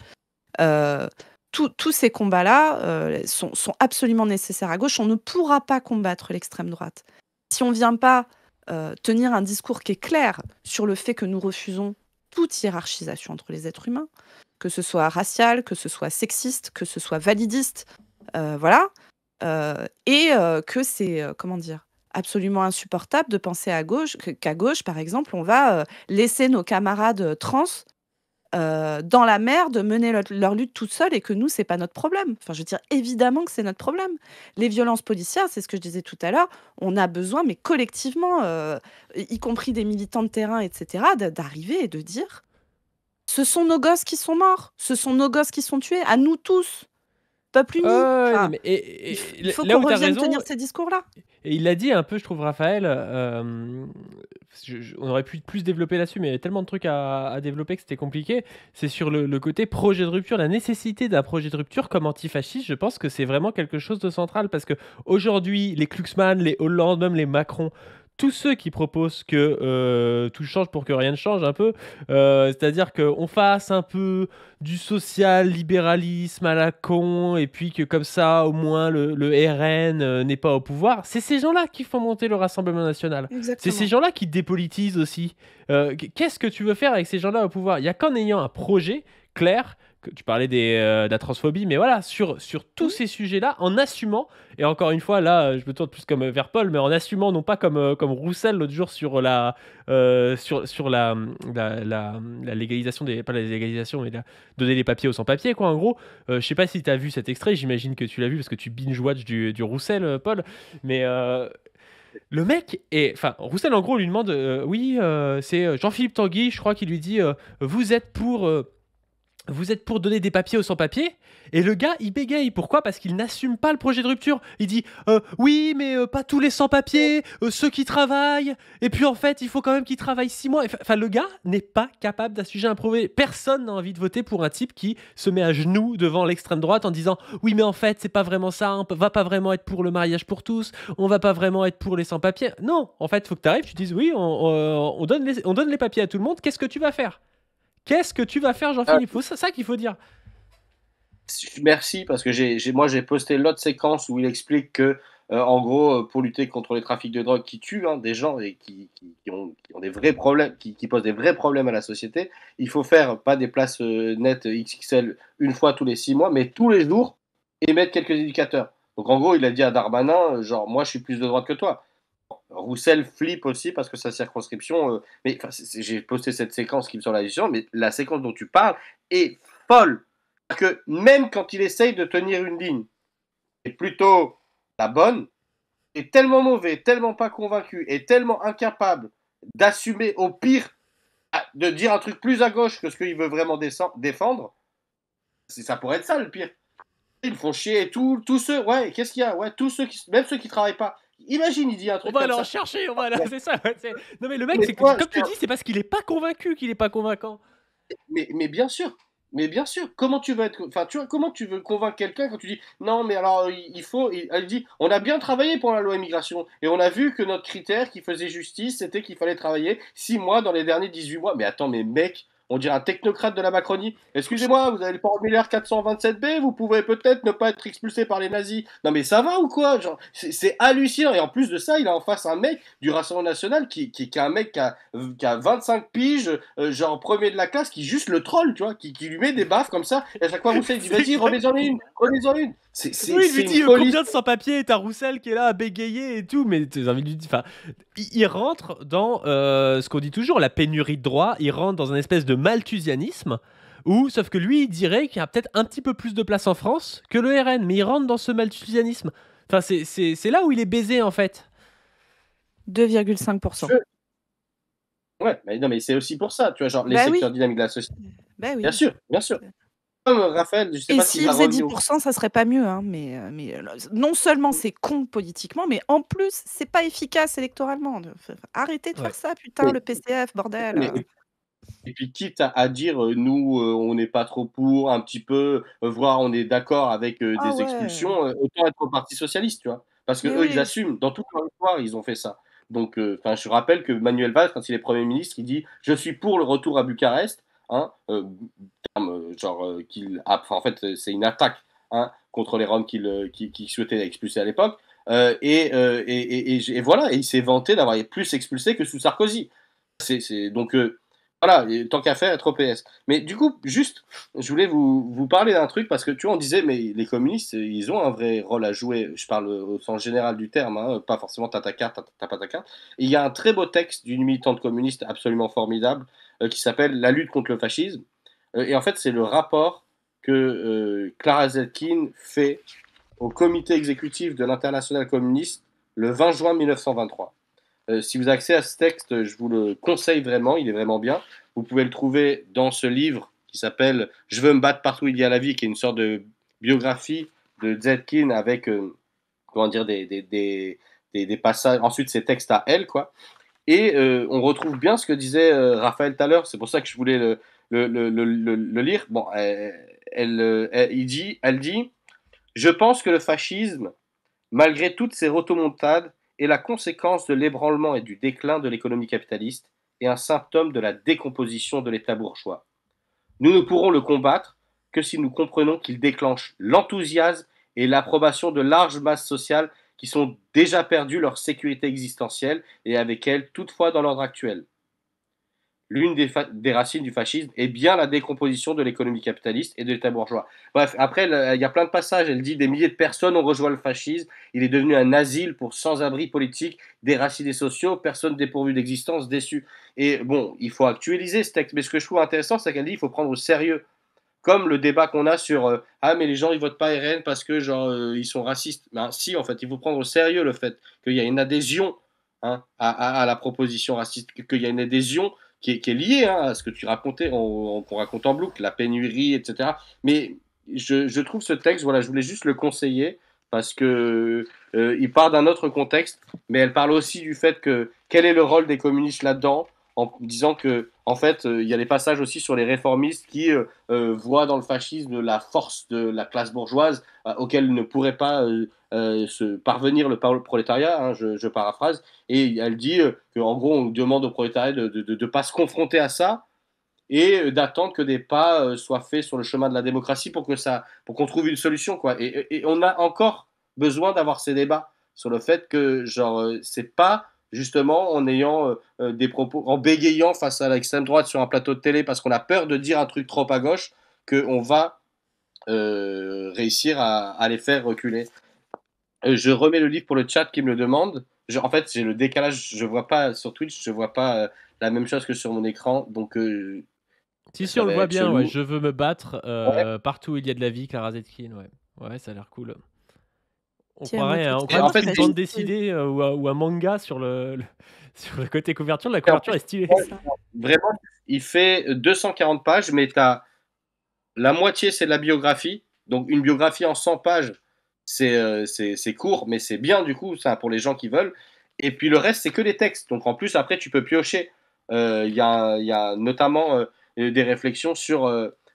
Tous ces combats-là sont absolument nécessaires à gauche. On ne pourra pas combattre l'extrême droite si on ne vient pas tenir un discours qui est clair sur le fait que nous refusons toute hiérarchisation entre les êtres humains, que ce soit racial, que ce soit sexiste, que ce soit validiste, voilà, et que c'est, comment dire, absolument insupportable de penser qu'à gauche, par exemple, on va laisser nos camarades trans dans la merde mener leur lutte toute seule et que nous, c'est pas notre problème. Enfin, je veux dire, évidemment que c'est notre problème. Les violences policières, c'est ce que je disais tout à l'heure, on a besoin, mais collectivement, y compris des militants de terrain, etc., d'arriver et de dire ce sont nos gosses qui sont morts, ce sont nos gosses qui sont tués, à nous tous, peuple uni. Ouais, Enfin, mais il faut là qu'on où t'as revienne raison, tenir ces discours-là. et il l'a dit un peu, je trouve, Raphaël. On aurait pu plus développer là-dessus, mais il y a tellement de trucs à développer que c'était compliqué. C'est sur le côté projet de rupture, la nécessité d'un projet de rupture comme antifasciste. Je pense que c'est vraiment quelque chose de central parce que aujourd'hui, les Kluxmann, les Hollande, même les Macron, tous ceux qui proposent que tout change pour que rien ne change un peu, c'est-à-dire qu'on fasse un peu du social-libéralisme à la con, et puis que comme ça, au moins, le RN n'est pas au pouvoir, c'est ces gens-là qui font monter le Rassemblement national. C'est ces Exactement. gens-là qui dépolitisent aussi. Qu'est-ce que tu veux faire avec ces gens-là au pouvoir? Il n'y a qu'en ayant un projet clair, que tu parlais de la transphobie, mais voilà, sur tous ces sujets-là, en assumant, et encore une fois, là, je me tourne plus comme vers Paul, mais en assumant, non pas comme Roussel l'autre jour sur la légalisation pas la légalisation, mais donner les papiers aux sans-papiers, quoi, en gros. Je sais pas si tu as vu cet extrait, j'imagine que tu l'as vu parce que tu binge-watch du Roussel, Paul, mais le mec est. Enfin, Roussel, en gros, lui demande oui, c'est Jean-Philippe Tanguy, je crois, qui lui dit vous êtes pour donner des papiers aux sans-papiers? Et le gars, il bégaye. Pourquoi? Parce qu'il n'assume pas le projet de rupture. Il dit oui, mais pas tous les sans-papiers, ceux qui travaillent. Et puis en fait, il faut quand même qu'ils travaillent 6 mois. Enfin, le gars n'est pas capable d'assumer un projet. Personne n'a envie de voter pour un type qui se met à genoux devant l'extrême droite en disant oui, mais en fait, c'est pas vraiment ça. On va pas vraiment être pour le mariage pour tous. On va pas vraiment être pour les sans-papiers. Non, en fait, il faut que tu arrives, tu dises oui, on donne les papiers à tout le monde. Qu'est-ce que tu vas faire? Qu'est-ce que tu vas faire, Jean-Philippe? C'est ça qu'il faut dire. Merci, parce que moi j'ai posté l'autre séquence où il explique que, en gros, pour lutter contre les trafics de drogue qui tuent des gens et qui ont des vrais problèmes, qui posent des vrais problèmes à la société, il faut faire pas des places nettes XXL une fois tous les 6 mois, mais tous les jours et mettre quelques éducateurs. Donc en gros, il a dit à Darmanin, genre, moi je suis plus de droite que toi. Roussel flippe aussi parce que sa circonscription. Mais j'ai posté cette séquence qui me semble hallucinante, mais la séquence dont tu parles est folle. Parce que même quand il essaye de tenir une ligne, c'est plutôt la bonne, est tellement mauvais, tellement pas convaincu, et tellement incapable d'assumer au pire, de dire un truc plus à gauche que ce qu'il veut vraiment défendre. Ça pourrait être ça le pire. Ils font chier tous ceux, ouais, qu'est-ce qu'il y a, ouais, même ceux qui travaillent pas. Imagine, il dit un On truc va comme aller en ça. chercher, on va aller, c'est ça. Non mais le mec, Mais c'est toi, comme tu dis, c'est parce qu'il est pas convaincu qu'il est pas convaincant. mais bien sûr, comment tu veux comment tu veux convaincre quelqu'un quand tu dis non, mais alors elle dit on a bien travaillé pour la loi immigration et on a vu que notre critère qui faisait justice c'était qu'il fallait travailler 6 mois dans les derniers 18 mois. Mais attends, mais mec, on dirait un technocrate de la Macronie. Excusez-moi, vous avez le formulaire 427B, vous pouvez peut-être ne pas être expulsé par les nazis. Non mais ça va ou quoi? Genre, c'est hallucinant. Et en plus de ça, il a en face un mec du Rassemblement National qui est un mec qui a 25 piges, genre premier de la classe, qui juste le troll, tu vois, qui lui met des baffes comme ça. Et à chaque fois, Roussel dit vas-y, remets-en une, remets-en une. Oui, il lui une dit folie. combien de sans-papiers, et t'as Roussel qui est là à bégayer et tout, mais t'as envie de lui dire. Enfin, il rentre dans ce qu'on dit toujours, la pénurie de droits, il rentre dans un espèce de malthusianisme, où, sauf que lui, il dirait qu'il y a peut-être un petit peu plus de place en France que le RN, mais il rentre dans ce malthusianisme. Enfin, c'est là où il est baisé en fait. 2,5%. Ouais, mais non, mais c'est aussi pour ça, tu vois, genre les Bah secteurs oui. dynamiques de la société. Bah oui. Bien sûr, bien sûr. Comme Raphaël, je sais Et pas s'il s'il a faisait remis 10%, ça serait pas mieux, hein, mais non seulement c'est con politiquement, mais en plus, c'est pas efficace électoralement. Arrêtez de Ouais. faire ça, putain, Mais- le PCF, bordel. mais- Et puis quitte à dire, nous, on n'est pas trop pour, un petit peu, voire on est d'accord avec Ah des ouais. expulsions, autant être au Parti socialiste, tu vois. Parce que Mais eux, ils oui. assument. Dans toute leur histoire, ils ont fait ça. Donc, enfin, je rappelle que Manuel Valls, quand il est Premier ministre, il dit je suis pour le retour à Bucarest, hein, en fait, c'est une attaque, hein, contre les Roms qu'il souhaitait expulser à l'époque. Et voilà, et il s'est vanté d'avoir plus expulsé que sous Sarkozy. Donc, voilà, et tant qu'à faire, être au PS. Mais du coup, juste, je voulais vous parler d'un truc, parce que tu vois, on disait, mais les communistes, ils ont un vrai rôle à jouer. Je parle au sens général du terme, hein, pas forcément t'as ta carte, t'as pas ta carte. Et il y a un très beau texte d'une militante communiste absolument formidable, qui s'appelle La lutte contre le fascisme. Et en fait, c'est le rapport que Clara Zetkin fait au comité exécutif de l'Internationale communiste le 20 juin 1923. Si vous avez accès à ce texte, je vous le conseille vraiment, il est vraiment bien. Vous pouvez le trouver dans ce livre qui s'appelle Je veux me battre partout où il y a la vie, qui est une sorte de biographie de Zetkin avec comment dire, des passages, ensuite ses textes à elle, quoi. Et on retrouve bien ce que disait Raphaël tout à l'heure, c'est pour ça que je voulais le lire. Bon, elle dit je pense que le fascisme, malgré toutes ses rotomontades, est la conséquence de l'ébranlement et du déclin de l'économie capitaliste et un symptôme de la décomposition de l'État bourgeois. Nous ne pourrons le combattre que si nous comprenons qu'il déclenche l'enthousiasme et l'approbation de larges masses sociales qui sont déjà perdues leur sécurité existentielle et avec elles toutefois dans l'ordre actuel. L'une des racines du fascisme est bien la décomposition de l'économie capitaliste et de l'État bourgeois. Bref, après, il y a plein de passages. Elle dit des milliers de personnes ont rejoint le fascisme. Il est devenu un asile pour sans-abri politiques, déracinés sociaux, personnes dépourvues d'existence, déçues. Et bon, il faut actualiser ce texte. Mais ce que je trouve intéressant, c'est qu'elle dit qu'il faut prendre au sérieux. Comme le débat qu'on a sur ah, mais les gens ils votent pas RN parce que genre ils sont racistes. Ben, si, en fait, il faut prendre au sérieux le fait qu'il y a une adhésion, hein, à la proposition raciste, qu'il y a une adhésion qui est liée, hein, à ce que tu racontais, qu'on raconte en boucle, la pénurie, etc. Mais je trouve ce texte, voilà, je voulais juste le conseiller parce que il part d'un autre contexte, mais elle parle aussi du fait que quel est le rôle des communistes là-dedans, en disant que en fait il y a des passages aussi sur les réformistes qui voient dans le fascisme la force de la classe bourgeoise auquel ne pourrait pas se parvenir le prolétariat, hein, je paraphrase, et elle dit qu'en gros on demande au prolétariat de ne pas se confronter à ça et d'attendre que des pas soient faits sur le chemin de la démocratie pour qu'on trouve une solution, quoi. Et on a encore besoin d'avoir ces débats sur le fait que genre c'est pas justement en ayant des propos, en bégayant face à l'extrême droite sur un plateau de télé parce qu'on a peur de dire un truc trop à gauche, qu'on va réussir à les faire reculer. Je remets le livre pour le chat qui me le demande. En fait, j'ai le décalage, je vois pas sur Twitch, je vois pas la même chose que sur mon écran, donc Si, ça on le va voit être bien, ouais. chelou. Je veux me battre Ouais. partout où il y a de la vie, Clara Zetkin, ouais. Ouais, ça a l'air cool. On Tiens, moi, croirait, tout on Et croirait en presque fait, une bande dessinée ou un manga sur sur le côté couverture. La et en couverture plus, est stylée. c'est ça. vraiment, il fait 240 pages, mais tu as la moitié, c'est de la biographie. Donc, une biographie en 100 pages, c'est court, mais c'est bien du coup, ça, pour les gens qui veulent. Et puis le reste, c'est que des textes. Donc, en plus, après, tu peux piocher. Il y a notamment des réflexions sur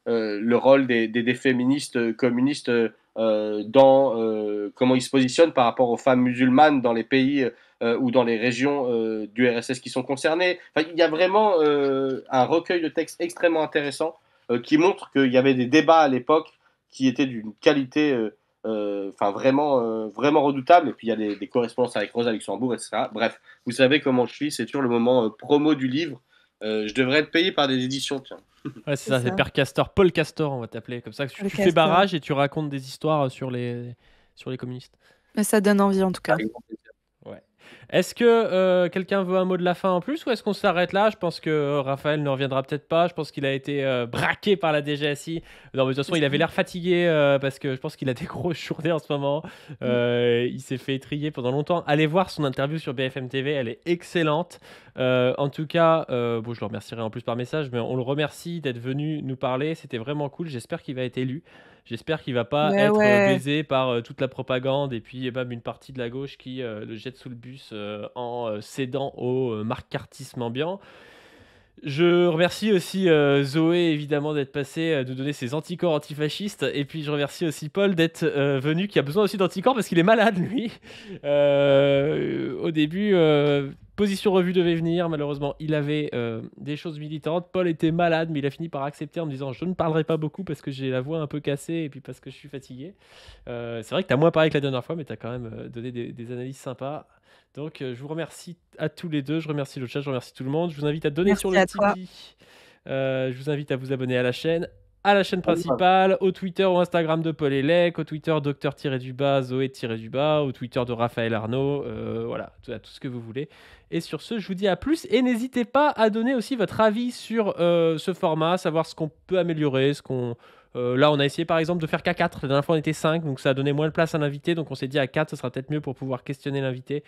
le rôle des féministes communistes dans comment ils se positionnent par rapport aux femmes musulmanes dans les pays ou dans les régions du RSS qui sont concernées. Enfin, il y a vraiment un recueil de textes extrêmement intéressant qui montre qu'il y avait des débats à l'époque qui étaient d'une qualité enfin vraiment redoutable. Et puis il y a des correspondances avec Rosa Luxembourg, etc. Bref, vous savez comment je suis, c'est toujours le moment promo du livre. Je devrais être payé par des éditions, tiens. Ouais, c'est ça, c'est Père Castor, Paul Castor, on va t'appeler. Comme ça, Paul tu fais Castor. barrage et tu racontes des histoires sur les communistes. Mais ça donne envie en tout cas. Ouais. Est-ce que quelqu'un veut un mot de la fin en plus ou est-ce qu'on s'arrête là? Je pense que Raphaël ne reviendra peut-être pas. Je pense qu'il a été braqué par la DGSI. Non, mais de toute façon, il avait l'air fatigué parce que je pense qu'il a des grosses journées en ce moment. Il s'est fait étrier pendant longtemps. Allez voir son interview sur BFM TV, elle est excellente. En tout cas, bon, je le remercierai en plus par message, mais on le remercie d'être venu nous parler. C'était vraiment cool. J'espère qu'il va être élu. J'espère qu'il va pas Ouais, être ouais. baisé par toute la propagande et puis même une partie de la gauche qui le jette sous le bus en cédant au marcartisme ambiant. Je remercie aussi Zoé évidemment d'être passée, de donner ses anticorps antifascistes. Et puis je remercie aussi Paul d'être venu, qui a besoin aussi d'anticorps parce qu'il est malade lui. Au début, Position Revue devait venir. Malheureusement, il avait des choses militantes. Paul était malade, mais il a fini par accepter en me disant je ne parlerai pas beaucoup parce que j'ai la voix un peu cassée et puis parce que je suis fatigué. C'est vrai que tu as moins parlé que la dernière fois, mais tu as quand même donné des analyses sympas. Donc, je vous remercie à tous les deux. Je remercie le chat, je remercie tout le monde. Je vous invite à donner sur le Merci à toi. Tipeee. Je vous invite à vous abonner à la chaîne principale, au Twitter ou Instagram de Paul Elec, au Twitter Docteur-du-bas, Zoé-du-bas, au Twitter de Raphaël Arnaud. Voilà, tout ce que vous voulez. Et sur ce, je vous dis à plus. Et n'hésitez pas à donner aussi votre avis sur ce format, savoir ce qu'on peut améliorer, ce qu'on. Là, on a essayé par exemple de faire qu'à 4. La dernière fois, on était 5, donc ça a donné moins de place à l'invité. Donc on s'est dit à 4, ce sera peut-être mieux pour pouvoir questionner l'invité.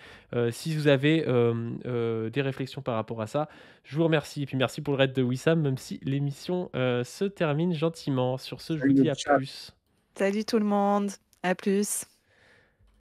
Si vous avez des réflexions par rapport à ça, je vous remercie. Et puis merci pour le raid de Wissam, même si l'émission se termine gentiment. Sur ce, je vous dis à plus. Salut tout le monde. À plus.